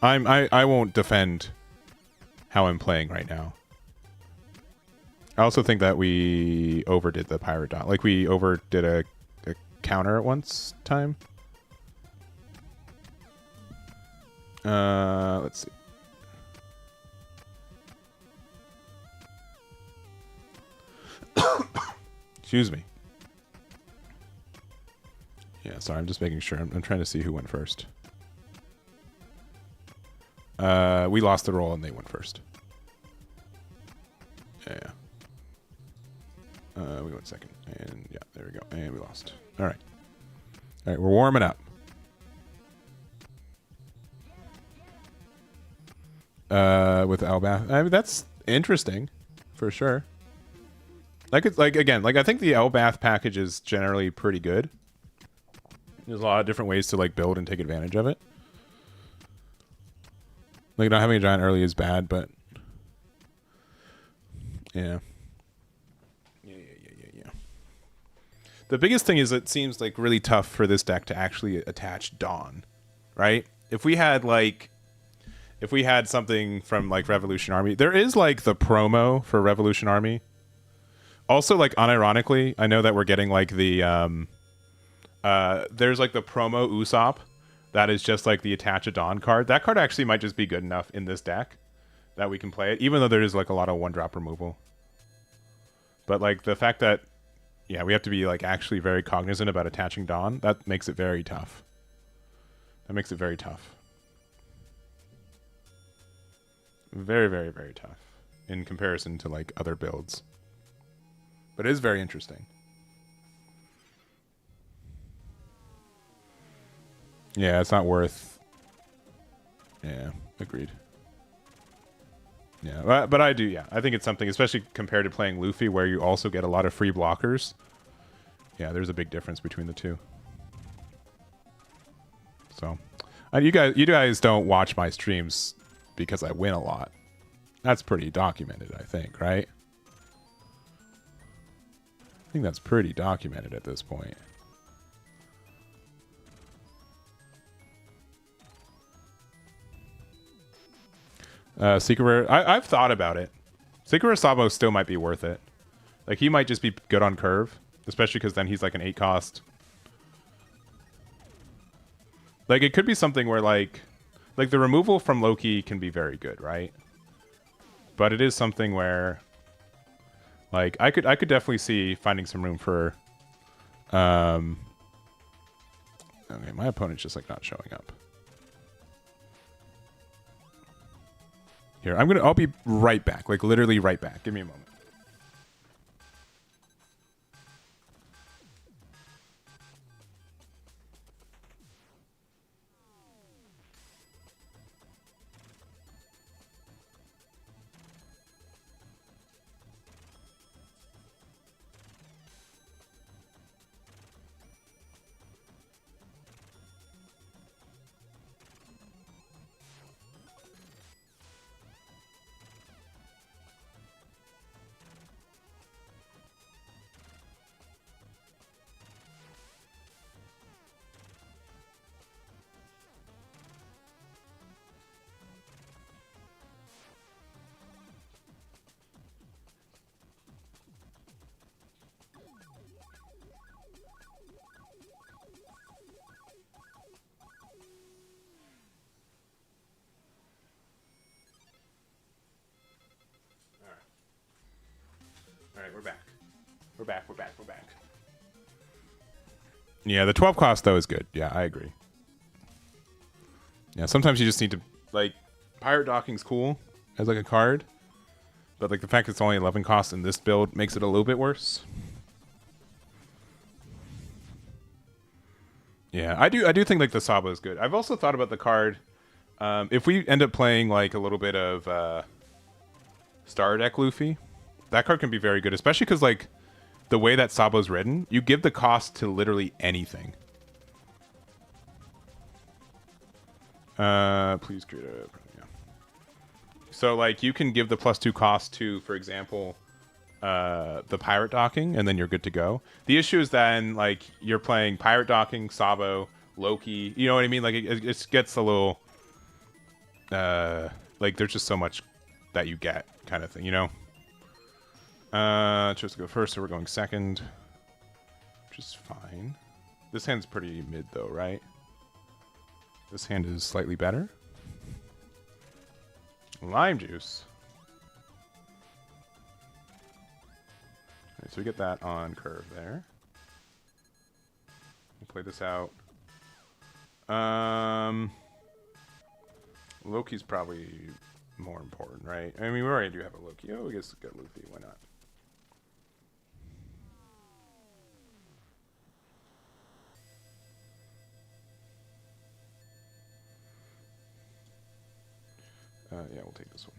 I won't defend how I'm playing right now. I also think that we overdid the pirate dot. Like we overdid a counter at once time. Let's see. Excuse me. Yeah, sorry, I'm just making sure. I'm trying to see who went first. We lost the roll and they went first. Yeah. We went second. And yeah, there we go. And we lost. All right. All right, we're warming up. With Elbaph. I mean, that's interesting for sure. Like it's like again, like I think the Elbaph package is generally pretty good. There's a lot of different ways to like build and take advantage of it. Like not having a giant early is bad, but yeah. Yeah. The biggest thing is it seems like really tough for this deck to actually attach Dawn, right? If we had something from like Revolution Army, there is like the promo for Revolution Army. Also, like unironically, I know that we're getting like the there's like the promo Usopp that is just like the attach a Dawn card. That card actually might just be good enough in this deck that we can play it, even though there is like a lot of one drop removal. But like the fact that yeah, we have to be like actually very cognizant about attaching Dawn, that makes it very tough. That makes it very tough. Very, very, very tough in comparison to like other builds. But it is very interesting. Yeah, it's not worth... Yeah, agreed. Yeah, but I do, yeah. I think it's something, especially compared to playing Luffy, where you also get a lot of free blockers. Yeah, there's a big difference between the two. So, you guys don't watch my streams because I win a lot. That's pretty documented, I think, right? I think that's pretty documented at this point. Secret Rare, I've thought about it. Secret Rare Sabo still might be worth it. Like, he might just be good on curve, especially because then he's like an 8 cost. Like, it could be something where, like the removal from Loki can be very good, right? But it is something where... Like I could definitely see finding some room for okay, my opponent's just like not showing up. Here, I'll be right back. Like literally right back. Give me a moment. We're back. We're back. Yeah, the 12 cost though is good. Yeah, I agree. Yeah, sometimes you just need to like pirate docking's cool as like a card, but like the fact it's only 11 cost in this build makes it a little bit worse. Yeah, I do think like the Sabo is good. I've also thought about the card If we end up playing like a little bit of Star Deck Luffy, that card can be very good, especially because like the way that Sabo's written, you give the cost to literally anything. Please create a... Yeah. So, like, you can give the +2 cost to, for example, the pirate docking, and then you're good to go. The issue is then, like, you're playing pirate docking, Sabo, Loki. You know what I mean? Like, it gets a little... like, there's just so much that you get, kind of thing, you know? Just go first, so we're going second. Which is fine. This hand's pretty mid, though, right? This hand is slightly better. Lime juice. Alright, so we get that on curve there. We'll play this out. Loki's probably more important, right? I mean, we already do have a Loki. Oh, I guess get Luffy. Why not? Yeah, we'll take this one.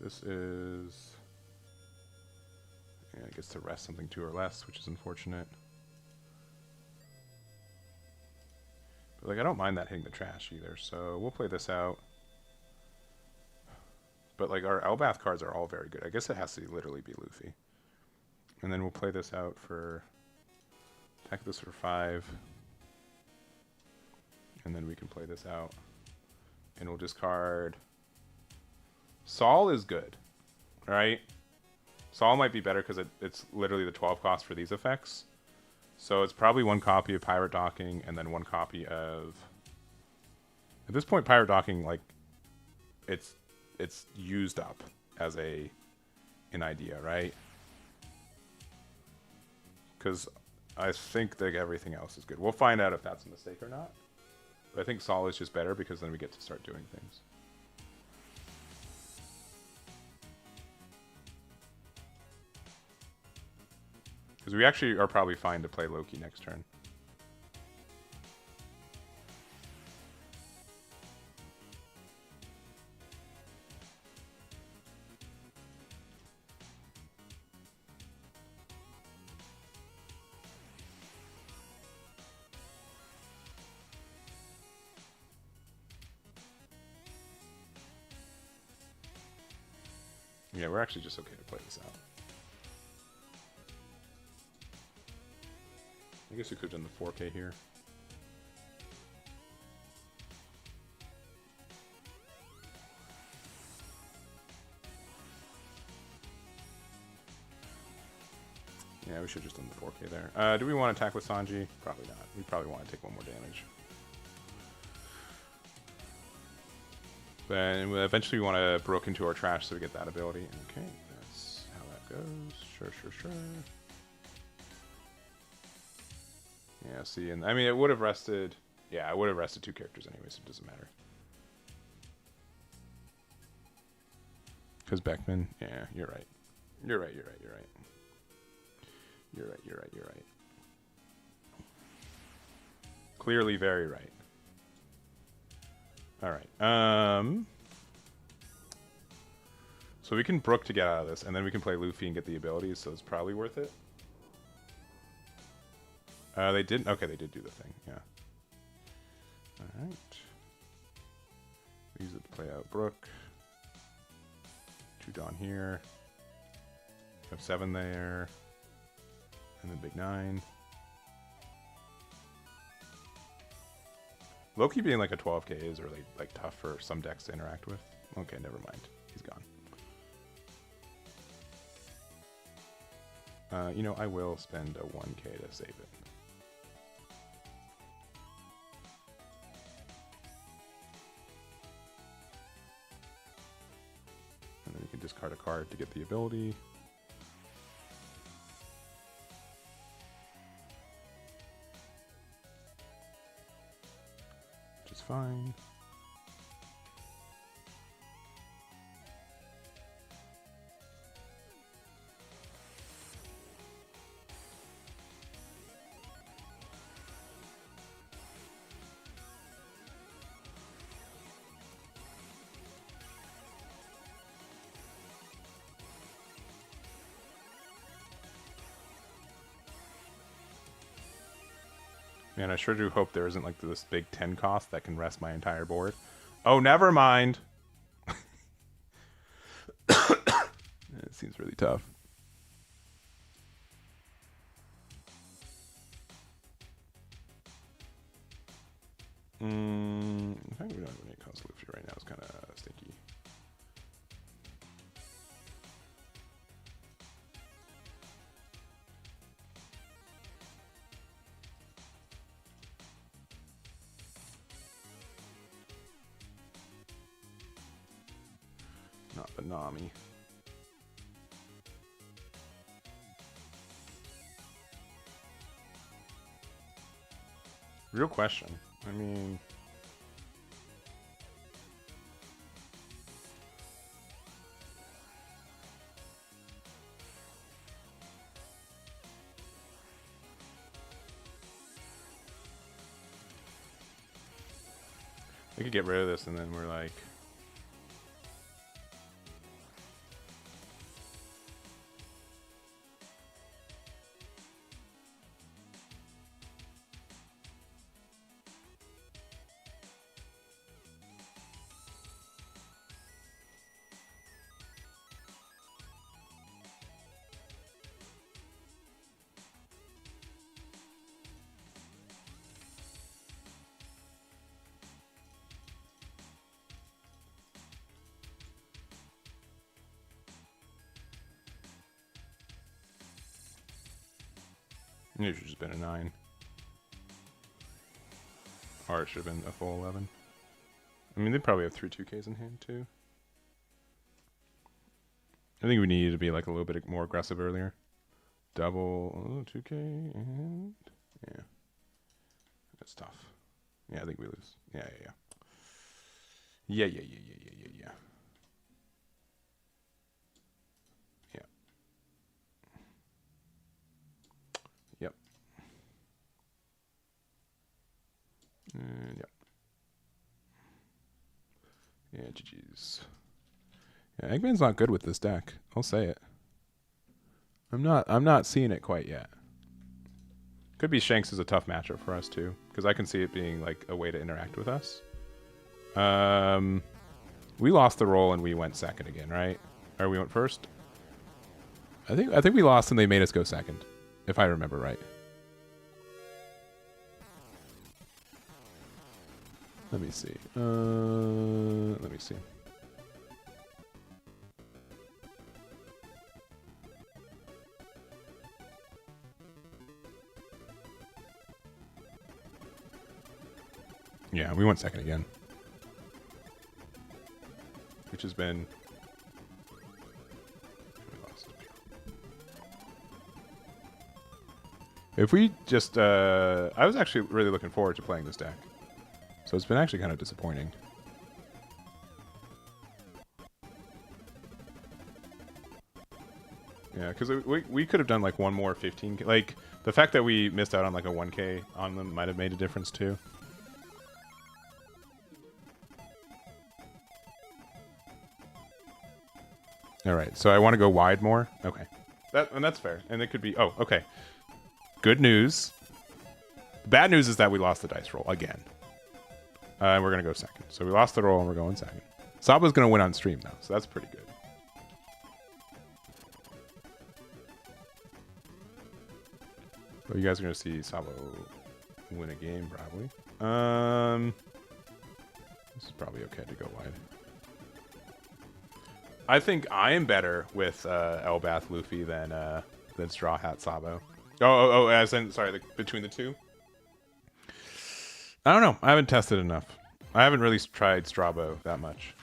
This is... Yeah, I guess to rest something 2 or less, which is unfortunate. But, like, I don't mind that hitting the trash either, so we'll play this out. But, like, our Elbaph cards are all very good. I guess it has to literally be Luffy. And then we'll play this out for... Attack this for 5. And then we can play this out. And we'll discard... Saul is good. Right? Saul might be better because it's literally the 12 cost for these effects. So it's probably 1 copy of Pirate Docking and then 1 copy of... At this point, Pirate Docking, like, it's used up as an idea, right? Because I think that everything else is good. We'll find out if that's a mistake or not. But I think Saul is just better because then we get to start doing things. Because we actually are probably fine to play Loki next turn. Yeah, we're actually just okay to play this out. I guess we could have done the 4K here. Yeah, we should have just done the 4K there. Do we want to attack with Sanji? Probably not. We probably want to take 1 more damage. Then eventually we want to broke into our trash so we get that ability. Okay, that's how that goes. Sure. Yeah, see, and I mean, it would have rested... Yeah, I would have rested 2 characters anyway, so it doesn't matter. Because Beckman... Yeah, you're right. You're right. Clearly very right. Alright, so we can Brook to get out of this, and then we can play Luffy and get the abilities, so it's probably worth it. They didn't... Okay, they did do the thing, yeah. Alright. Use it to play out Brook. 2 Dawn here. Have 7 there. And then big 9. Loki being like a 12k is really like tough for some decks to interact with. Okay, never mind. He's gone. You know, I will spend a 1k to save it. And then you can discard a card to get the ability. Which is fine. Man, I sure do hope there isn't like this big 10 cost that can rest my entire board. Oh, never mind. It seems really tough. I think we don't have any cost Luffy right now. It's kind of stinky. Not the Nami. Real question. I mean, we could get rid of this and then we're like, it should have just been a 9. Or it should have been a full 11. I mean, they probably have 3 2Ks in hand, too. I think we needed to be like a little bit more aggressive earlier. Double 2K and... yeah. That's tough. Yeah, I think we lose. Yeah. Yeah. Yep. Yep. Yeah, GG's. Yeah, Eggman's not good with this deck. I'll say it. I'm not seeing it quite yet. Could be Shanks is a tough matchup for us too, because I can see it being like a way to interact with us. We lost the roll and we went second again, right? Or we went first? I think we lost and they made us go second, if I remember right. Let me see. Let me see. Yeah, we went second again. Which has been... If we just... I was actually really looking forward to playing this deck. So it's been actually kind of disappointing. Yeah, because we could have done like one more 15K. Like, the fact that we missed out on like a 1K on them might have made a difference too. Alright, so I want to go wide more. Okay. And that's fair. And it could be... Oh, okay. Good news. The bad news is that we lost the dice roll again. And we're going to go second. So we lost the roll and we're going second. Saba's going to win on stream, though, so that's pretty good. Well, you guys are going to see Sabo win a game, probably. This is probably okay to go wide. I think I am better with Elbaph Luffy than Straw Hat Sabo. As in, sorry, between the two? I don't know. I haven't tested enough. I haven't really tried Strabo that much.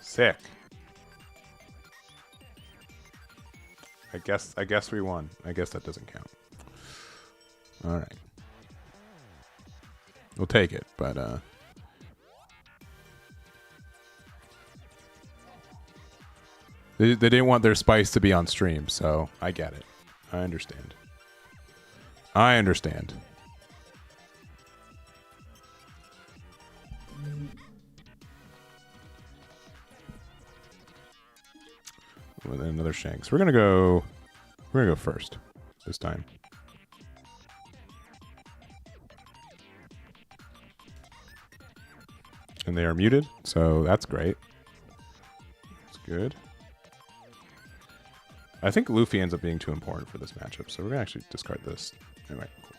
Sick. I guess we won. I guess that doesn't count. All right. We'll take it, but They didn't want their spice to be on stream, so I get it. I understand. I understand. With another Shanks. We're gonna go first this time. And they are muted, so that's great. That's good. I think Luffy ends up being too important for this matchup, so we're gonna actually discard this. Anyway, cool.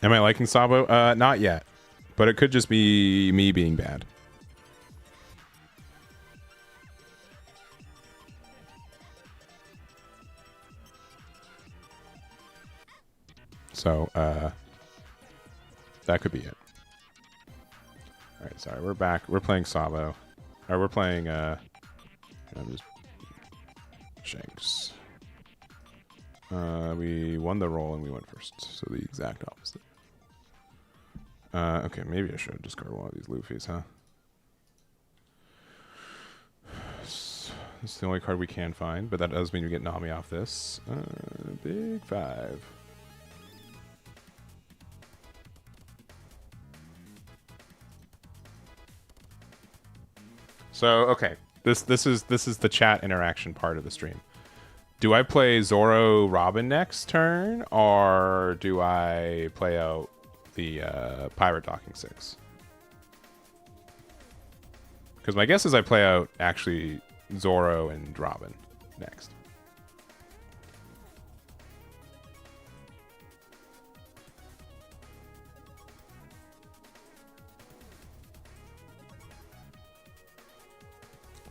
Am I liking Sabo? Not yet. But it could just be me being bad. So, that could be it. Alright, sorry, we're back. We're playing Sabo. Or we're playing, I'm just... Shanks. We won the roll and we went first, so the exact opposite. Okay, maybe I should discard one of these Luffys, huh? This is the only card we can find, but that does mean we get Nami off this. Big 5. So, okay. This is the chat interaction part of the stream. Do I play Zoro Robin next turn, or do I play out the Pirate Docking 6? Because my guess is I play out actually Zoro and Robin next.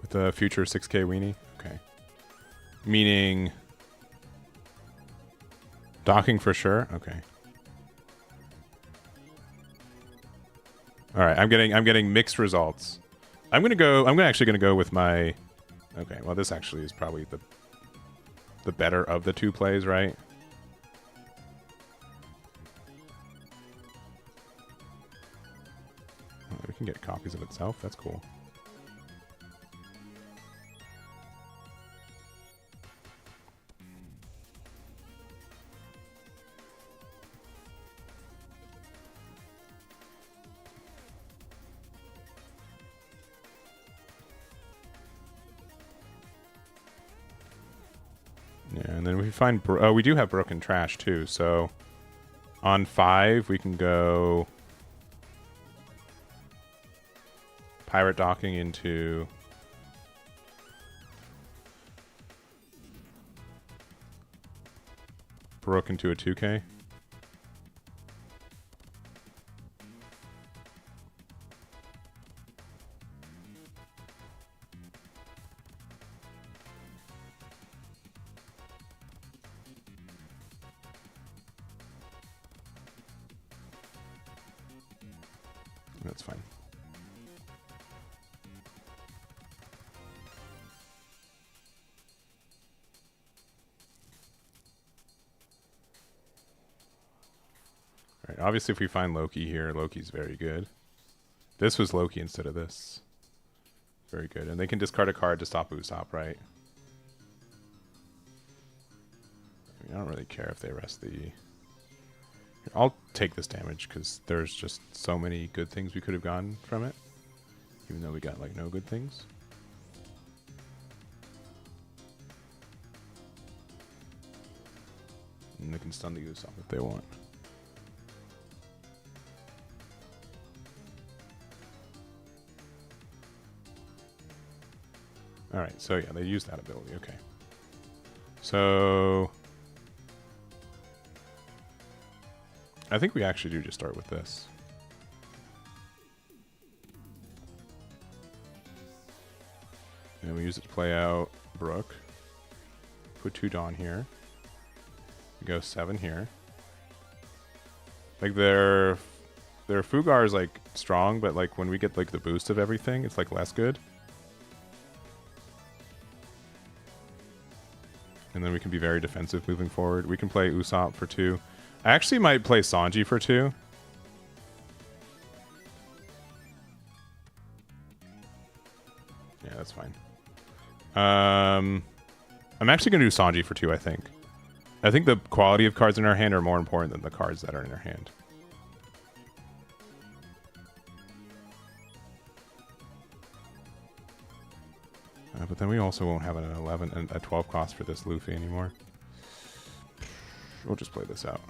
With the future 6K weenie? Okay. Meaning docking for sure? Okay. All right, I'm getting mixed results. I'm actually gonna go with my. Okay, well this actually is probably the better of the two plays, right? Oh, we can get copies of itself. That's cool. Yeah, and then we find... oh, we do have Broken Trash, too, so... On 5, we can go... Pirate Docking into... Brook into a 2K. That's fine. All right, obviously if we find Loki here, Loki's very good. This was Loki instead of this. Very good. And they can discard a card to stop Usopp, right? I mean, I don't really care if they rest the... Here, I'll take this damage because there's just so many good things we could have gotten from it. Even though we got like no good things. And they can stun the Usopp if they want. Alright, so yeah, they use that ability, okay. So... I think we actually do just start with this. And we use it to play out Brook. Put 2 Dawn here. We go 7 here. Like their Fugar is like strong, but like when we get like the boost of everything, it's like less good. And then we can be very defensive moving forward. We can play Usopp for 2. I actually might play Sanji for 2. Yeah, that's fine. I'm actually going to do Sanji for 2, I think. I think the quality of cards in our hand are more important than the cards that are in our hand. But then we also won't have an 11 and a 12 cost for this Luffy anymore. We'll just play this out.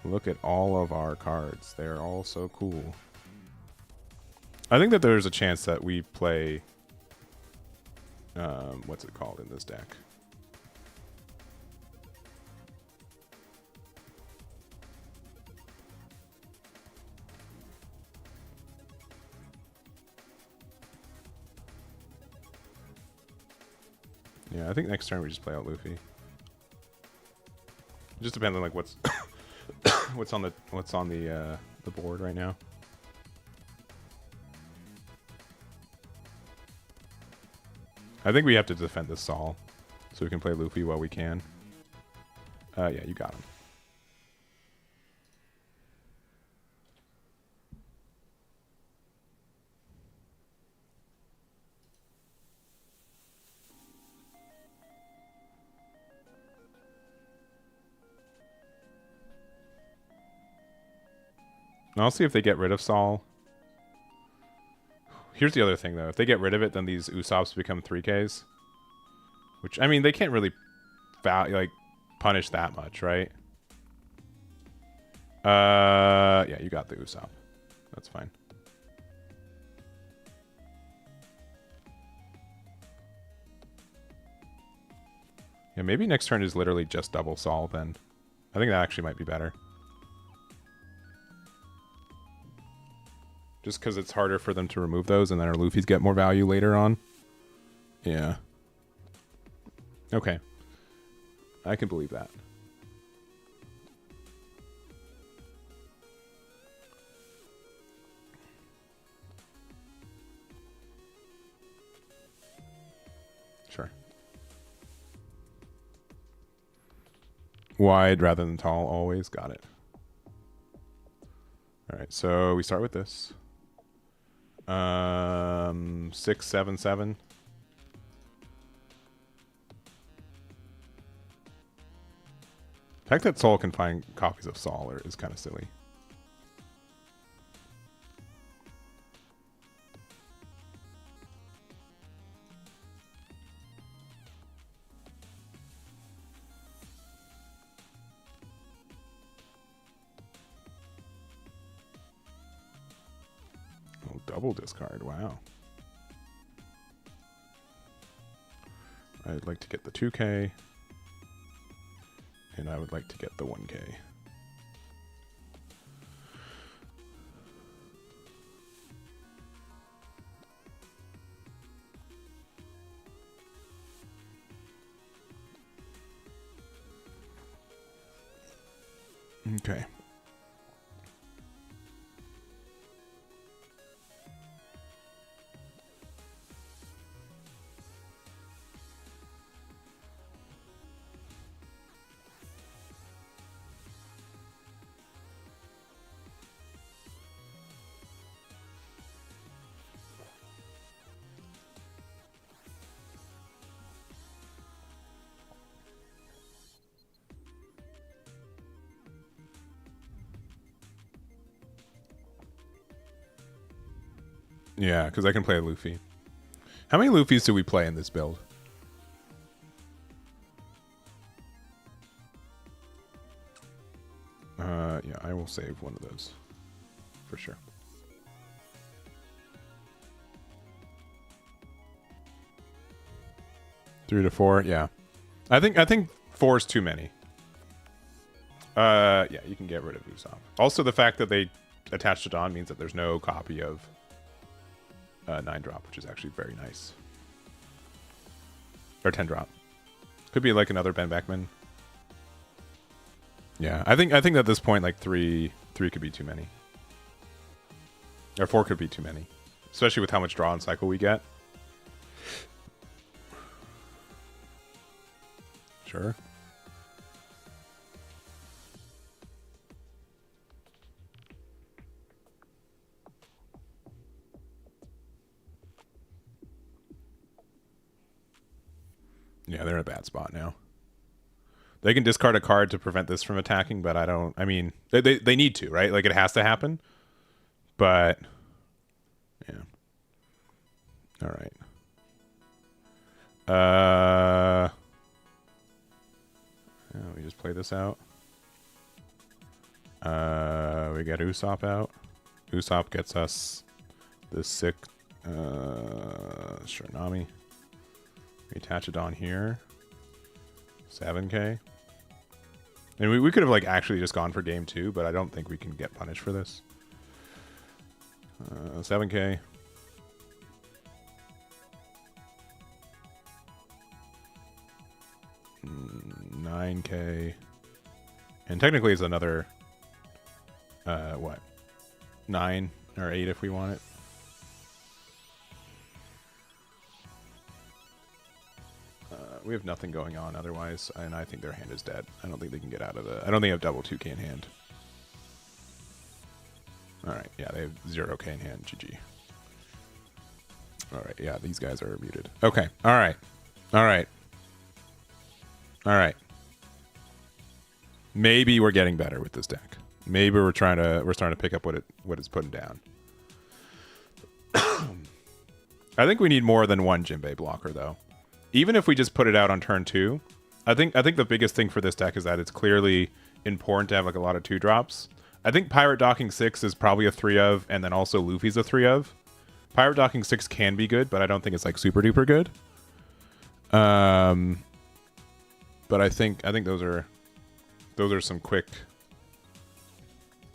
Look at all of our cards. They're all so cool. I think that there's a chance that we play... what's it called in this deck? Yeah, I think next turn we just play out Luffy. It just depends on like what's what's on the board right now. I think we have to defend this Saul, so we can play Luffy while we can. Yeah, you got him. And I'll see if they get rid of Saul. Here's the other thing, though. If they get rid of it, then these Usopps become 3Ks. Which, I mean, they can't really punish that much, right? Yeah, you got the Usopp. That's fine. Yeah, maybe next turn is literally just double Saul then. I think that actually might be better. Just because it's harder for them to remove those, and then our Luffy's get more value later on. Yeah. Okay. I can believe that. Sure. Wide rather than tall, always. Got it. All right, so we start with this. 6, 7, 7. The fact that Saul can find copies of Saul is kind of silly. Oh, double discard, wow. I'd like to get the 2K. And I would like to get the 1K. Okay. Yeah, because I can play Luffy. How many Luffys do we play in this build? Yeah, I will save one of those. For sure. Three to four, yeah. I think 4 is too many. Yeah, you can get rid of Usopp. Also, the fact that they attached it on means that there's no copy of 9-drop, which is actually very nice. Or 10-drop. Could be like another Ben Beckman. Yeah, I think at this point, like 3 could be too many. Or 4 could be too many. Especially with how much draw and cycle we get. Sure. Yeah, they're in a bad spot now. They can discard a card to prevent this from attacking, but I mean, they need to, right? Like, it has to happen. But, yeah. All right. Yeah, we just play this out. We get Usopp out. Usopp gets us this sick Shiranami. We attach it on here. 7k. And we could have like actually just gone for game 2, but I don't think we can get punished for this. 7k. Mm, 9k. And technically it's another what? 9 or 8 if we want it. We have nothing going on otherwise, and I think their hand is dead. I don't think they can get out of the... I don't think they have double 2k in hand. Alright, yeah, they have 0k in hand. GG. Alright, yeah, these guys are muted. Okay, alright. Alright. Alright. Maybe we're getting better with this deck. Maybe we're starting to pick up what it's putting down. I think we need more than one Jinbei blocker, though. Even if we just put it out on turn 2, I think the biggest thing for this deck is that it's clearly important to have like a lot of 2-drops. I think Pirate Docking 6 is probably a 3 of, and then also Luffy's a 3 of. Pirate Docking 6 can be good, but I don't think it's like super duper good. But I think those are some quick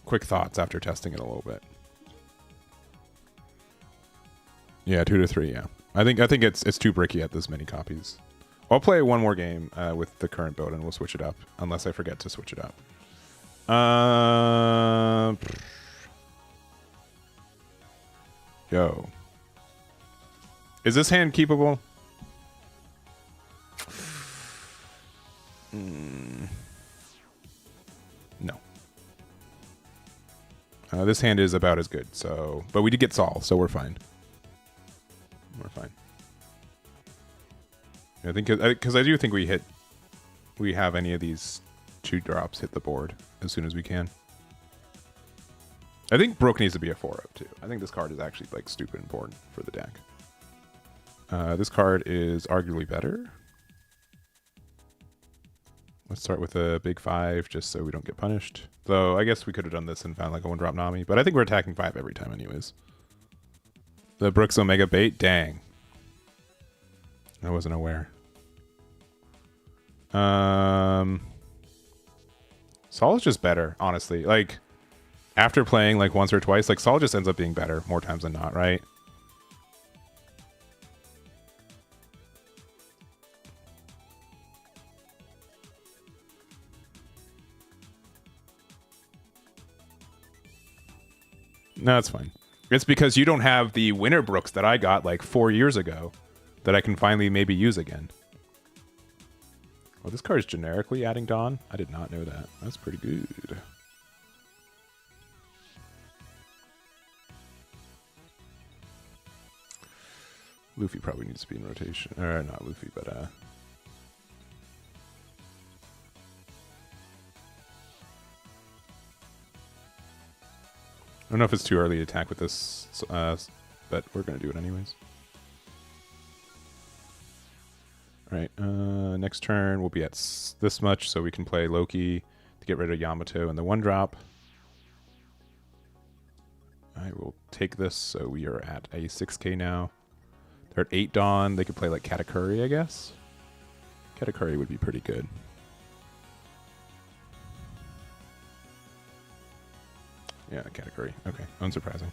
thoughts after testing it a little bit. Yeah, 2 to 3, yeah. I think it's too bricky at this many copies. I'll play one more game with the current build and we'll switch it up, unless I forget to switch it up. Yo. Is this hand keepable? No. This hand is about as good, so... But we did get Saul, so we're fine. We're fine. I think because I do think we have any of these 2-drops hit the board as soon as we can. I think Brook needs to be a 4-up too. I think this card is actually like stupid important for the deck. This card is arguably better. Let's start with a big 5 just so we don't get punished. Though I guess we could have done this and found like a 1-drop Nami, but I think we're attacking 5 every time anyways. The Brook's Omega bait? Dang. I wasn't aware. Saul is just better, honestly. Like, after playing like once or twice, like Saul just ends up being better more times than not, right? No, it's fine. It's because you don't have the Winter Brooks that I got like 4 years ago that I can finally maybe use again. Oh, this card is generically adding Dawn? I did not know that. That's pretty good. Luffy probably needs to be in rotation. Or not Luffy, but I don't know if it's too early to attack with this, but we're going to do it anyways. Alright, next turn we'll be at this much, so we can play Loki to get rid of Yamato and the 1-drop. I will take this, so we are at a 6k now. They're at 8 Dawn. They could play like Katakuri, I guess. Katakuri would be pretty good. Yeah, category. Okay, unsurprising.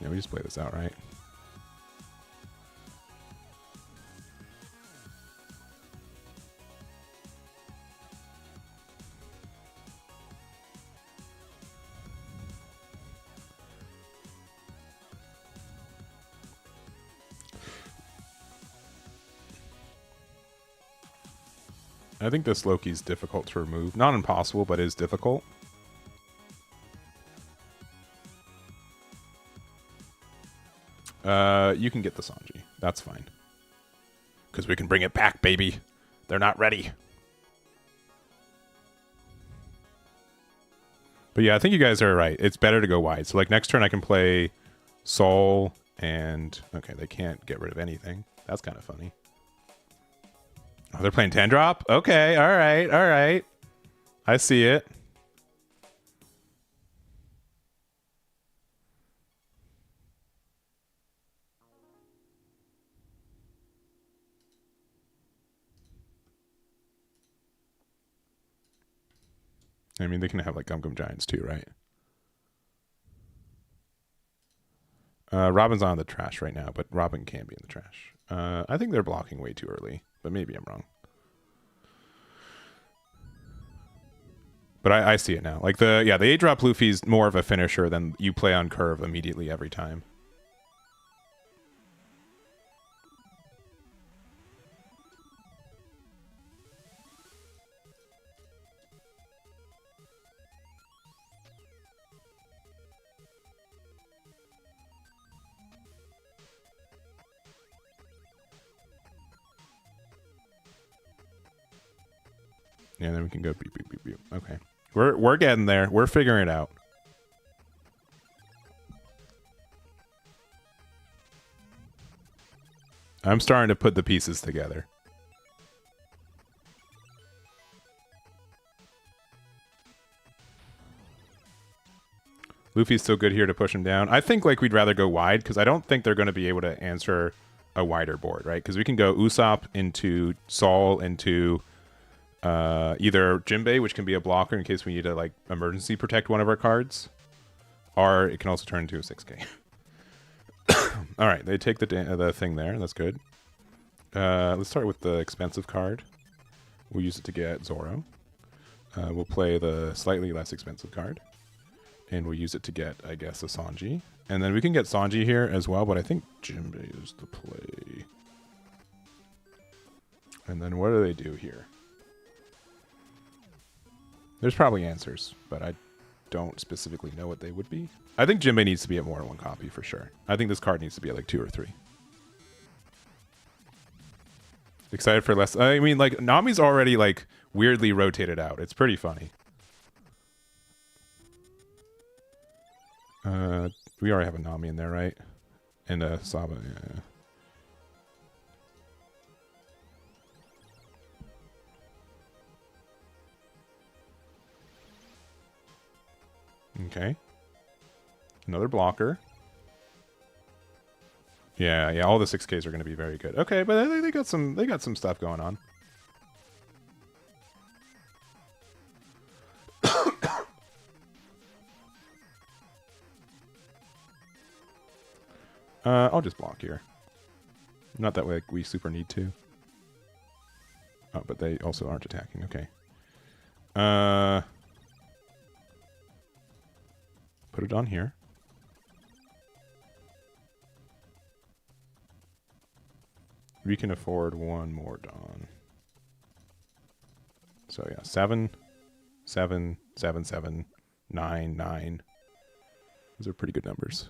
Yeah, we just play this out, right? I think this Loki's difficult to remove. Not impossible, but is difficult. You can get the Sanji. That's fine. Because we can bring it back, baby. They're not ready. But yeah, I think you guys are right. It's better to go wide. So like next turn I can play Sol and... Okay, they can't get rid of anything. That's kind of funny. Oh, they're playing 10-drop? Okay, all right, all right. I see it. I mean, they can have like Gum Gum Giants too, right? Robin's on the trash right now, but Robin can be in the trash. I think they're blocking way too early, but maybe I'm wrong. But I see it now. Like the 8-drop Luffy's more of a finisher than you play on curve immediately every time. Yeah, and then we can go beep, beep, beep, beep. Okay. We're getting there. We're figuring it out. I'm starting to put the pieces together. Luffy's still good here to push him down. I think like we'd rather go wide because I don't think they're going to be able to answer a wider board, right? Because we can go Usopp into Sol into either Jinbei, which can be a blocker in case we need to like emergency protect one of our cards, or it can also turn into a 6K. All right, they take the thing there. That's good. Let's start with the expensive card. We'll use it to get Zoro. We'll play the slightly less expensive card, and we'll use it to get, I guess, a Sanji. And then we can get Sanji here as well, but I think Jinbei is the play. And then what do they do here? There's probably answers, but I don't specifically know what they would be. I think Jinbei needs to be at more than one copy for sure. I think this card needs to be at like 2 or 3. Excited for less. I mean, like, Nami's already like weirdly rotated out. It's pretty funny. We already have a Nami in there, right? And a Saba, yeah. Okay. Another blocker. Yeah, all the 6Ks are going to be very good. Okay, but they got some stuff going on. I'll just block here. Not that way we super need to. Oh, but they also aren't attacking. Okay. Put it on here. We can afford one more Dawn. So yeah, 7, 7, 7, 7, 9, 9. Those are pretty good numbers.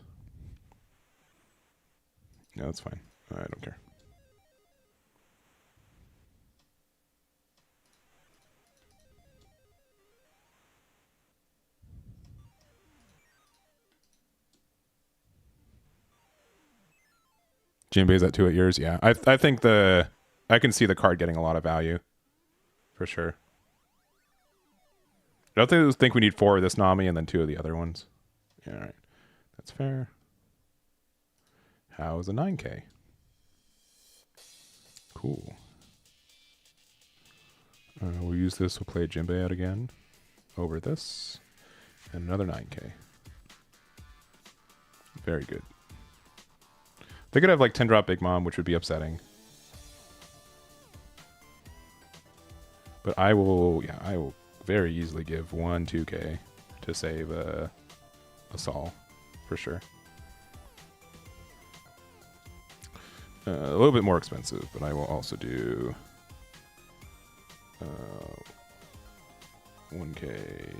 No, that's fine. I don't care. Jinbei's at 2 at yours. Yeah, I think I can see the card getting a lot of value, for sure. I don't think we need 4 of this Nami and then 2 of the other ones. Yeah, all right, that's fair. How's a 9K? Cool. We'll use this. We'll play Jinbei out again over this, and another 9K. Very good. They could have like 10-drop Big Mom, which would be upsetting. But I will very easily give 1 2K to save a Sol, for sure. A little bit more expensive, but I will also do 1K,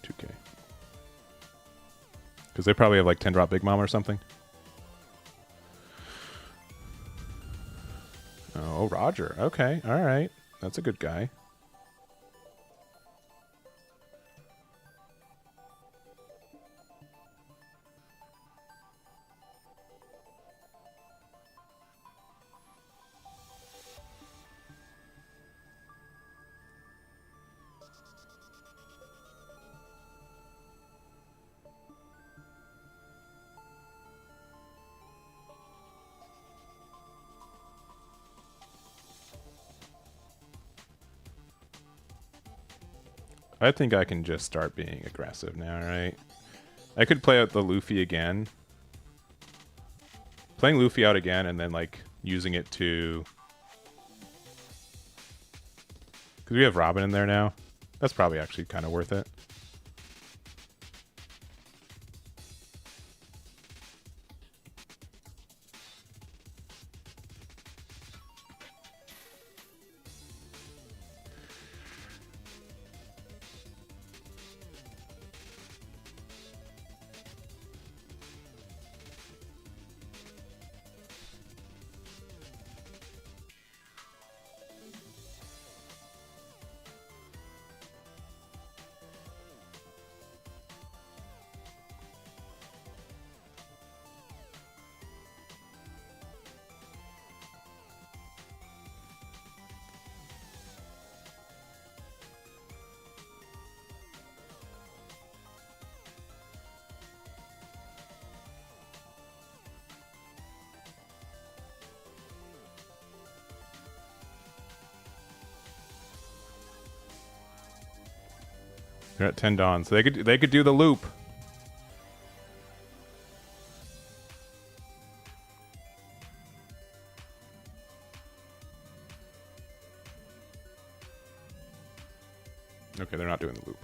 2K. Because they probably have like 10 drop Big Mom or something. Oh, Roger. Okay, all right. That's a good guy. I think I can just start being aggressive now, right? I could play out the Luffy again. Playing Luffy out again and then, like, using it to... Because we have Robin in there now. That's probably actually kind of worth it. They're at 10 Dawn, so they could do the loop. Okay, they're not doing the loop.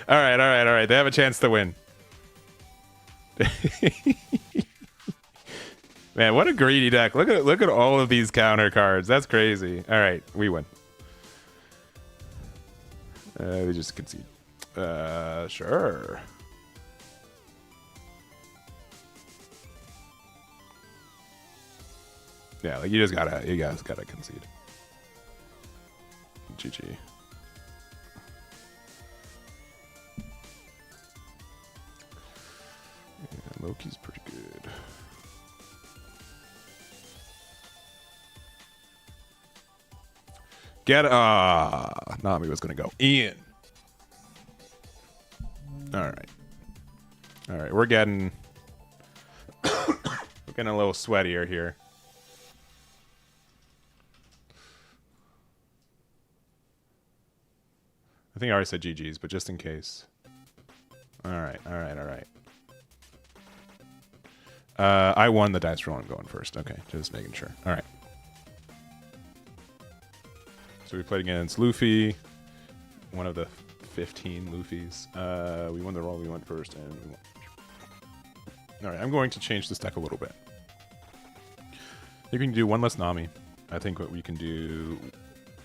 All right, all right, all right. They have a chance to win. Man, what a greedy deck. Look at all of these counter cards. That's crazy. All right, we win. We just concede. Sure. Yeah, like you guys gotta concede. GG. Yeah, Loki's pretty good. Nami was gonna go in. All right, we're getting a little sweatier here. I think I already said GG's, but just in case. All right. I won the dice roll. I'm going first. Okay, just making sure. All right. So we played against Luffy, one of the 15 Luffys. We won the roll. We went first, and we won. All right, I'm going to change this deck a little bit. You can do one less Nami. I think what we can do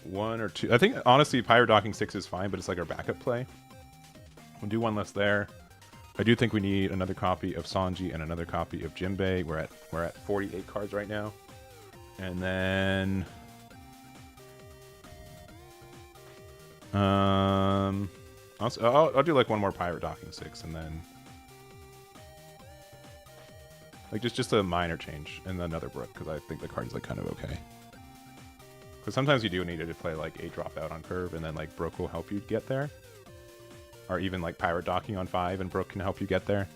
one or two. I think honestly, Pirate Docking 6 is fine, but it's like our backup play. We'll do one less there. I do think we need another copy of Sanji and another copy of Jinbei. We're at 48 cards right now, and then I'll do like one more Pirate Docking 6, and then like just a minor change and another Brook, because I think the card is like kind of okay. Because sometimes you do need to play like a drop out on curve, and then like Brook will help you get there. Or even like Pirate Docking on 5 and Brook can help you get there.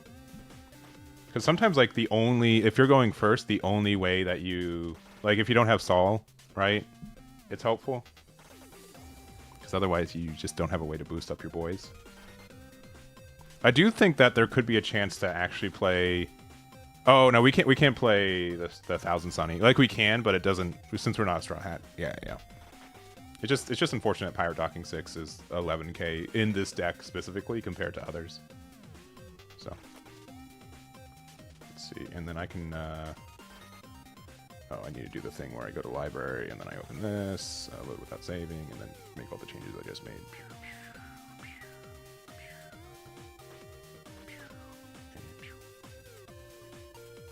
Because sometimes like if you're going first, the only way that you, like if you don't have Saul, right, it's helpful. Because otherwise you just don't have a way to boost up your boys. I do think that there could be a chance to actually play... Oh, no, we can't play the 1000 Sunny. Like, we can, but it doesn't... Since we're not a Straw Hat. Yeah. It's just unfortunate Pirate Docking 6 is 11k in this deck specifically compared to others. So. Let's see. And then I can... Oh, I need to do the thing where I go to library and then I open this, load without saving, and then make all the changes I just made.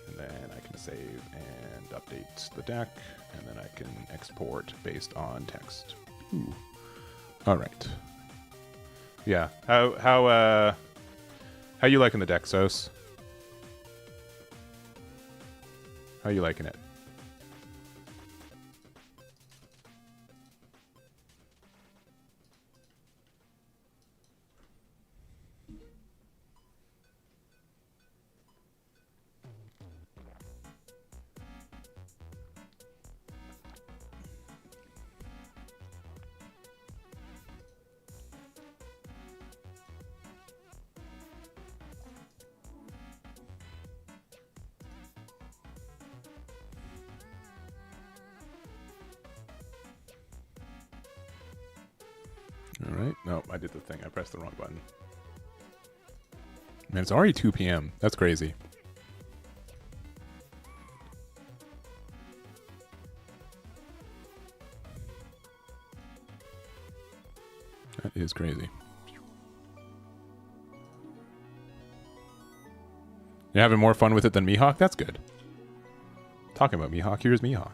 And then I can save and update the deck, and then I can export based on text. Ooh. All right. Yeah. How you liking the deck, Sos? How you liking it? All right. No, I did the thing. I pressed the wrong button. Man, it's already 2 p.m. That's crazy. That is crazy. You're having more fun with it than Mihawk? That's good. Talking about Mihawk, here's Mihawk.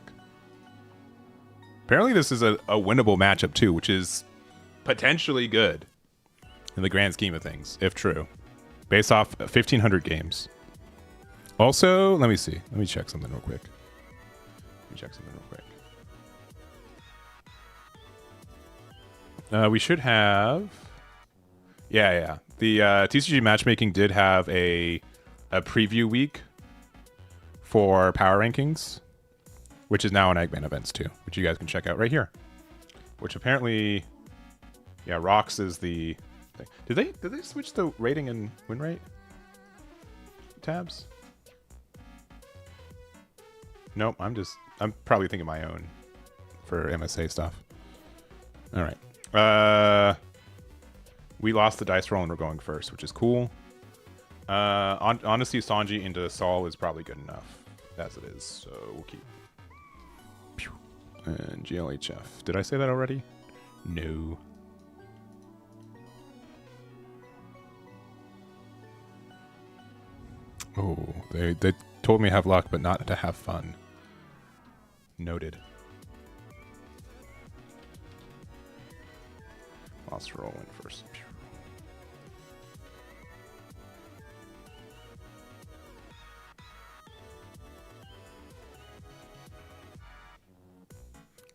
Apparently this is a winnable matchup too, which is potentially good in the grand scheme of things, if true. Based off 1,500 games. Also, let me see. Let me check something real quick. We should have... Yeah. The TCG matchmaking did have a preview week for power rankings, which is now on Eggman events too, which you guys can check out right here. Which apparently, yeah, Rocks is the thing. Did they switch the rating and win rate tabs? Nope, I'm probably thinking my own for MSA stuff. All right. We lost the dice roll and we're going first, which is cool. Honestly, Sanji into Saul is probably good enough as it is, so we'll keep. And GLHF. Did I say that already? No. Oh, they told me have luck, but not to have fun. Noted. Lost roll win first.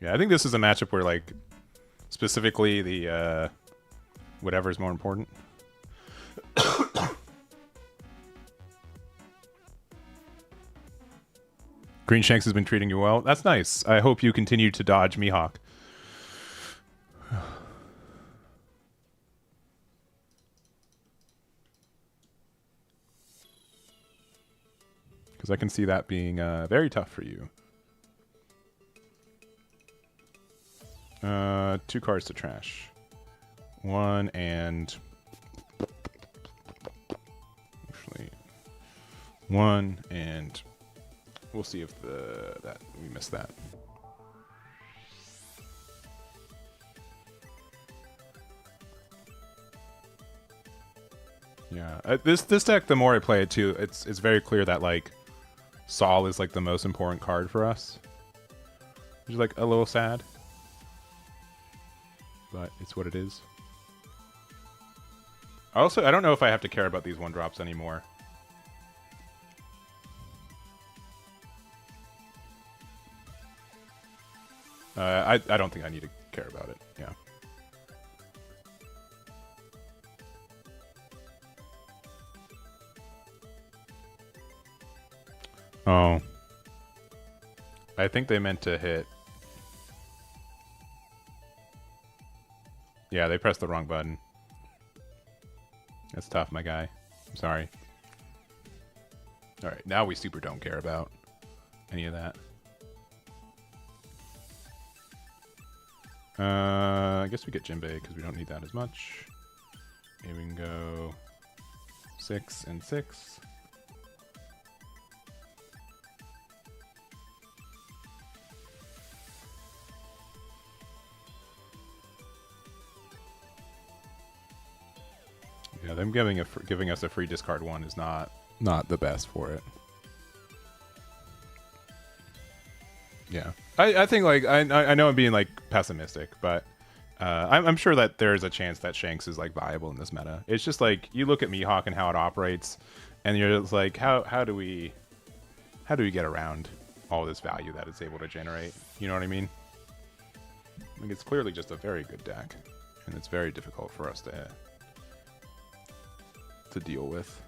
Yeah, I think this is a matchup where, like, specifically the whatever is more important. Greenshanks has been treating you well. That's nice. I hope you continue to dodge Mihawk. Because I can see that being very tough for you. 2 cards to trash. 1 and... Actually... 1 and... We'll see if we missed that. Yeah, this deck, the more I play it too, it's very clear that, like, Saul is, like, the most important card for us. Which is, like, a little sad. But it's what it is. Also, I don't know if I have to care about these 1-drops anymore. I don't think I need to care about it. Yeah. Oh. I think they meant to hit. Yeah, they pressed the wrong button. That's tough, my guy. I'm sorry. Alright, now we super don't care about any of that. I guess we get Jinbei because we don't need that as much. Maybe we can go 6 and 6. Yeah, them giving us a free discard one is not the best for it. Yeah, I think like I know I'm being like pessimistic, but I'm sure that there's a chance that Shanks is like viable in this meta. It's just like you look at Mihawk and how it operates, and you're just like, how do we get around all this value that it's able to generate? You know what I mean? Like it's clearly just a very good deck, and it's very difficult for us to deal with.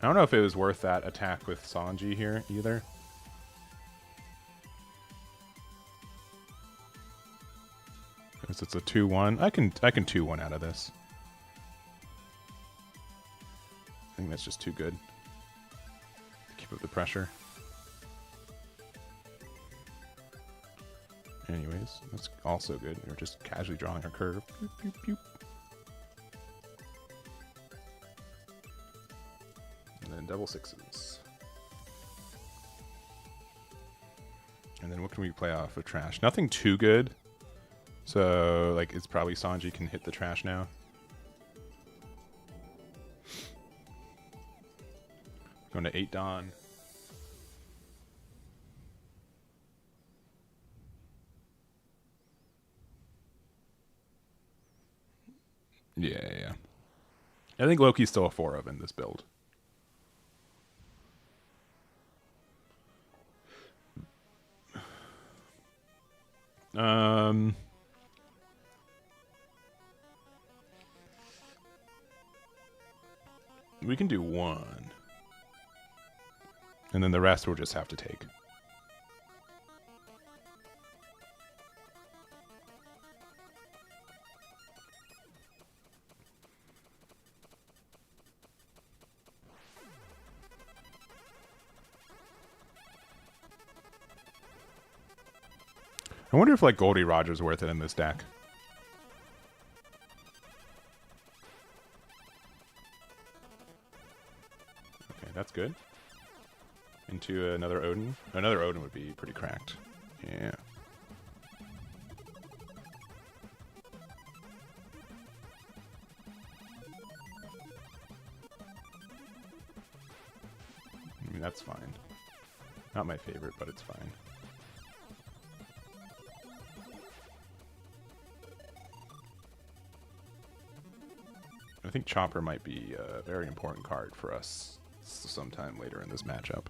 I don't know if it was worth that attack with Sanji here either. Because it's a 2-1. I can 2-1 out of this. I think that's just too good to keep up the pressure. Anyways, that's also good. We're just casually drawing our curve. Pew, pew, pew. And then double sixes. And then what can we play off of trash? Nothing too good. So, like, it's probably Sanji can hit the trash now. Going to 8 Dawn. Yeah. I think Loki's still a 4 of in this build. We can do 1. And then the rest we'll just have to take. I wonder if like Goldie Roger's worth it in this deck. Okay, that's good. Into another Odin. Another Odin would be pretty cracked. Yeah. I mean, that's fine. Not my favorite, but it's fine. I think Chopper might be a very important card for us sometime later in this matchup.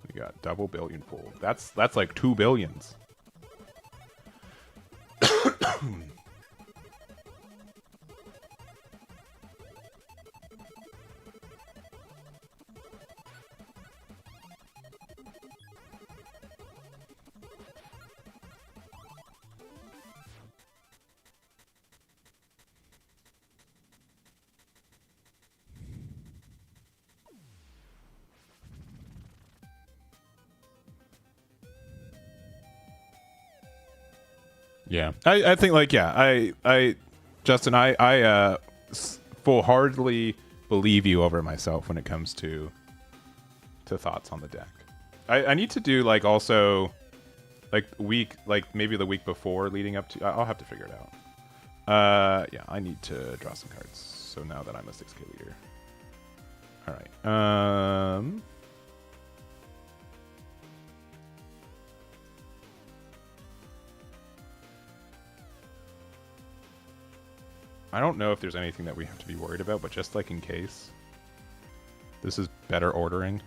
We got double billion pool. That's like 2 billions. Yeah, I think like, yeah, Justin, I full-heartedly believe you over myself when it comes to thoughts on the deck. I need to do like also like maybe the week before leading up to, I'll have to figure it out. Yeah, I need to draw some cards. So now that I'm a 6K leader. All right. I don't know if there's anything that we have to be worried about, but just like in case. This is better ordering.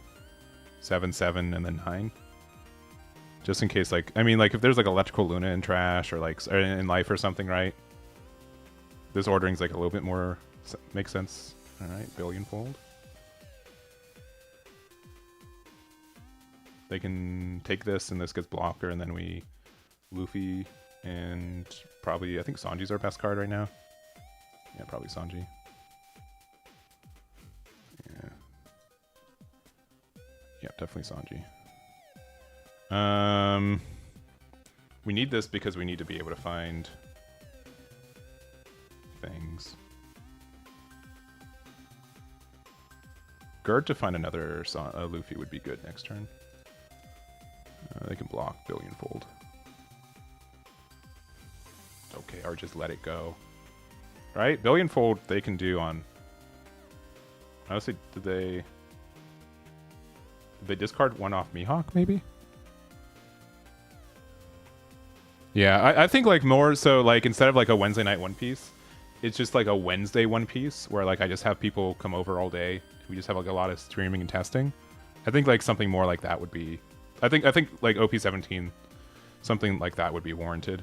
7, 7, and then 9. Just in case, like, I mean, like, if there's like Electrical Luna in trash or like in life or something, right? This ordering's like a little bit more makes sense. All right, billionfold. They can take this and this gets blocker, and then we Luffy and probably, I think Sanji's our best card right now. Yeah, probably Sanji. Yeah. Yeah, definitely Sanji. We need this because we need to be able to find things. Gerd to find another Luffy would be good next turn. They can block Billionfold. Okay, or just let it go. Right? Billionfold they can do on... Honestly, did they discard one off Mihawk, maybe? Yeah, I think like more so like instead of like a Wednesday night One Piece, it's just like a Wednesday One Piece where like I just have people come over all day. We just have like a lot of streaming and testing. I think like something more like that would be... I think like OP17, something like that would be warranted.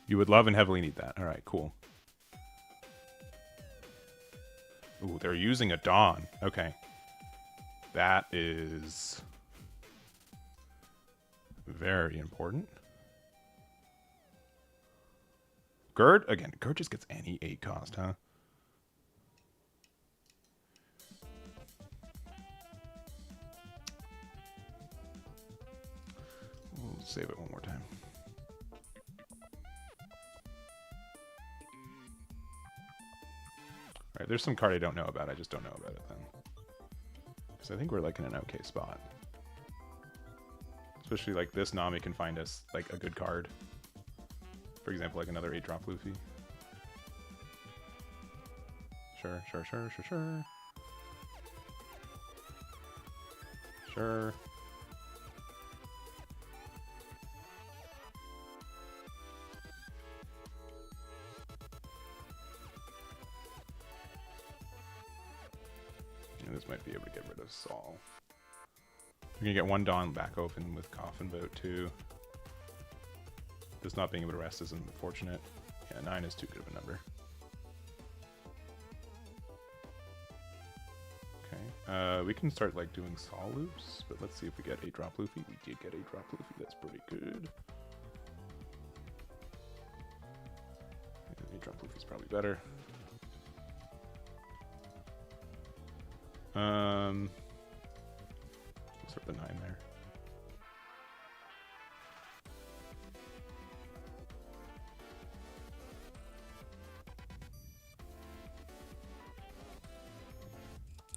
You would love and heavily need that. All right, cool. Ooh, they're using a Dawn. Okay. That is very important. Gerd? Again, Gerd just gets any 8 cost, huh? We'll save it one more time. Alright, there's some card I don't know about. I just don't know about it then. Because I think we're like in an okay spot. Especially like this Nami can find us like a good card. For example, like another 8-drop Luffy. Sure. Sure. And this might be able to get rid of Saul. We're gonna get one Dawn back open with Coffin Boat too. Just not being able to rest is unfortunate. Yeah, 9 is too good of a number. Okay, we can start like doing Saw loops, but let's see if we get 8-drop Luffy. We did get 8-drop Luffy, that's pretty good. 8-drop Luffy's probably better. Let's start the 9 there.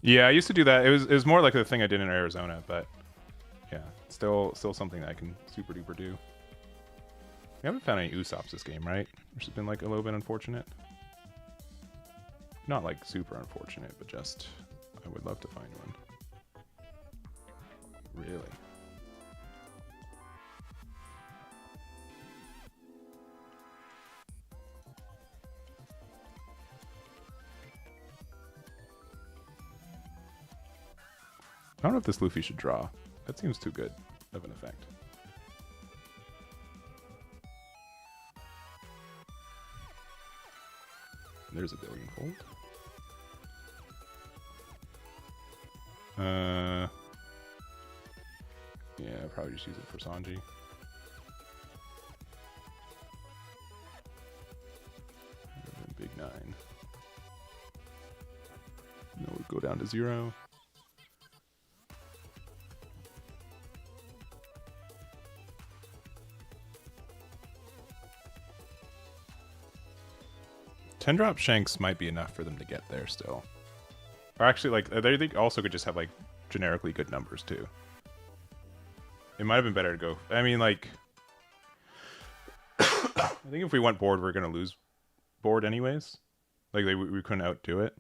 Yeah, I used to do that. It was more like the thing I did in Arizona, but yeah, still something that I can super duper do. We haven't found any Usopps this game, right? Which has been like a little bit unfortunate. Not like super unfortunate, but just I would love to find one. Really? I don't know if this Luffy should draw. That seems too good of an effect. There's a Billionfold. Yeah, I'll probably just use it for Sanji. Big 9. No, we go down to 0. $10-drop Shanks might be enough for them to get there still. Or actually, like, they also could just have, like, generically good numbers, too. It might have been better to go... I mean, like... I think if we went board, we're going to lose board anyways. Like, we couldn't outdo it.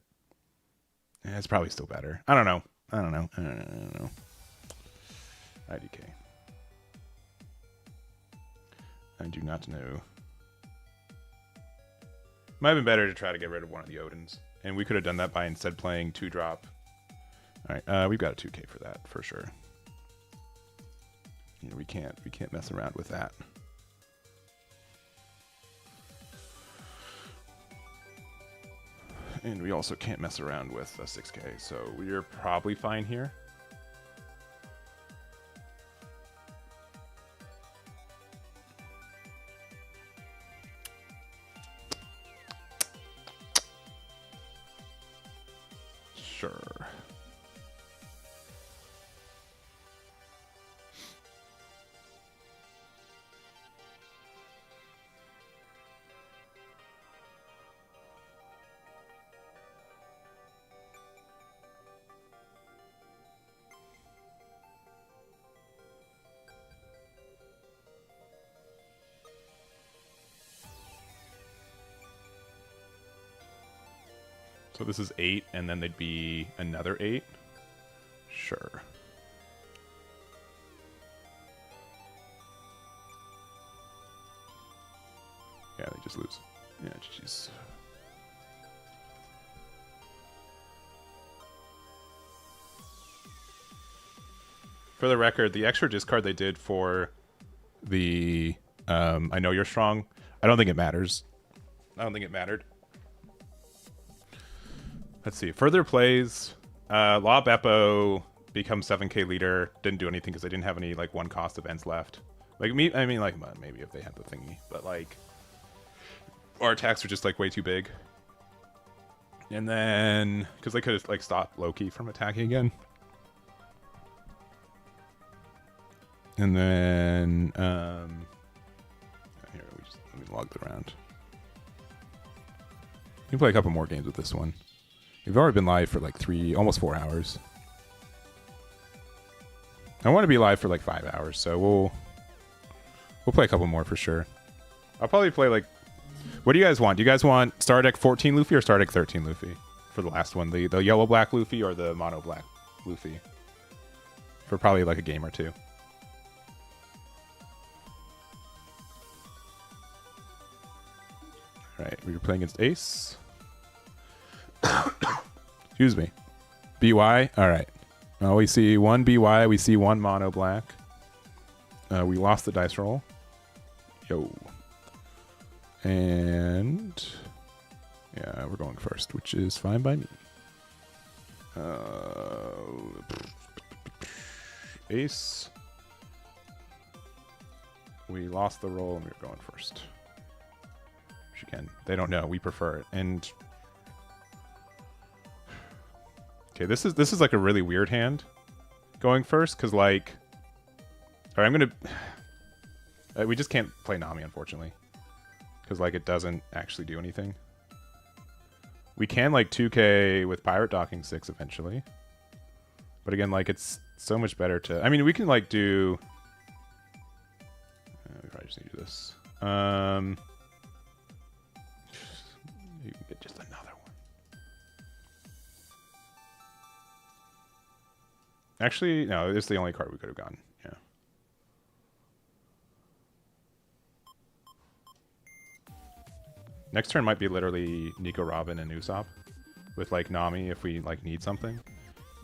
Yeah, it's probably still better. I don't know. I don't know. IDK. I do not know. Might have been better to try to get rid of one of the Odins. And we could have done that by instead playing 2-drop. Alright, we've got a 2K for that, for sure. You know, we can't mess around with that. And we also can't mess around with a 6K, so we're probably fine here. Sure. So this is 8, and then they'd be another 8. Sure. Yeah, they just lose. Yeah, jeez. For the record, the extra discard they did for the I know you're strong, I don't think it matters. I don't think it mattered. Let's see. Further plays. Law Beppo becomes 7k leader. Didn't do anything because they didn't have any like 1-cost events left. Like me, I mean, like maybe if they had the thingy, but like our attacks are just like way too big. And then because they could have like stopped Loki from attacking again. And then here let me log the round. You can play a couple more games with this one. We've already been live for like almost 4 hours. I want to be live for like 5 hours, so we'll play a couple more for sure. I'll probably play like, what do you guys want? Do you guys want Star Deck 14 Luffy or Star Deck 13 Luffy for the last one? The yellow black Luffy or the mono black Luffy? For probably like a game or two. Right, we were playing against Ace. Excuse me. BY? Alright. We see one BY, we see one mono black. We lost the dice roll. Yo. And yeah, we're going first, which is fine by me. Ace. We lost the roll and we were going first. Again, they don't know. We prefer it. And okay, this is like a really weird hand going first because like, all right, I'm gonna. We just can't play Nami unfortunately because like it doesn't actually do anything. We can like 2k with Pirate Docking 6 eventually, but again, like it's so much better to. I mean, we can like do. We probably just need to do this. You can get just another one. Actually, no, this is the only card we could have gotten. Yeah. Next turn might be literally Nico Robin and Usopp with like Nami if we like need something.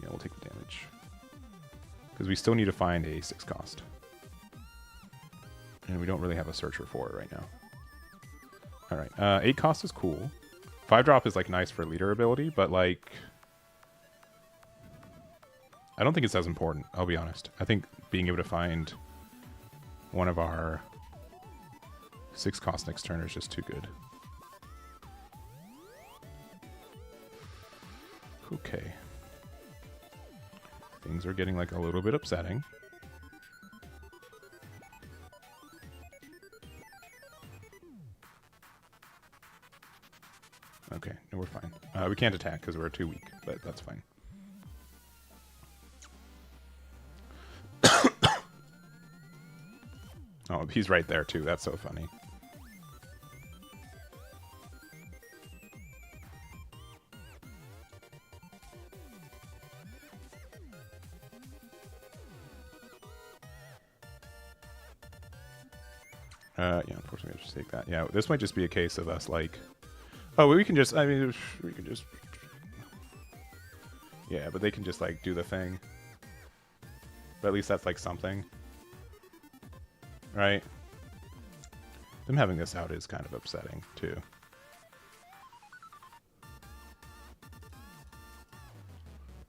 Yeah, we'll take the damage. Because we still need to find a 6-cost. And we don't really have a searcher for it right now. Alright, 8-cost is cool. 5-drop is like nice for leader ability, but like I don't think it's as important, I'll be honest. I think being able to find one of our 6-cost next turn is just too good. Okay. Things are getting like a little bit upsetting. Okay, no, we're fine. We can't attack because we're too weak, but that's fine. Oh, he's right there too. That's so funny. Yeah, unfortunately, I just take that. Yeah, this might just be a case of us like. Oh, we can just. I mean, we can just. Yeah, but they can just like do the thing. But at least that's like something, right? Them having this out is kind of upsetting too.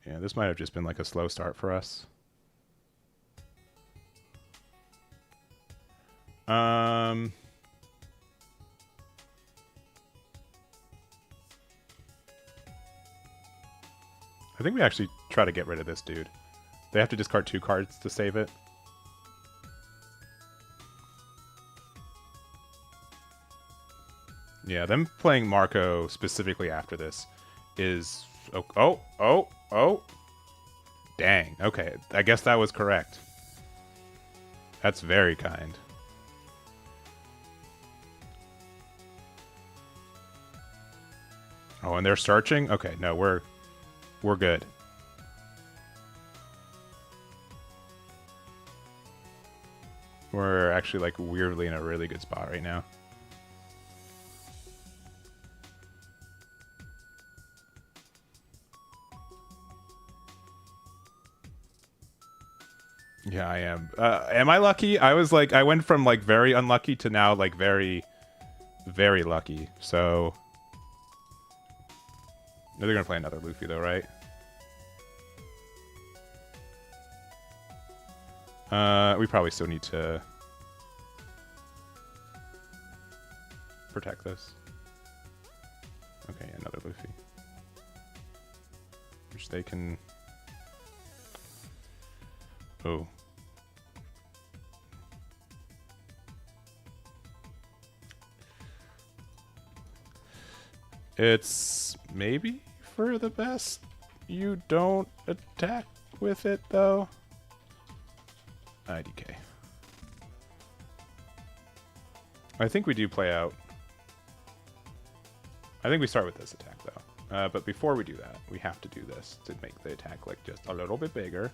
Yeah, this might have just been like a slow start for us. I think we actually try to get rid of this dude. They have to discard 2 cards to save it. Yeah, them playing Marco specifically after this is... Oh. Dang. Okay, I guess that was correct. That's very kind. Oh, and they're searching? Okay, no, we're good. We're actually like weirdly in a really good spot right now. Yeah, I am. Am I lucky? I was like, I went from like very unlucky to now like very, very lucky. So they're gonna play another Luffy though, right? We probably still need to protect this. Okay, another Luffy. Which they can... Oh. It's maybe for the best you don't attack with it, though. IDK. I think we do play out. I think we start with this attack, though. But before we do that, we have to do this to make the attack like just a little bit bigger.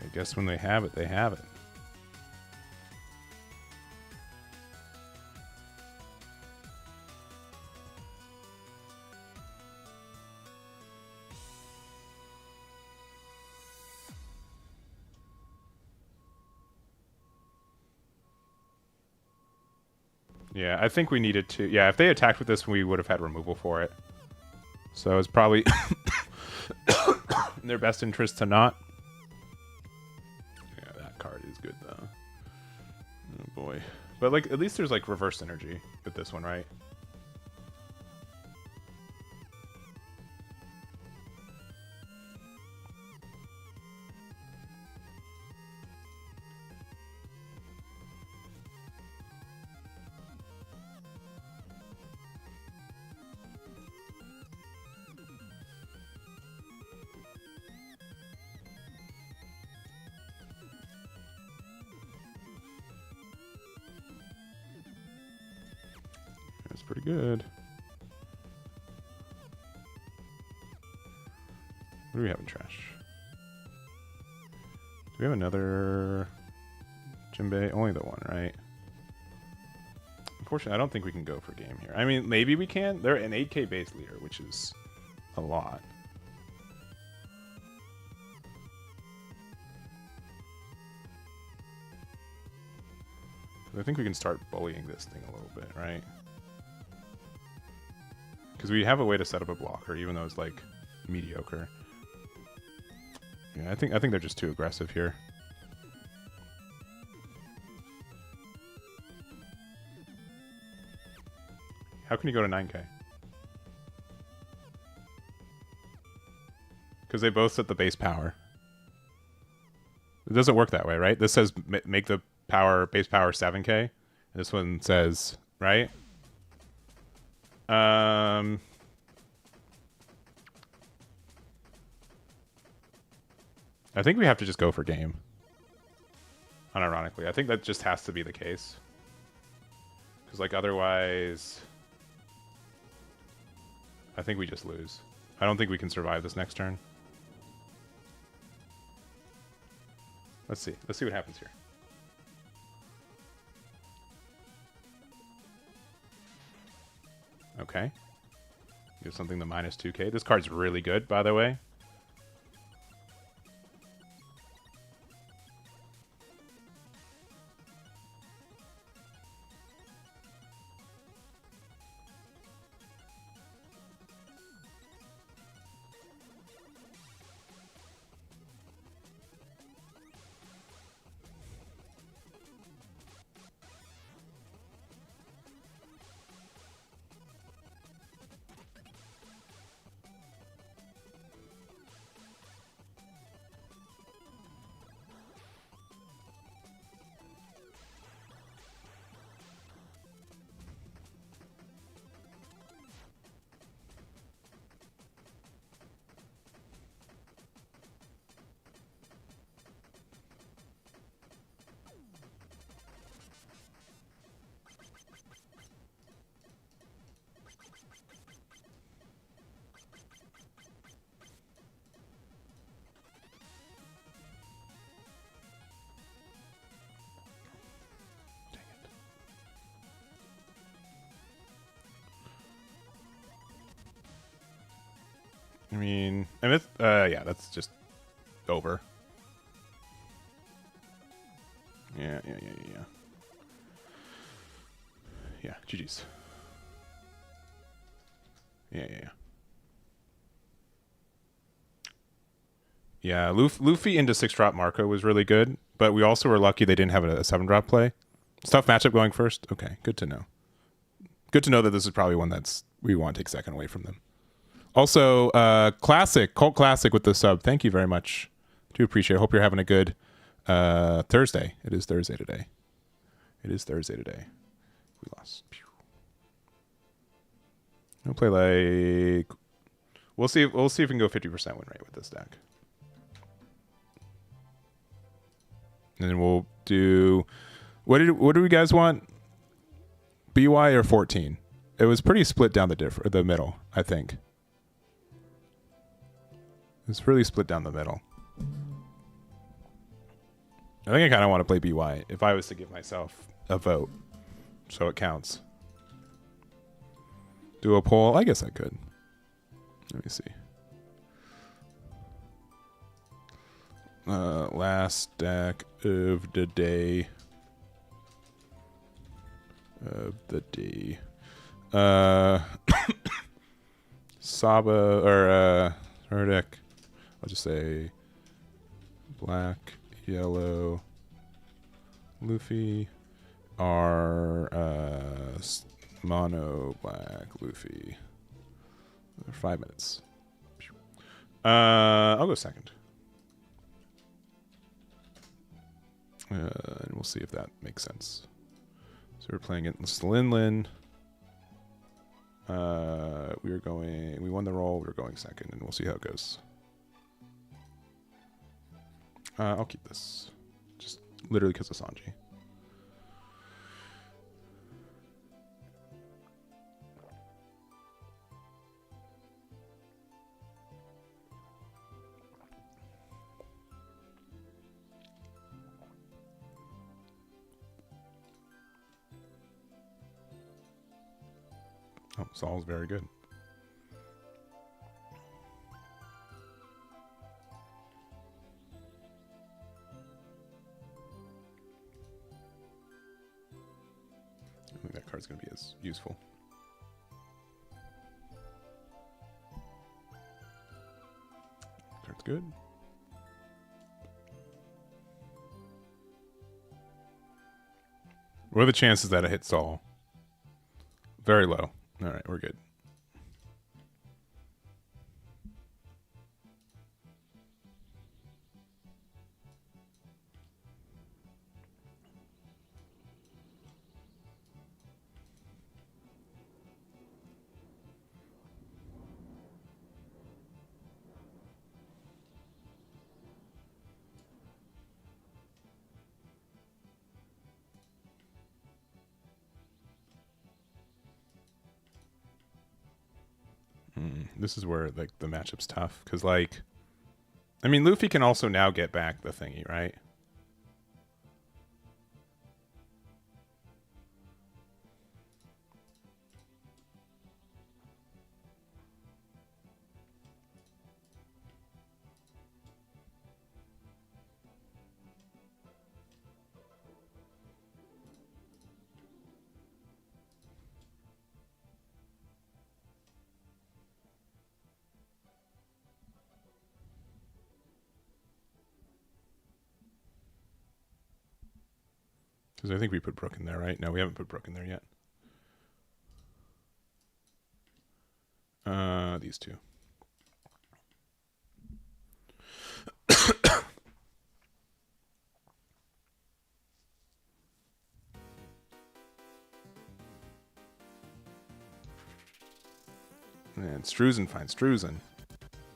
I guess when they have it, they have it. Yeah, I think we needed to... Yeah, if they attacked with this, we would have had removal for it. So it's probably in their best interest to not. Yeah, that card is good, though. Oh, boy. But, like, at least there's, like, reverse synergy with this one, right? That's pretty good. What do we have in trash? Do we have another Jinbei? Only the one, right? Unfortunately, I don't think we can go for game here. I mean, maybe we can. They're an 8k base leader, which is a lot. I think we can start bullying this thing a little bit, right? Because we have a way to set up a blocker, even though it's like mediocre. Yeah, I think they're just too aggressive here. How can you go to 9k? Because they both set the base power. It doesn't work that way, right? This says make the base power 7k. This one says, right? I think we have to just go for game. Unironically, I think that just has to be the case. Because, like, otherwise, I think we just lose. I don't think we can survive this next turn. Let's see. Let's see what happens here. Okay. Give something to minus 2k. This card's really good, by the way. I mean, yeah, that's just over. Yeah. Yeah, GG's. Yeah. Yeah, Luffy into 6-drop Marco was really good, but we also were lucky they didn't have a 7-drop play. It's tough matchup going first. Okay, good to know. Good to know that this is probably one we want to take second away from them. Also, Cult Classic with the sub. Thank you very much. Do appreciate it. Hope you're having a good Thursday. It is Thursday today. We lost. I'll play like... We'll see if we can go 50% win rate with this deck. And then we'll do... What do we guys want? BY or 14? It was pretty split down the middle, I think. It's really split down the middle. I think I kind of want to play BY if I was to give myself a vote, so it counts. Do a poll? I guess I could. Let me see. Last deck of the day. Saba or her deck. I'll just say black, yellow, Luffy, or mono black Luffy. 5 minutes. I'll go second. And we'll see if that makes sense. So we're playing against Linlin. We won the roll, we're going second, and we'll see how it goes. I'll keep this. Just literally because of Sanji. Oh, Saul's very good. I think that card's going to be as useful. Card's good. What are the chances that it hits Saul? Very low. All right, we're good. This is where like the matchup's tough because like, I mean, Luffy can also now get back the thingy, right? Because I think we put Brook in there, right? No, we haven't put Brook in there yet. These two. And Struzen finds Struzen.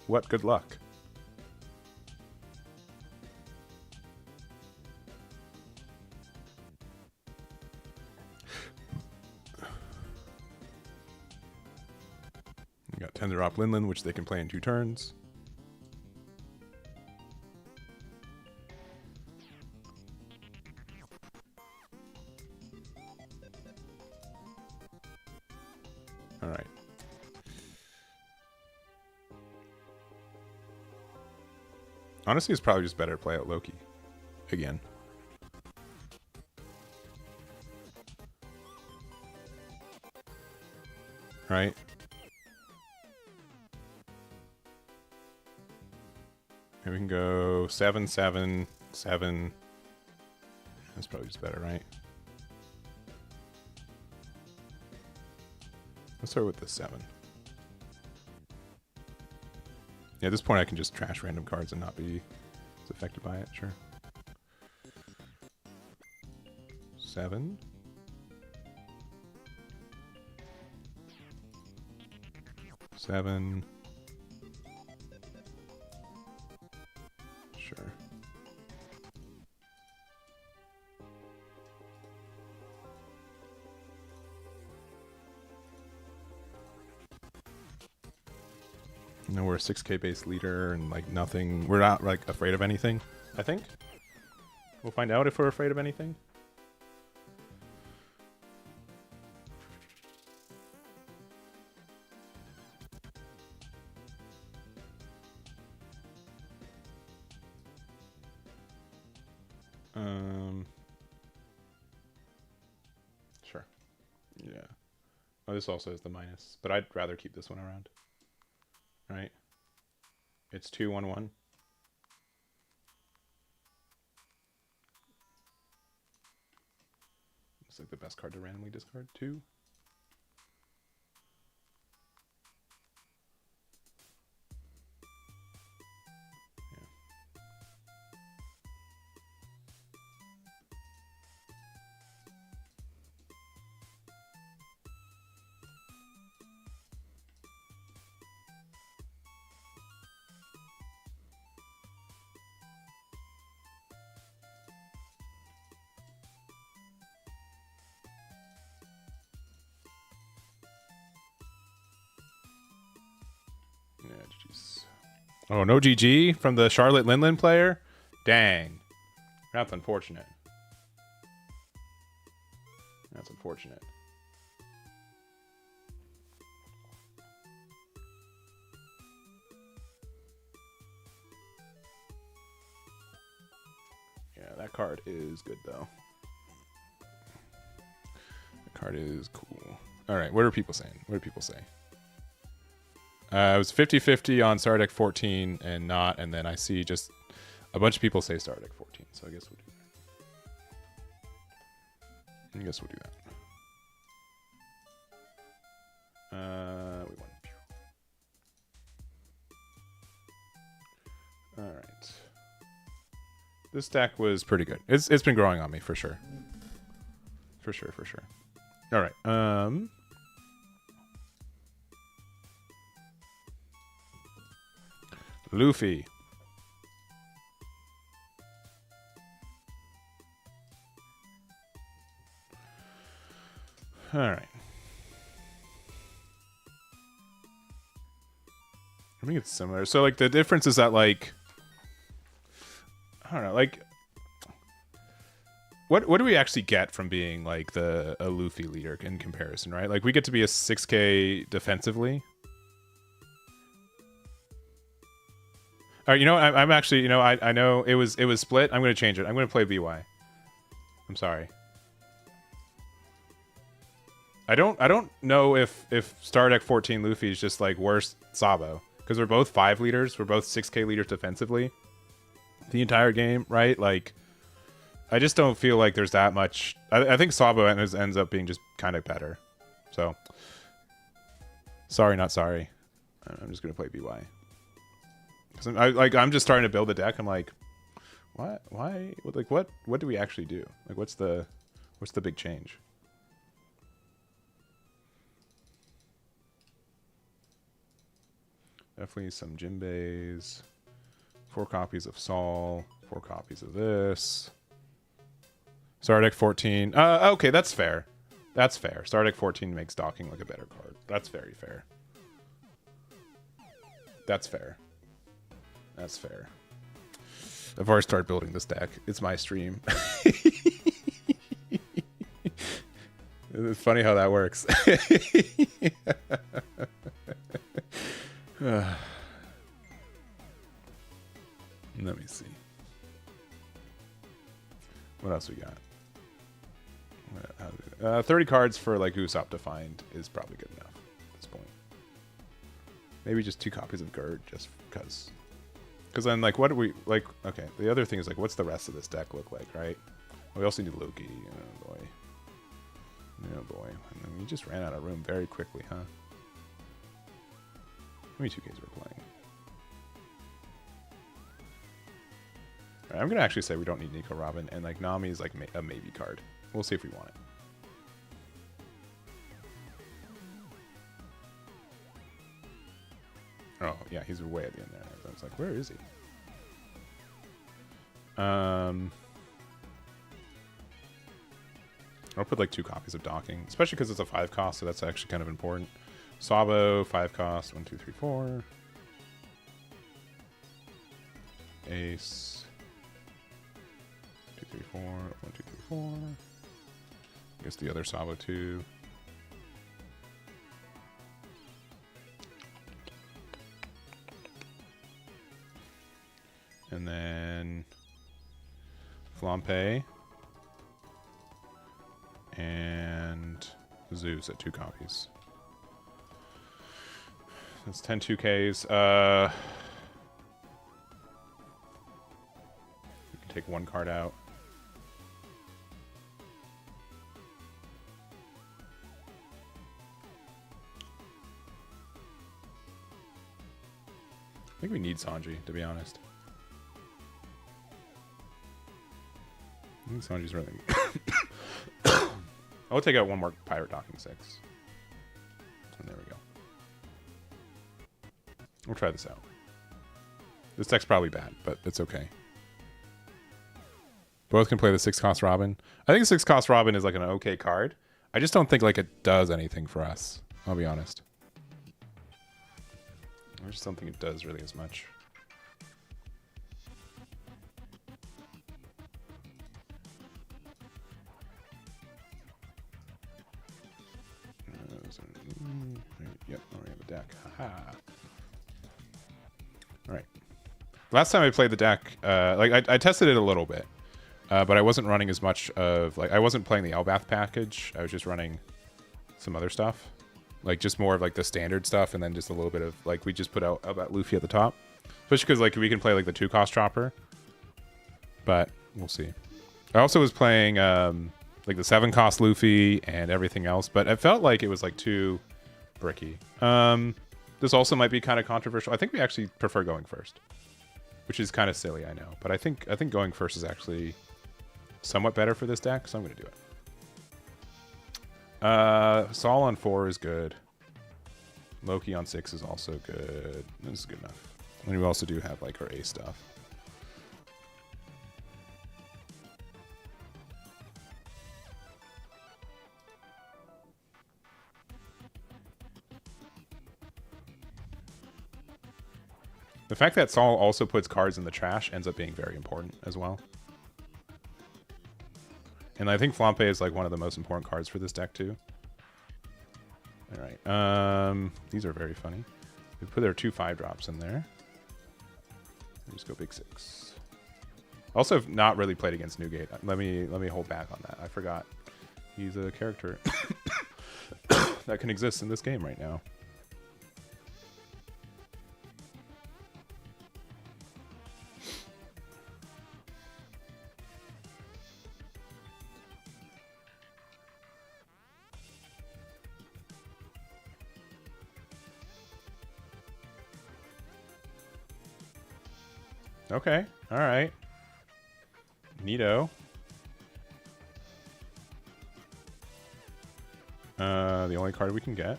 What good luck. We got Tender Op Linlin, which they can play in 2 turns. All right. Honestly, it's probably just better to play out Loki again. Right? Here we can go 7, 7, 7. That's probably just better, right? Let's start with the 7. Yeah, at this point I can just trash random cards and not be as affected by it, sure. 7. Seven. Sure. No, we're a 6K base leader and like nothing. We're not like afraid of anything, I think. We'll find out if we're afraid of anything. Sure. Yeah. Oh, this also has the minus, but I'd rather keep this one around. Right? It's 2, 1, 1. It's like the best card to randomly discard. 2. Yeah, GG's. Oh, no GG from the Charlotte Linlin player? Dang. That's unfortunate. That's unfortunate. Yeah, that card is good, though. That card is cool. All right, what are people saying? What do people say? It was 50-50 on Star Deck 14 and not, and then I see just a bunch of people say Star Deck 14, so I guess we'll do that. I guess we'll do that. We won. All right. This deck was pretty good. It's been growing on me for sure. For sure. All right. Luffy. All right. I think it's similar. So like the difference is that like I don't know, like what do we actually get from being like a Luffy leader in comparison, right? Like we get to be a 6K defensively. All right, you know, I'm actually, you know, I know it was split. I'm going to change it. I'm going to play BY. I'm sorry. I don't know if Star Deck 14 Luffy is just like worse Sabo, because we're both 5 leaders. We're both 6K leaders defensively the entire game, right? Like, I just don't feel like there's that much. I think Sabo ends up being just kind of better. So, sorry, not sorry. I'm just going to play BY. I'm just starting to build a deck. I'm like, why? Like, what do we actually do? Like, what's the big change? Definitely some Jinbeis. 4 copies of Saul. 4 copies of this. Star Deck 14. Okay, that's fair. That's fair. Star Deck 14 makes docking like a better card. That's very fair. That's fair. That's fair. I've already started building this deck. It's my stream. It's funny how that works. Let me 30 cards for like Usopp to find is probably good enough at this point. Maybe just 2 copies of Gerd just because. Because then, like, what do we like? Okay, the other thing is like, what's the rest of this deck look like, right? We also need Loki. Oh boy. Oh boy. And then we just ran out of room very quickly, huh? How many 2Ks we're playing? Right, I'm gonna actually say we don't need Nico Robin, and like Nami is like a maybe card. We'll see if we want it. Oh yeah, he's way at the end there. I was like, where is he? I'll put like 2 copies of Docking, especially because it's a 5 cost, so that's actually kind of important. Sabo, 5 cost, 1, 2, 3, 4. Ace. 2, 3, 4. 1, 2, 3, 4. I guess the other Sabo too. And then Flampe and Zeus at 2 copies. That's 10 2Ks. We can take 1 card out. I think we need Sanji, to be honest. I think Sanji's really... I'll take out 1 more Pirate Docking 6. And there we go. We'll try this out. This deck's probably bad, but it's okay. Both can play the 6 cost Robin. I think 6 cost Robin is like an okay card. I just don't think like it does anything for us. I'll be honest. I just don't think it does really as much. Yep, already have a deck. Haha. Alright. Last time I played the deck, like I tested it a little bit, but I wasn't running as much of, like, I wasn't playing the Elbaph package. I was just running some other stuff. Like, just more of, like, the standard stuff, and then just a little bit of, like, we just put out Elbaph Luffy at the top. Especially because, like, we can play, like, the 2-cost chopper. But, we'll see. I also was playing, like, the 7-cost Luffy and everything else, but it felt like it was, like, too bricky. This also might be kind of controversial. I think we actually prefer going first, which is kind of silly, I know. But I think going first is actually somewhat better for this deck, so I'm going to do it. Saul on 4 is good. Loki on 6 is also good. This is good enough. And we also do have like our A stuff. The fact that Saul also puts cards in the trash ends up being very important as well. And I think Flampe is like one of the most important cards for this deck too. Alright, these are very funny. We put our 2 5-drops in there. Just go big 6. Also have not really played against Newgate. Let me hold back on that. I forgot. He's a character that can exist in this game right now. Okay, alright. Neato. The only card we can get.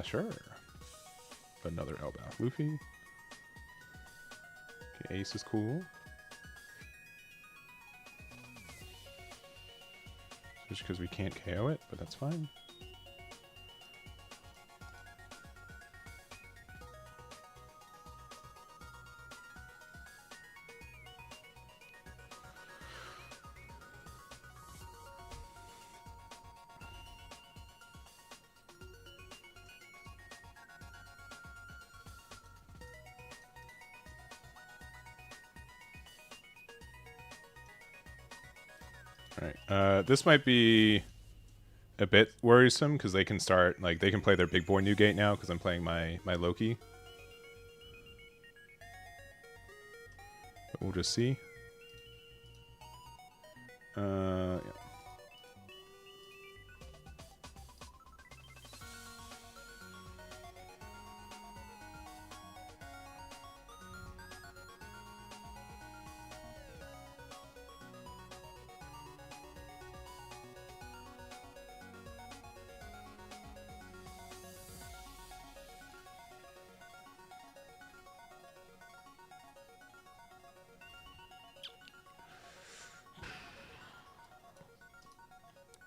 Sure. Another Elbaph Luffy. Okay, Ace is cool. Just because we can't KO it, but that's fine. Alright, this might be a bit worrisome because they can start, like, they can play their big boy Newgate now because I'm playing my Loki. But we'll just see. Yeah.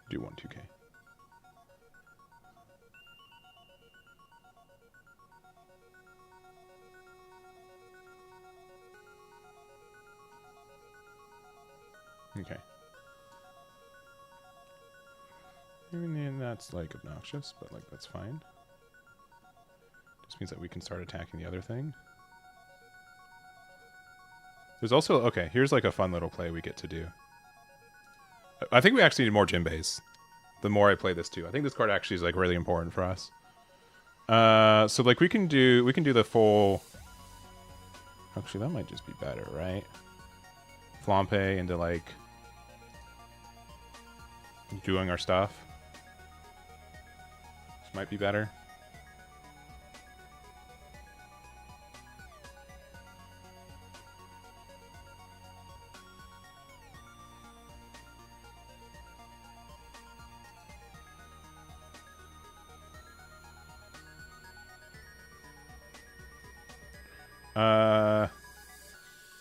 Do 1-2K. Okay. I mean, that's like obnoxious, but like that's fine. Just means that we can start attacking the other thing. There's also, okay, here's like a fun little play we get to do. I think we actually need more Jinbeis. The more I play this too, I think this card actually is like really important for us. So like we can do the full. Actually, that might just be better, right? Flampe into like doing our stuff. This might be better.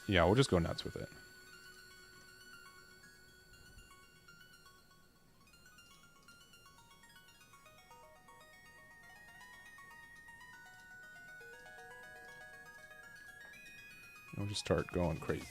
Yeah, we'll just go nuts with it. We'll just start going crazy.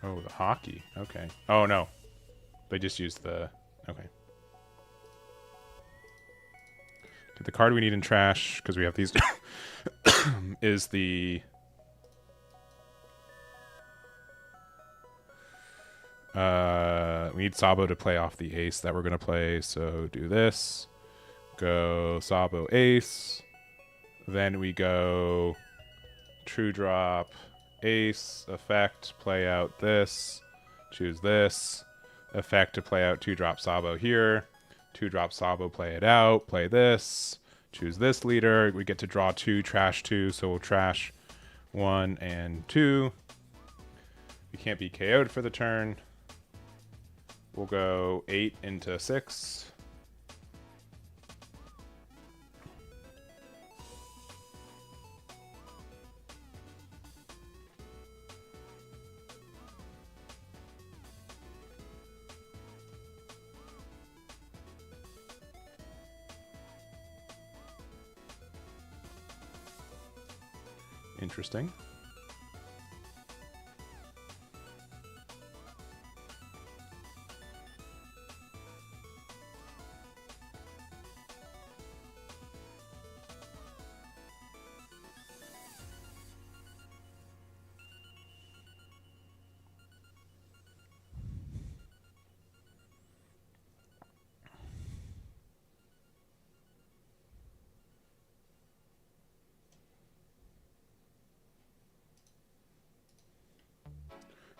Oh, the hockey. Okay. Oh, no. They just used the... Okay. The card we need in trash, because we have these, is the... we need Sabo to play off the ace that we're going to play, so do this. Go Sabo ace. Then we go true drop ace, effect, play out this, choose this, effect to play out 2-drop Sabo here, 2-drop Sabo, play it out, play this, choose this leader, we get to draw 2, trash 2, so we'll trash 1 and 2. We can't be KO'd for the turn. We'll go 8 into 6. Interesting.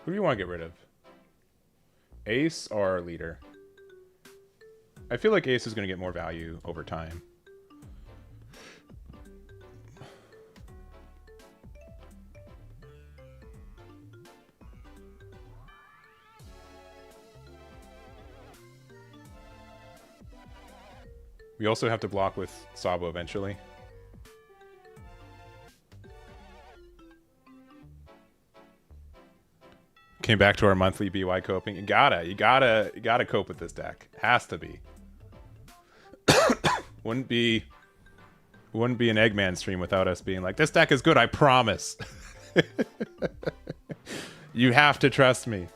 Who do you want to get rid of? Ace or our leader? I feel like Ace is going to get more value over time. We also have to block with Sabo eventually. Came back to our monthly BY coping. You gotta cope with this deck. Has to be. wouldn't be an Eggman stream without us being like, this deck is good, I promise. You have to trust me.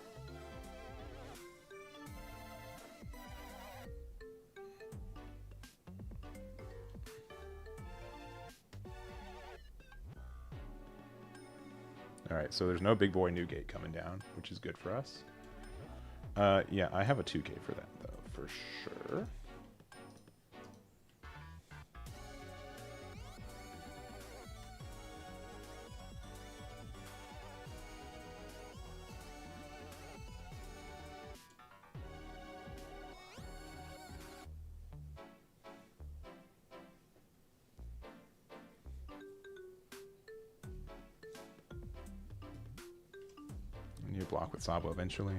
Alright, so there's no big boy Newgate coming down, which is good for us. Yeah, I have a 2K for that, though, for sure. You block with Sabo eventually.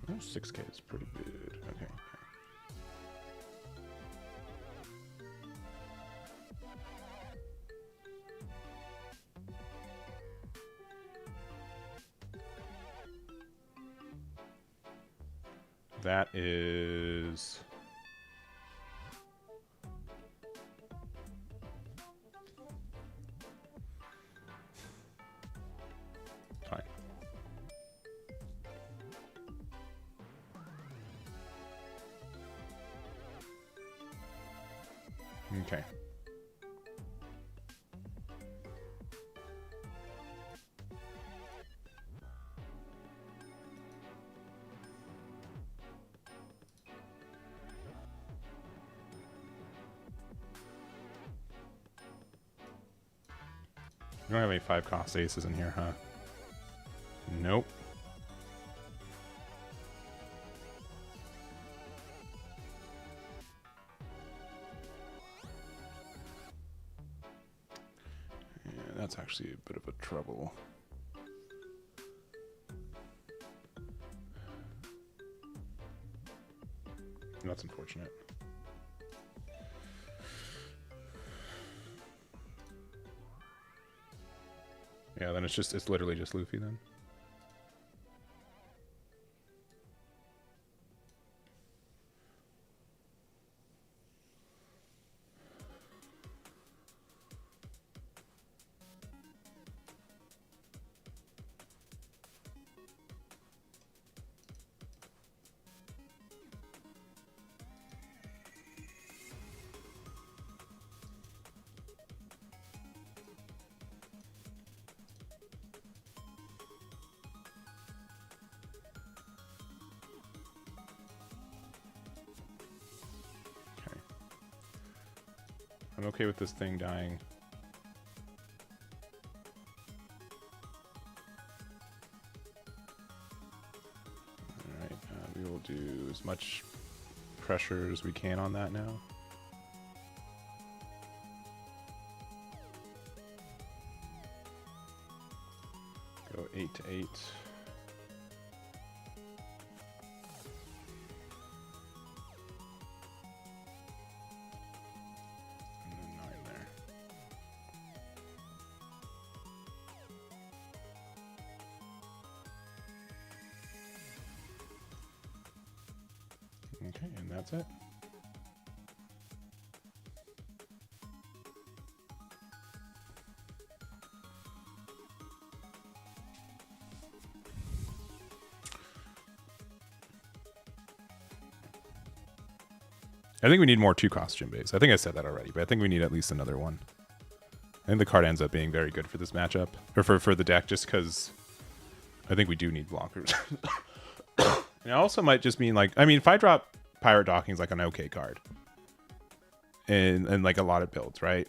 6K is pretty good. Okay. That is... fine. Okay. You don't have any 5-cost aces in here, huh? Nope. Yeah, that's actually a bit of a trouble. That's unfortunate. Yeah, then it's literally just Luffy then. I'm okay with this thing dying. Alright, we will do as much pressure as we can on that now. Go 8 to 8. Okay, and that's it. I think we need more 2-cost Jinbeis. I think I said that already, but I think we need at least another one. I think the card ends up being very good for this matchup, or for the deck, just because I think we do need blockers. And it also might just mean, like, I mean, 5-drop Pirate Docking is like an okay card in like a lot of builds, right?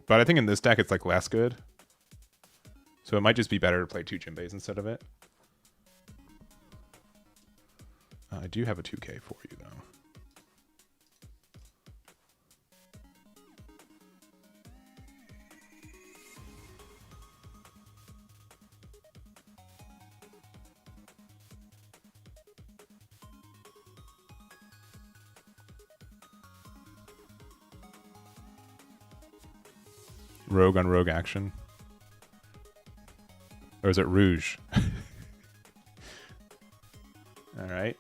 But I think in this deck it's like less good, so it might just be better to play 2 Jinbeis instead of it. I do have a 2K for you, though. Rogue on rogue action. Or is it Rouge? Alright.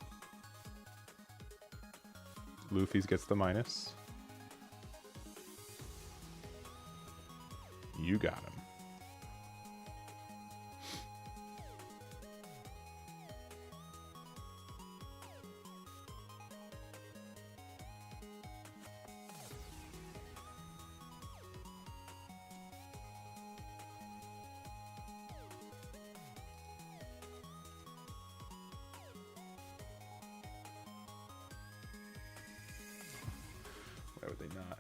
Luffy's gets the minus. You got him. Why would they not?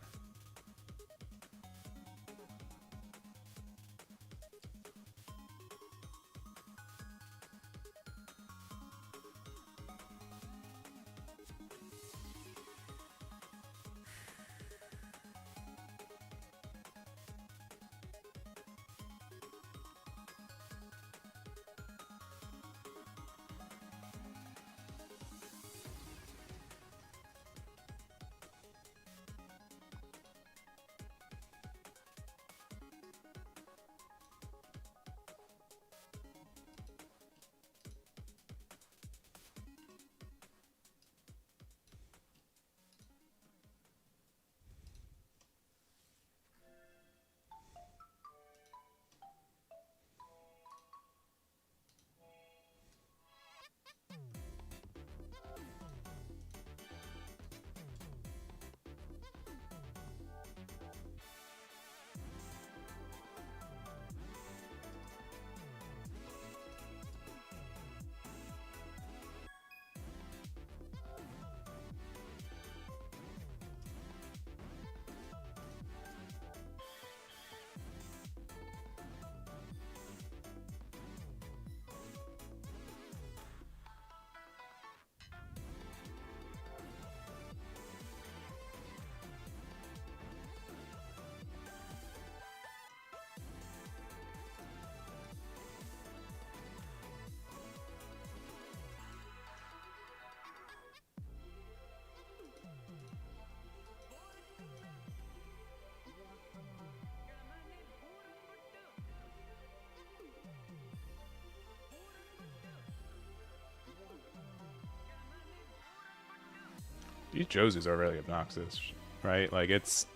These Josies are really obnoxious, right? Like, it's...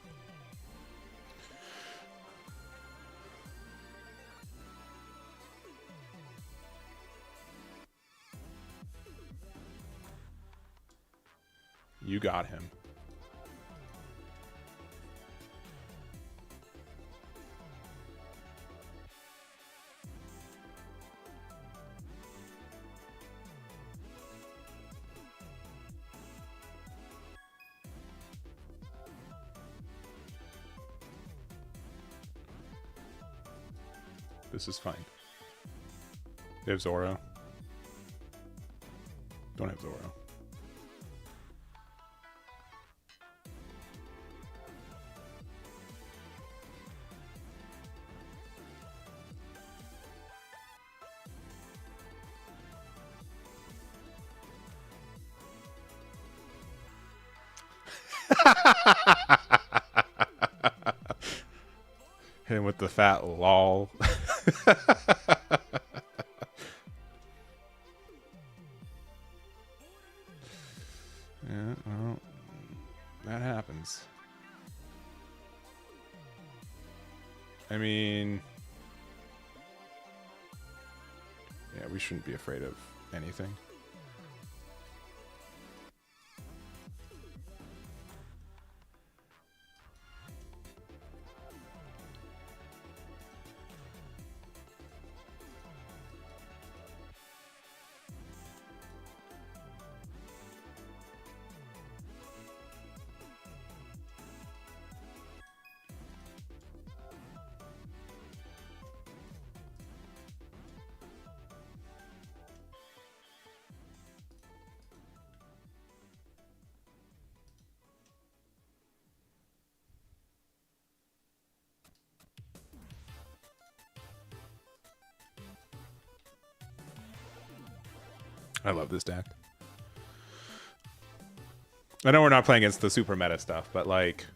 You got him. This is fine. They have Zoro. Don't have Zoro. Hit him with the fat lol. Yeah, well, that happens. I mean, yeah, we shouldn't be afraid of anything. I love this deck. I know we're not playing against the super meta stuff, but like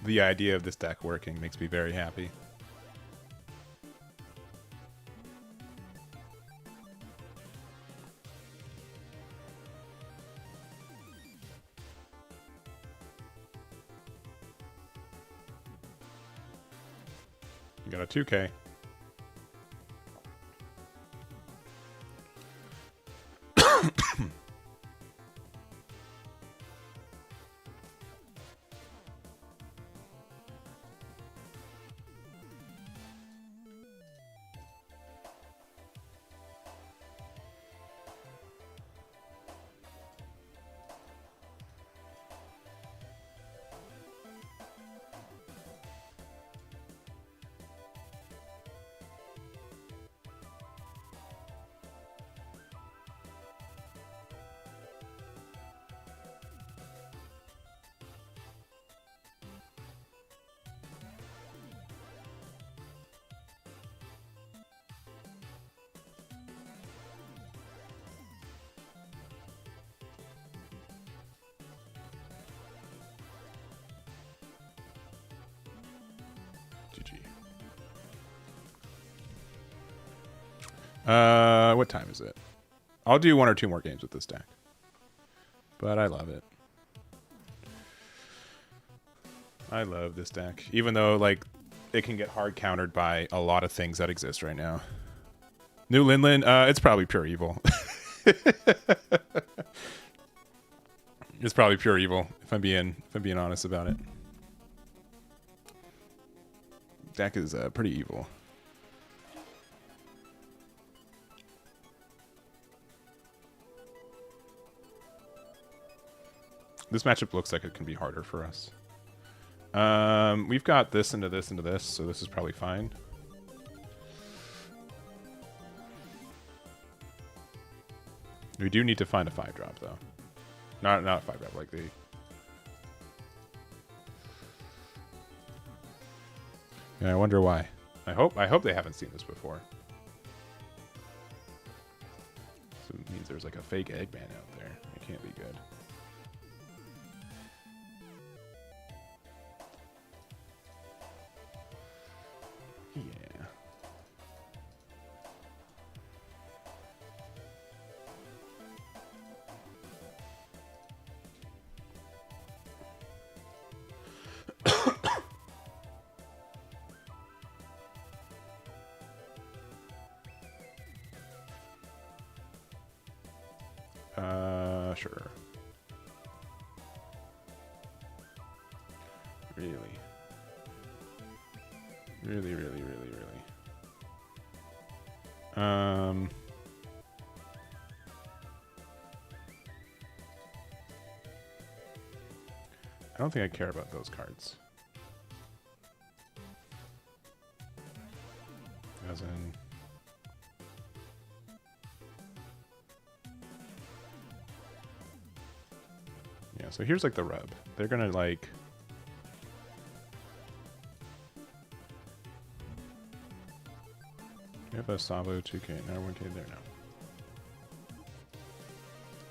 the idea of this deck working makes me very happy. You got a 2K. What time is it? I'll do 1 or 2 more games with this deck. But I love it. I love this deck. Even though, like, it can get hard countered by a lot of things that exist right now. New Linlin, it's probably pure evil. It's probably pure evil, if I'm being honest about it. Deck is pretty evil. This matchup looks like it can be harder for us. We've got this into this into this, so this is probably fine. We do need to find a 5-drop though. Not a 5-drop, like the... Yeah, I wonder why. I hope they haven't seen this before. So it means there's like a fake Eggman out there. It can't be good. Yeah. Sure. Really? Really, really, really, really. I don't think I care about those cards. As in... Yeah, so here's like the rub. They're gonna like... We have a Savo 2K, now 1K there now.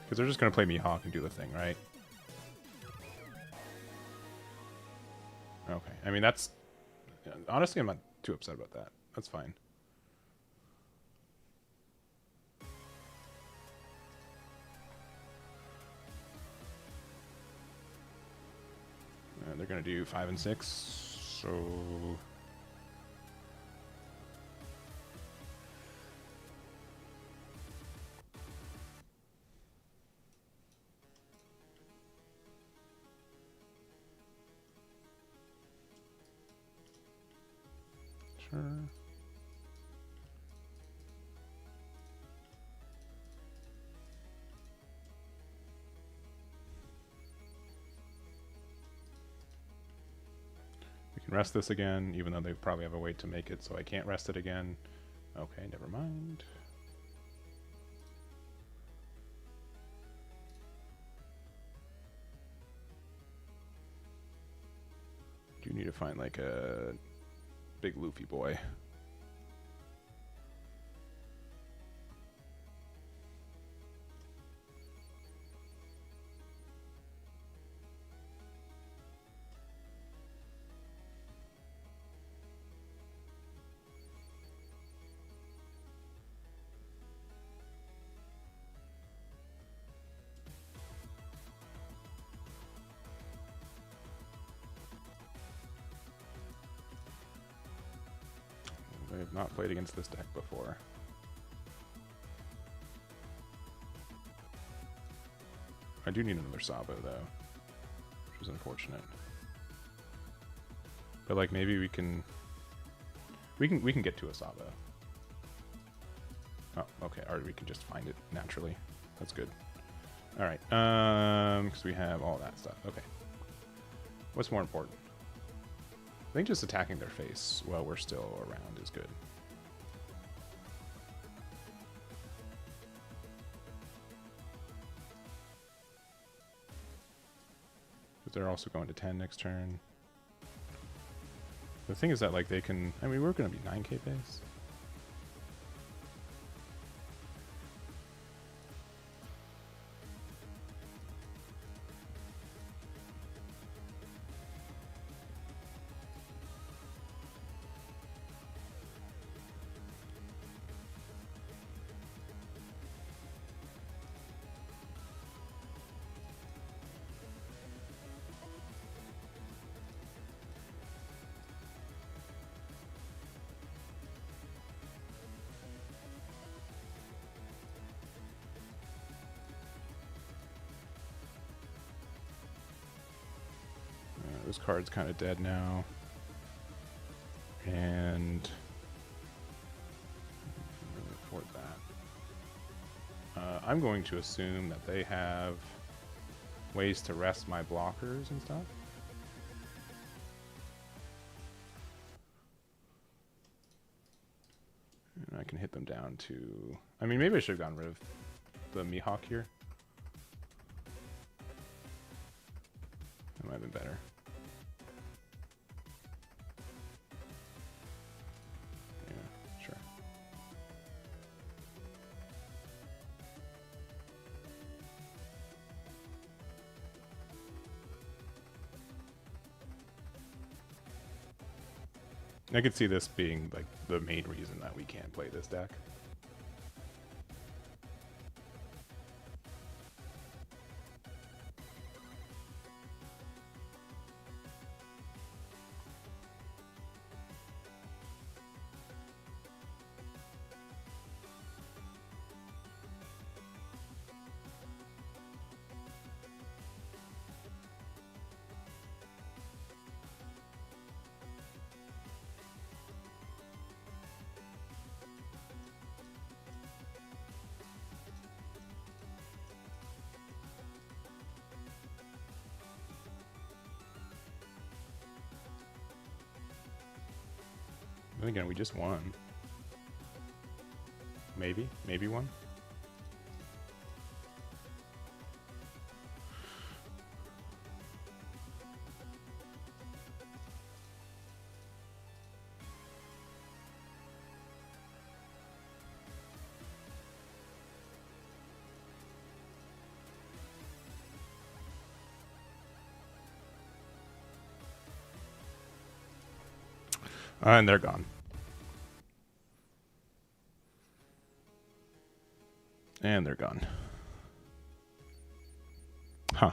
Because they're just gonna play Mihawk and do the thing, right? Okay, I mean that's... Honestly, I'm not too upset about that. That's fine. And they're gonna do 5 and 6, so... Sure. We can rest this again, even though they probably have a way to make it so I can't rest it again. Okay, never mind. Do need to find like a big Luffy boy. I've not played against this deck before. I do need another Sabo though, which is unfortunate. But like maybe we can get to a Sabo. Oh, okay. Or we can just find it naturally. That's good. All right. Because we have all that stuff. Okay. What's more important? I think just attacking their face while we're still around is good. But they're also going to 10 next turn. The thing is that like they can. I mean, we're going to be 9k base. This card's kind of dead now. And really afford that. I'm going to assume that they have ways to rest my blockers and stuff. And I can hit them down to... I mean, maybe I should have gotten rid of the Mihawk here. That might have been better. I could see this being like the main reason that we can't play this deck. And again, we just won. Maybe won. And they're gone. And they're gone. Huh.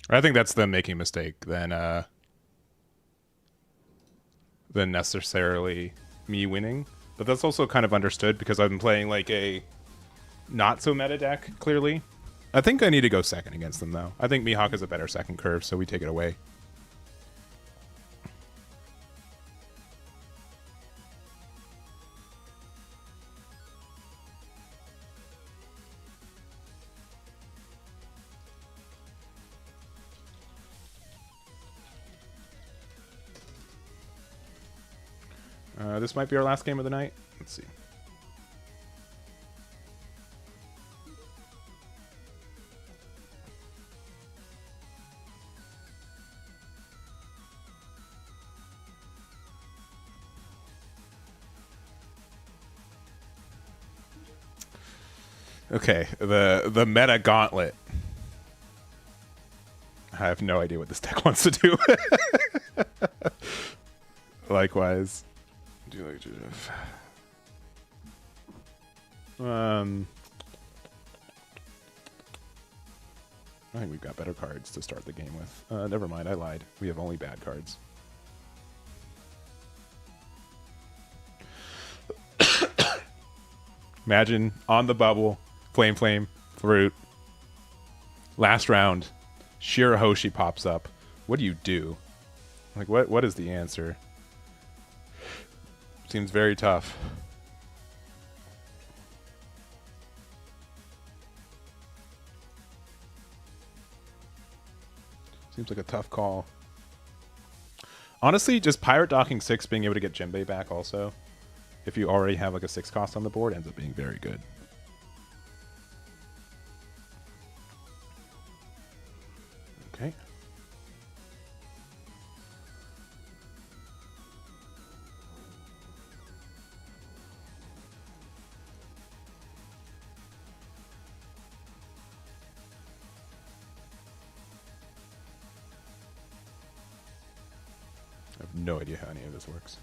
I think that's them making a mistake than necessarily me winning. But that's also kind of understood because I've been playing like a not so meta deck, clearly. I think I need to go second against them though. I think Mihawk is a better second curve, so we take it away. This might be our last game of the night. Let's see. Okay, the meta gauntlet. I have no idea what this deck wants to do. Likewise. Do you like to I think we've got better cards to start the game with. Never mind, I lied. We have only bad cards. Imagine on the bubble, flame, fruit. Last round, Shirahoshi pops up. What do you do? Like, what is the answer? Seems very tough. Seems like a tough call. Honestly, just Pirate docking 6, being able to get Jinbei back also, if you already have like a 6 cost on the board, ends up being very good. Okay. I have no idea how any of this works.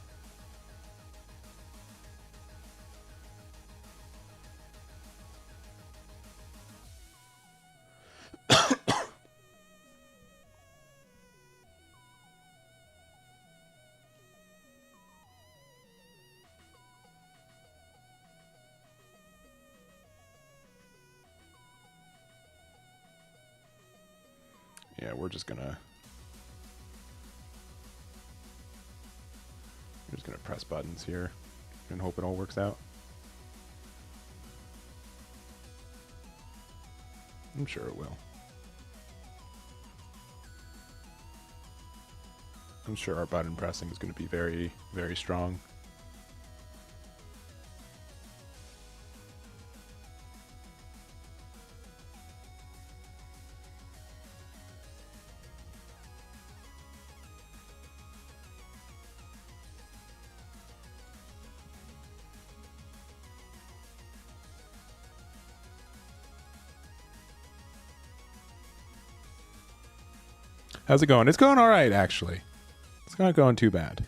Yeah, we're just gonna press buttons here and hope it all works out. I'm sure it will. I'm sure our button pressing is going to be very, very strong. How's it going? It's going all right, actually. It's not going too bad.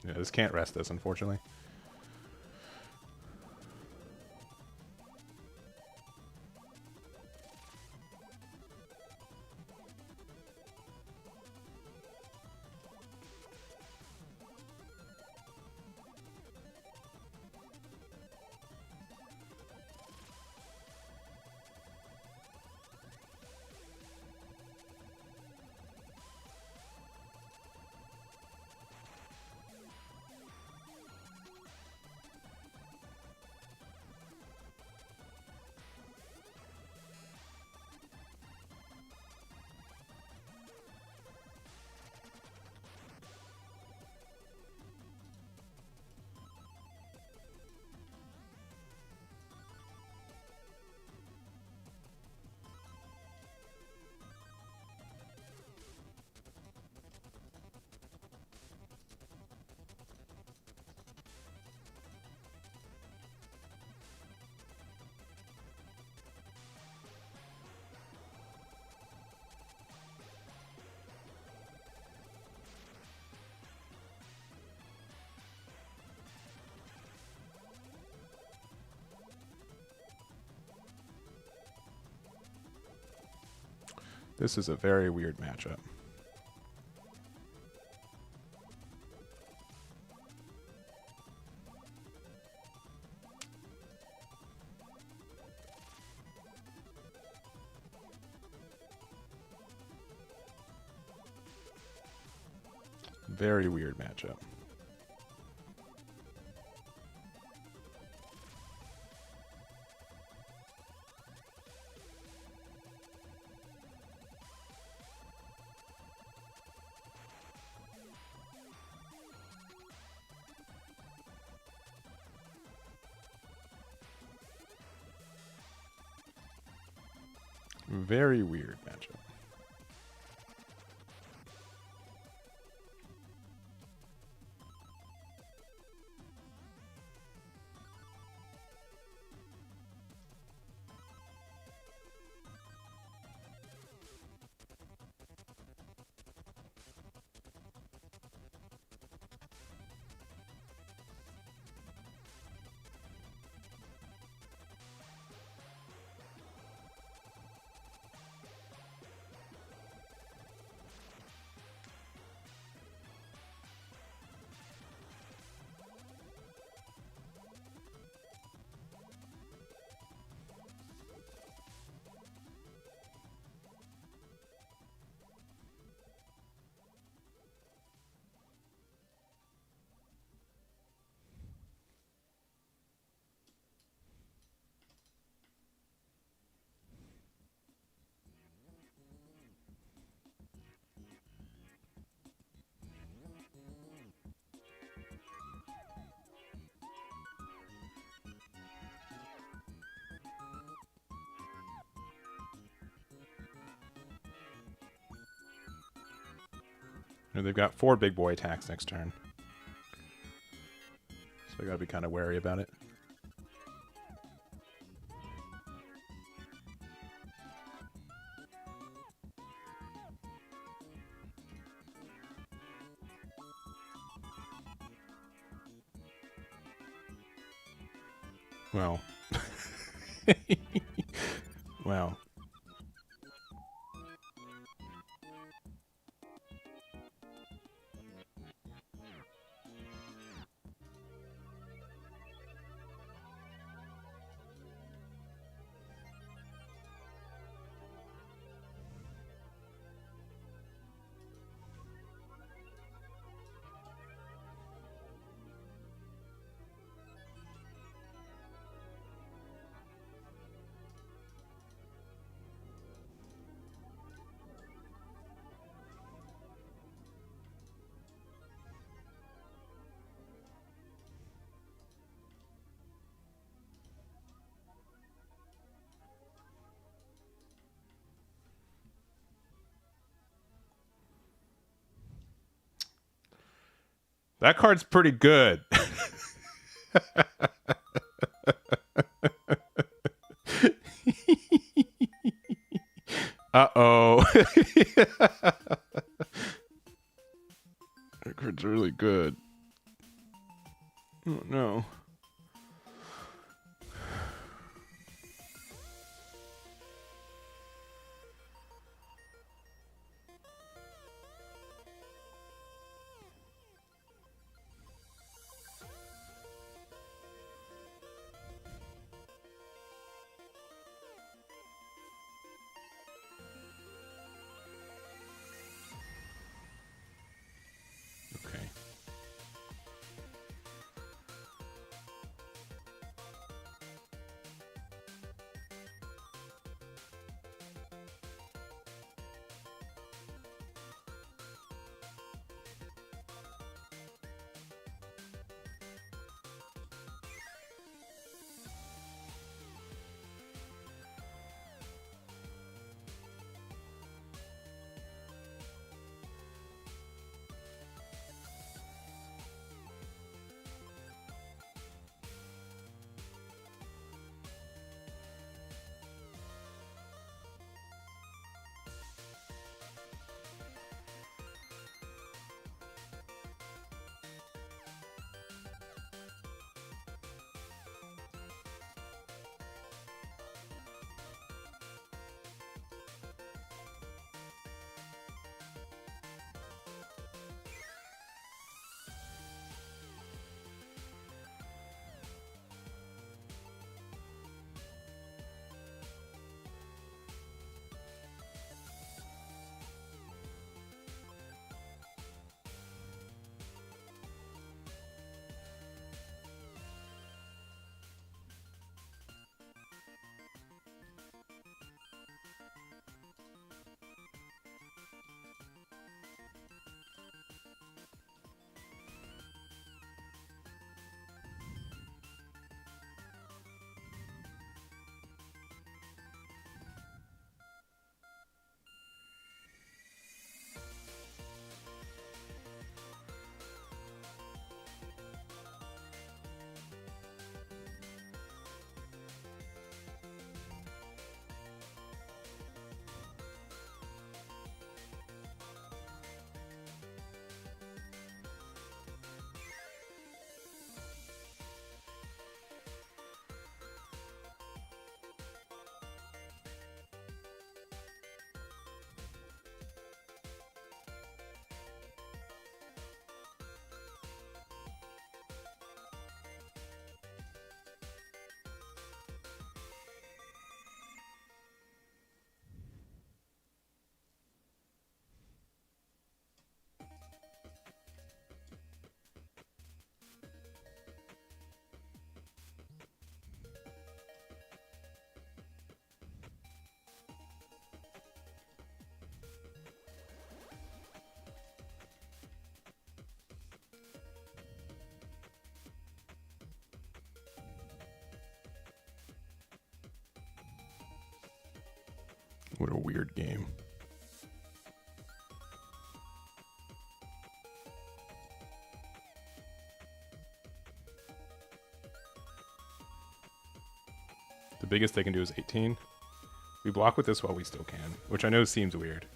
Yeah, this can't rest this, unfortunately. This is a very weird matchup. Very weird matchup. Very weird matchup. They've got 4 big boy attacks next turn. So I gotta be kind of wary about it. Well. Well. That card's pretty good. Uh-oh. That card's really good. Oh, no. Okay. What a weird game. The biggest they can do is 18. We block with this while we still can, which I know seems weird.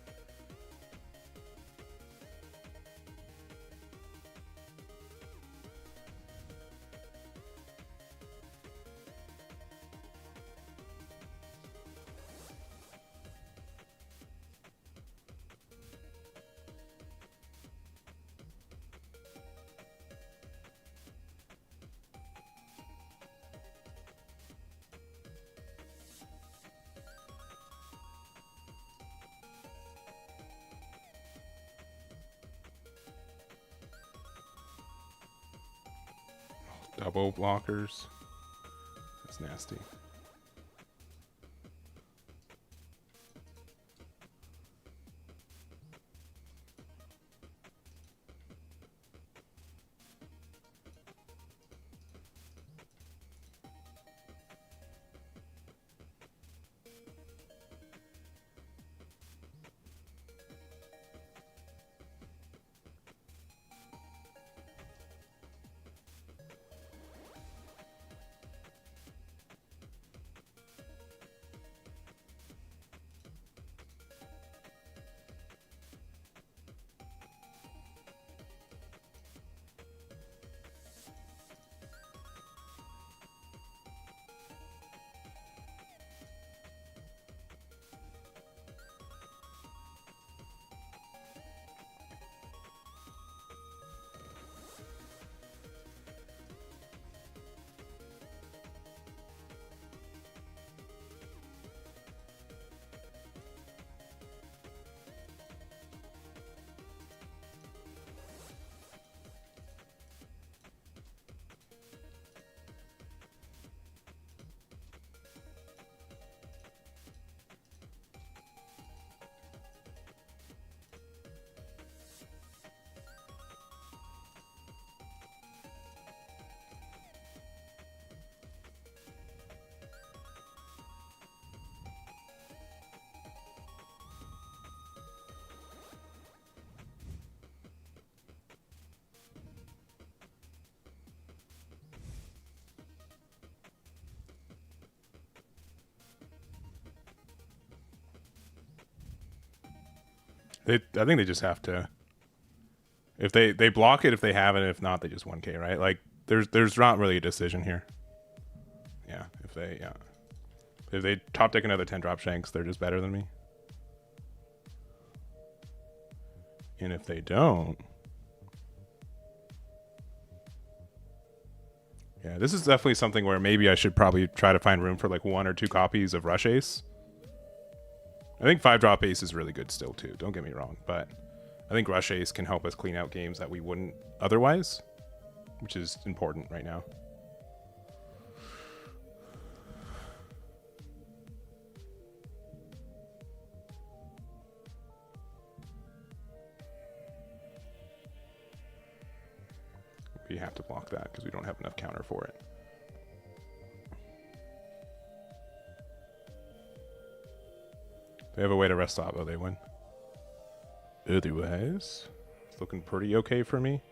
Double blockers. That's nasty. I think they just have to. If they block it, if they have it, if not, they just 1K, right? Like there's not really a decision here. Yeah, if they top deck another 10 drop shanks, they're just better than me. And if they don't, yeah, this is definitely something where maybe I should probably try to find room for like 1 or 2 copies of Rush Ace. I think 5-drop Ace is really good still too, don't get me wrong, but I think Rush Ace can help us clean out games that we wouldn't otherwise, which is important right now. We have to block that because we don't have enough counter for it. They have a way to rest stop, they win. Otherwise, it's looking pretty okay for me.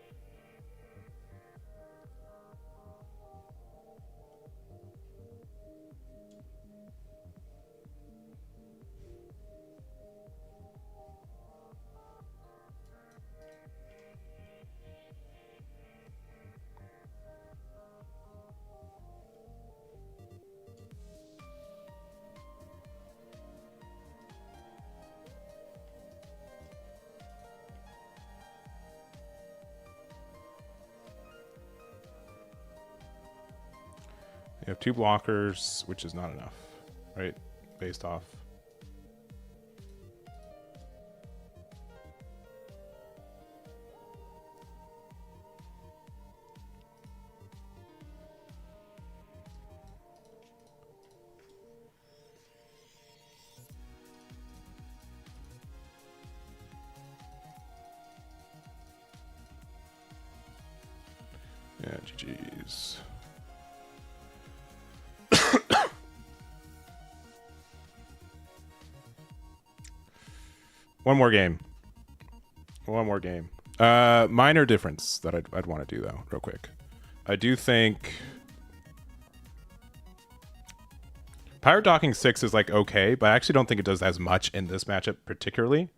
You have 2 blockers, which is not enough, right? Based off. Yeah, GG's. One more game. Minor difference that I'd want to do though, real quick. I do think Pirate docking 6 is like okay, but I actually don't think it does as much in this matchup particularly.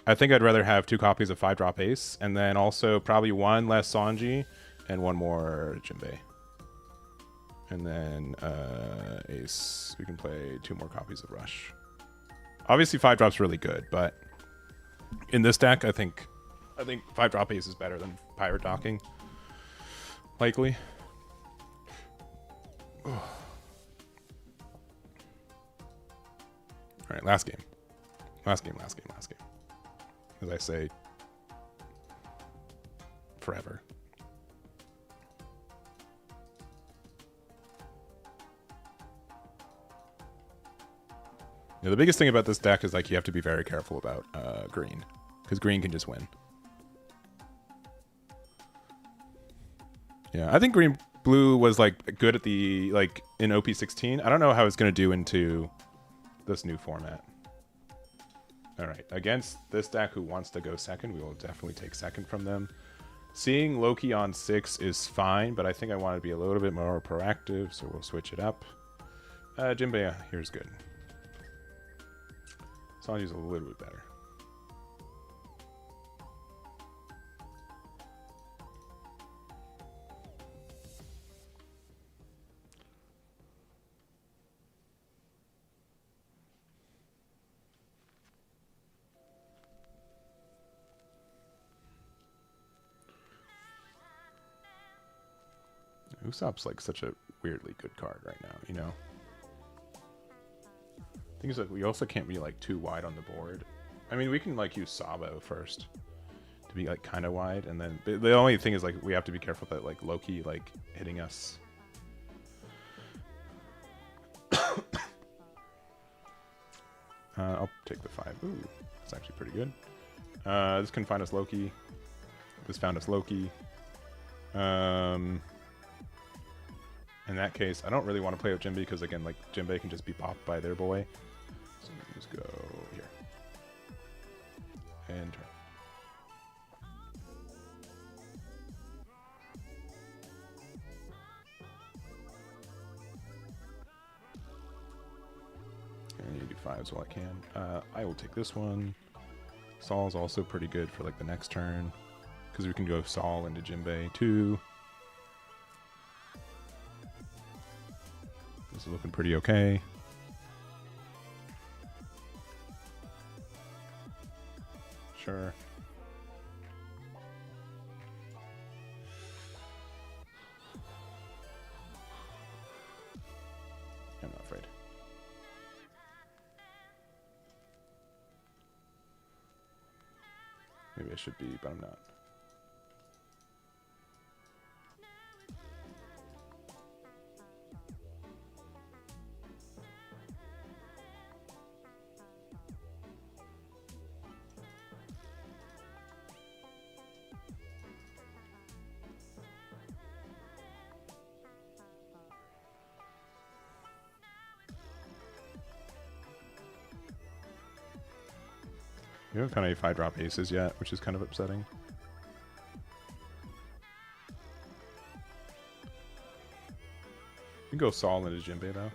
I think I'd rather have 2 copies of 5-drop Ace, and then also probably 1 less Sanji, and 1 more Jinbei. And then Ace, we can play 2 more copies of Rush. Obviously 5-drop's really good, but in this deck, I think 5-drop Ace is better than Pirate docking. Likely. Alright, last game. Last game. As I say, forever. Yeah, the biggest thing about this deck is like you have to be very careful about green, because green can just win. Yeah, I think blue was like good at the like in OP16. I don't know how it's gonna do into this new format. All right, against this deck who wants to go second, we will definitely take second from them. Seeing Loki on 6 is fine, but I think I want to be a little bit more proactive, so we'll switch it up. Jinbei here's good. Sanji's a little bit better. Usopp's like such a weirdly good card right now, you know? Thing is, like, we also can't be like too wide on the board. I mean, we can like use Sabo first to be like kind of wide, and then the only thing is like we have to be careful that like Loki like hitting us. I'll take the 5. Ooh, that's actually pretty good. This can find us Loki. This found us Loki. In that case, I don't really want to play with Jinbei because, again, like Jinbei can just be popped by their boy. So we can just go here. And turn. And I need to do 5s while I can. I will take this one. Saul's also pretty good for like the next turn, because we can go Saul into Jinbei too. This is looking pretty okay. Sure. I'm not afraid. Maybe I should be, but I'm not. We haven't found any 5-drop aces yet, which is kind of upsetting. We can go Saul into Jinbei though.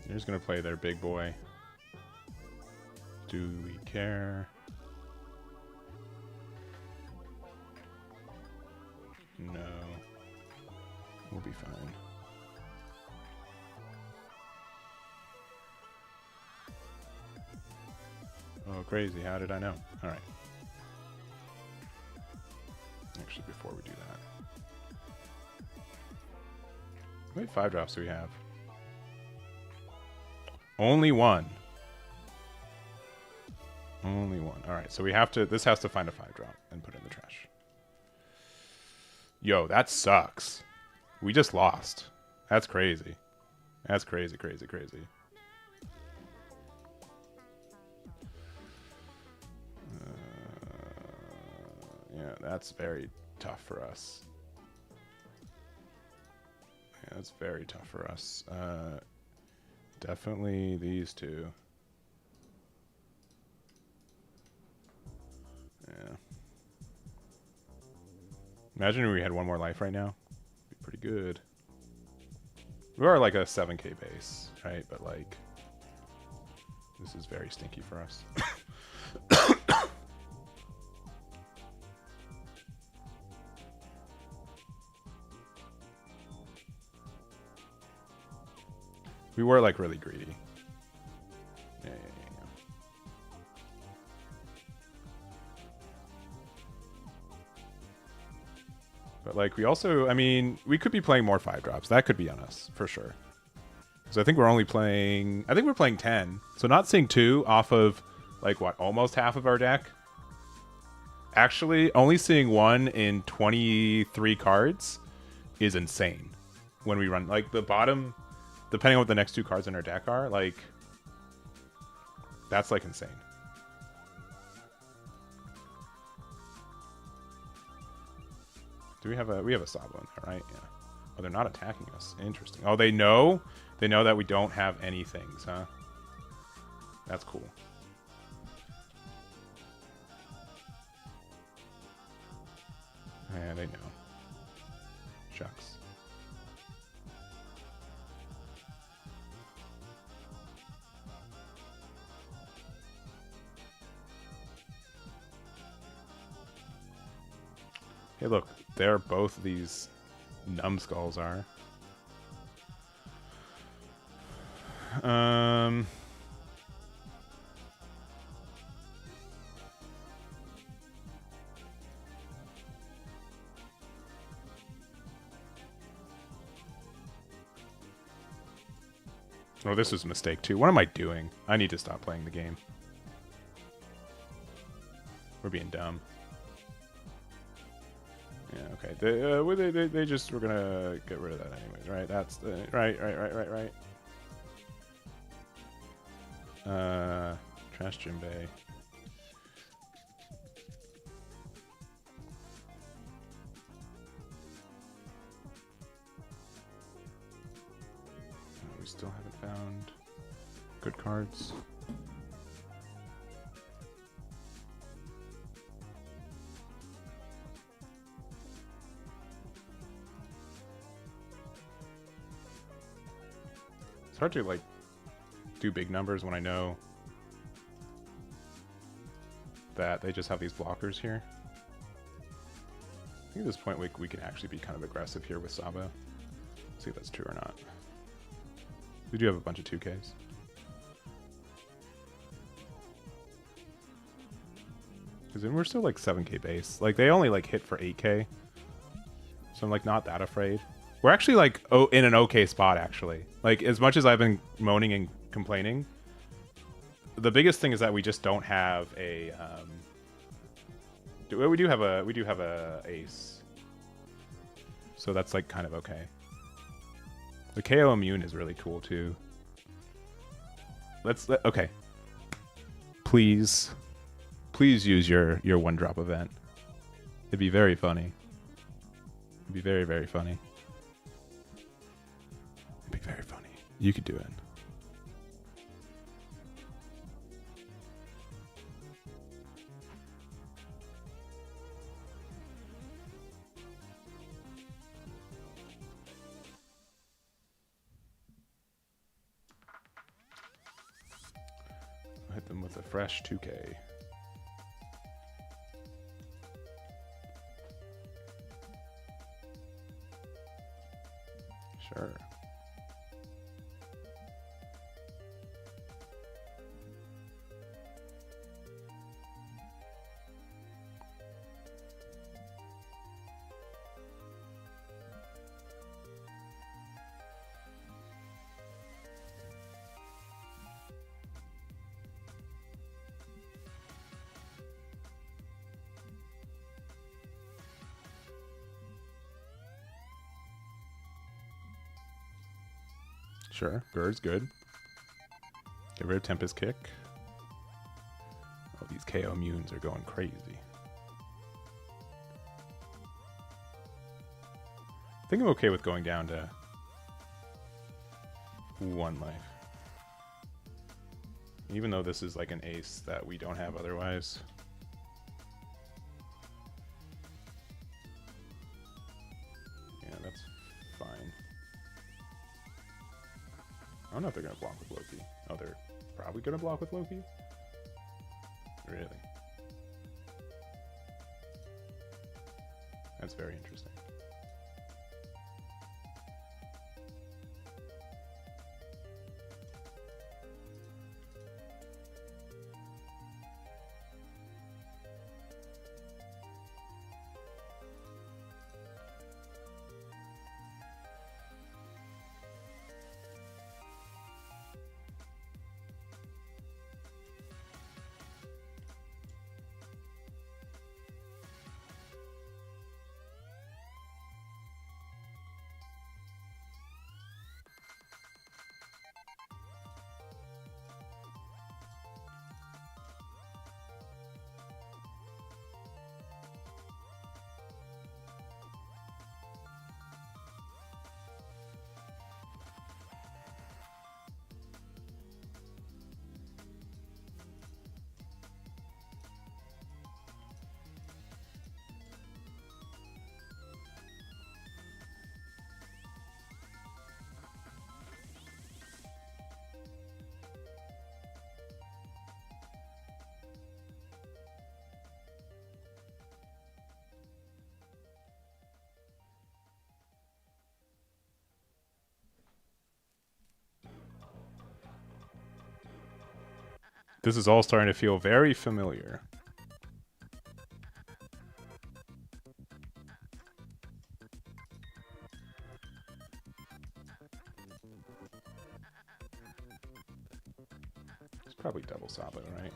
They're just gonna play their big boy. Do we care? No. We'll be fine. Oh, crazy. How did I know? All right. Actually, before we do that. How many 5-drops do we have? Only one. Only one. All right, so we have to... This has to find a 5-drop and put it in the trash. Yo, that sucks. We just lost. That's crazy. That's crazy, crazy, crazy. Yeah, that's very tough for us. Yeah, that's very tough for us. Definitely these two. Yeah. Imagine if we had one more life right now. Be pretty good. We are like a 7k base, right? But like, this is very stinky for us. We were like really greedy. Yeah. But like we also, I mean, we could be playing more 5-drops. That could be on us for sure. So I think we're only playing, I think we're playing 10. So not seeing 2 off of like what, almost half of our deck. Actually, only seeing 1 in 23 cards is insane. When we run like the bottom, depending on what the next 2 cards in our deck are, like that's like insane. Do we have a Sabo in there, right? Yeah. Oh, they're not attacking us. Interesting. Oh, they know that we don't have any things, huh? That's cool. Yeah, they know. Shucks. Hey, look, there both these numbskulls are. Oh, this was a mistake too. What am I doing? I need to stop playing the game. We're being dumb. Yeah, okay. They just were gonna get rid of that anyways, right? That's the right. Trash Jimbei. We still haven't found good cards. It's hard to like do big numbers when I know that they just have these blockers here. I think at this point we can actually be kind of aggressive here with Sabo. See if that's true or not. We do have a bunch of 2Ks. Because then we're still like 7k base. Like they only like hit for 8k. So I'm like not that afraid. We're actually like in an okay spot actually. Like as much as I've been moaning and complaining, the biggest thing is that we just don't have a we do have a ace. So that's like kind of okay. The KO immune is really cool too. Okay. Please use your 1-drop event. It'd be very funny. It'd be very, very funny. It'd be very funny. You could do it. Hit them with a fresh 2K. Sure. Sure, Bird's good. Get rid of Tempest Kick. Oh, these KO immunes are going crazy. I think I'm okay with going down to 1 life. Even though this is like an ace that we don't have otherwise. don't know if they're gonna block with Loki. Oh, they're probably gonna block with Loki? Really? That's very interesting. This is all starting to feel very familiar. It's probably double Sabo, right?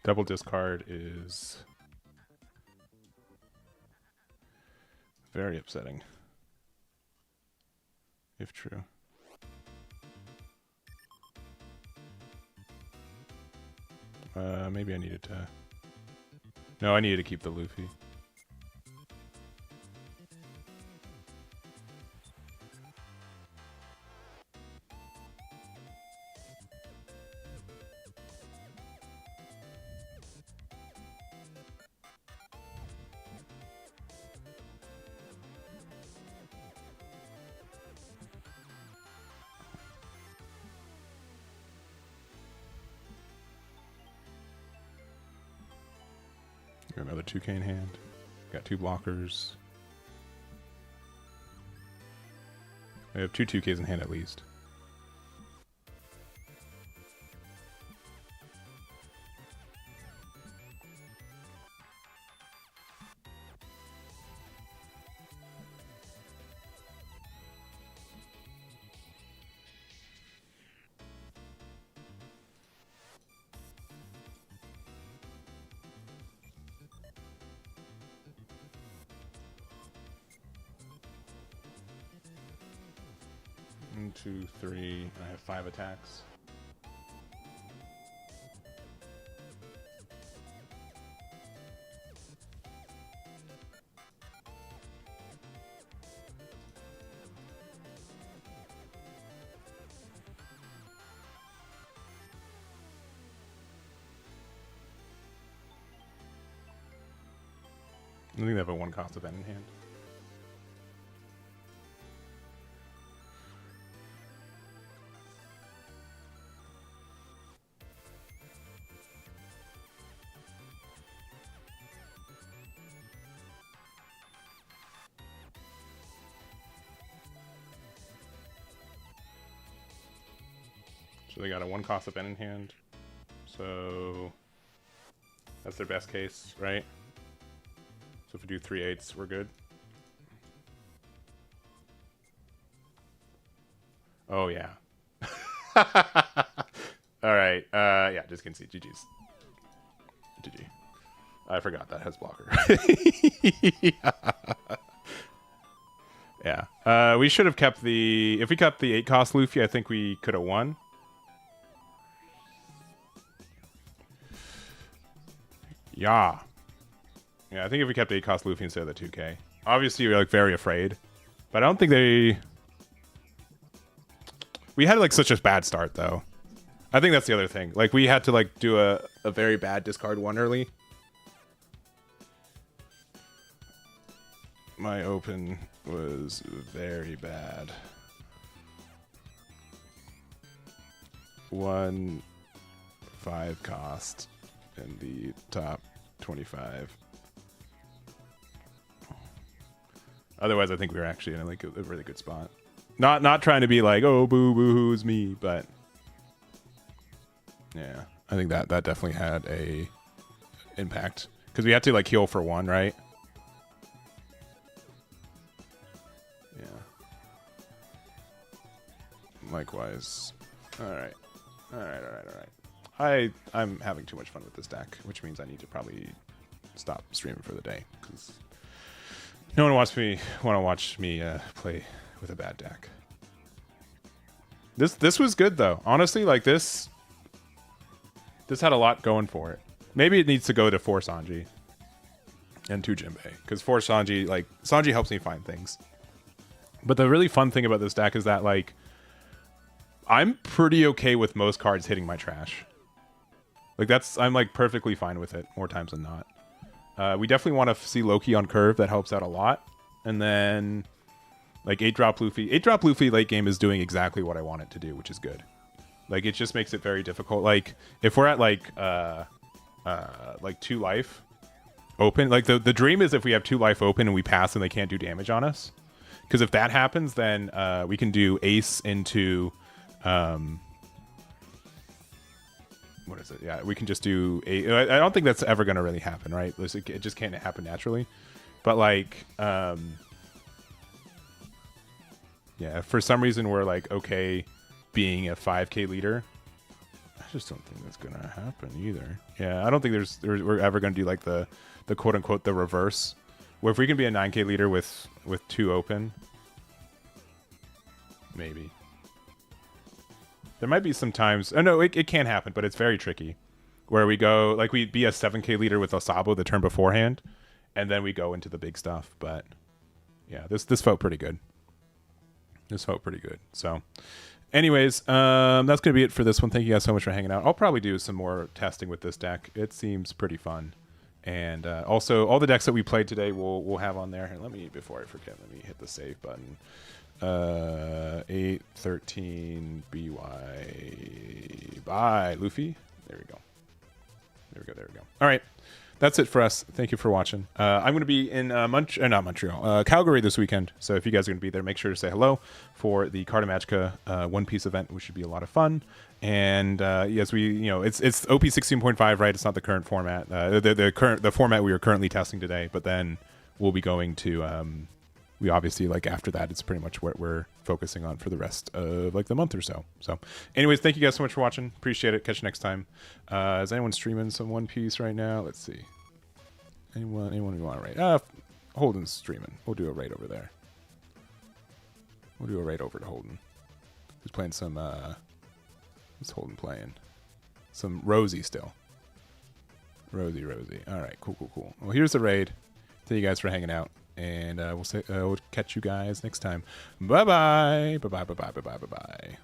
Double discard is very upsetting, if true. Maybe I needed to... No, I needed to keep the Luffy. Got another 2K in hand. Got 2 blockers. I have 2 2Ks in hand at least. 2, 3. I have 5 attacks. I think they have a 1 cost event in hand. So they got a 1 cost event in hand. So that's their best case, right? So if we do 3/8, we're good. Oh yeah. All right. Yeah, just concede. GG's. GG. I forgot that has blocker. Yeah. We should have kept the. If we kept the 8 cost Luffy, I think we could have won. Yeah. Yeah, I think if we kept 8 cost Luffy instead of the 2K. Obviously, we're like very afraid. But I don't think they... We had like such a bad start though. I think that's the other thing. Like we had to like do a very bad discard 1 early. My open was very bad. 1 5 cost in the top 25. Otherwise, I think we were actually in like a really good spot. Not trying to be like, oh, boo, boo-hoo's me, but yeah, I think that definitely had a impact because we had to like heal for 1, right? Yeah. Likewise. All right. I'm having too much fun with this deck, which means I need to probably stop streaming for the day because no one wants to watch me play with a bad deck. This was good though. Honestly, like this had a lot going for it. Maybe it needs to go to 4 Sanji and 2 Jinbei because 4 Sanji, like Sanji helps me find things. But the really fun thing about this deck is that like I'm pretty okay with most cards hitting my trash. Like I'm like perfectly fine with it more times than not. We definitely want to see Loki on curve. That helps out a lot. And then like 8-drop Luffy. 8-drop Luffy late game is doing exactly what I want it to do, which is good. Like it just makes it very difficult. Like if we're at like 2 life open, like the dream is if we have 2 life open and we pass and they can't do damage on us. Because if that happens, then we can do ace into what is it? Yeah, we can just do I don't think that's ever going to really happen, right? It just can't happen naturally. But like, yeah, if for some reason we're like okay being a 5K leader, I just don't think that's going to happen either. Yeah, I don't think we're ever going to do like the quote unquote the reverse, where if we can be a 9K leader with 2 open, maybe. There might be some times... Oh, no, it can happen, but it's very tricky. Where we go... Like, we'd be a 7K leader with Osabo the turn beforehand, and then we go into the big stuff. But, yeah, this felt pretty good. This felt pretty good. So, anyways, that's going to be it for this one. Thank you guys so much for hanging out. I'll probably do some more testing with this deck. It seems pretty fun. And also, all the decks that we played today, we'll have on there. And before I forget, let me hit the save button. 813 BY by Luffy. There we go. All right, that's it for us. Thank you for watching. I'm going to be in Calgary this weekend. So if you guys are going to be there, make sure to say hello for the Carta Magica One Piece event, which should be a lot of fun. And yes, it's OP 16.5, right? It's not the current format. The format we are currently testing today, but then we'll be going to. We obviously, like, after that, it's pretty much what we're focusing on for the rest of, like, the month or so. So, anyways, thank you guys so much for watching. Appreciate it. Catch you next time. Is anyone streaming some One Piece right now? Let's see. Anyone who want to raid? Holden's streaming. We'll do a raid over there. We'll do a raid over to Holden. Who's playing some, what's Holden playing? Some Rosie still. Rosie. All right, cool. Well, here's the raid. Thank you guys for hanging out, and we'll catch you guys next time. Bye-bye. Bye-bye.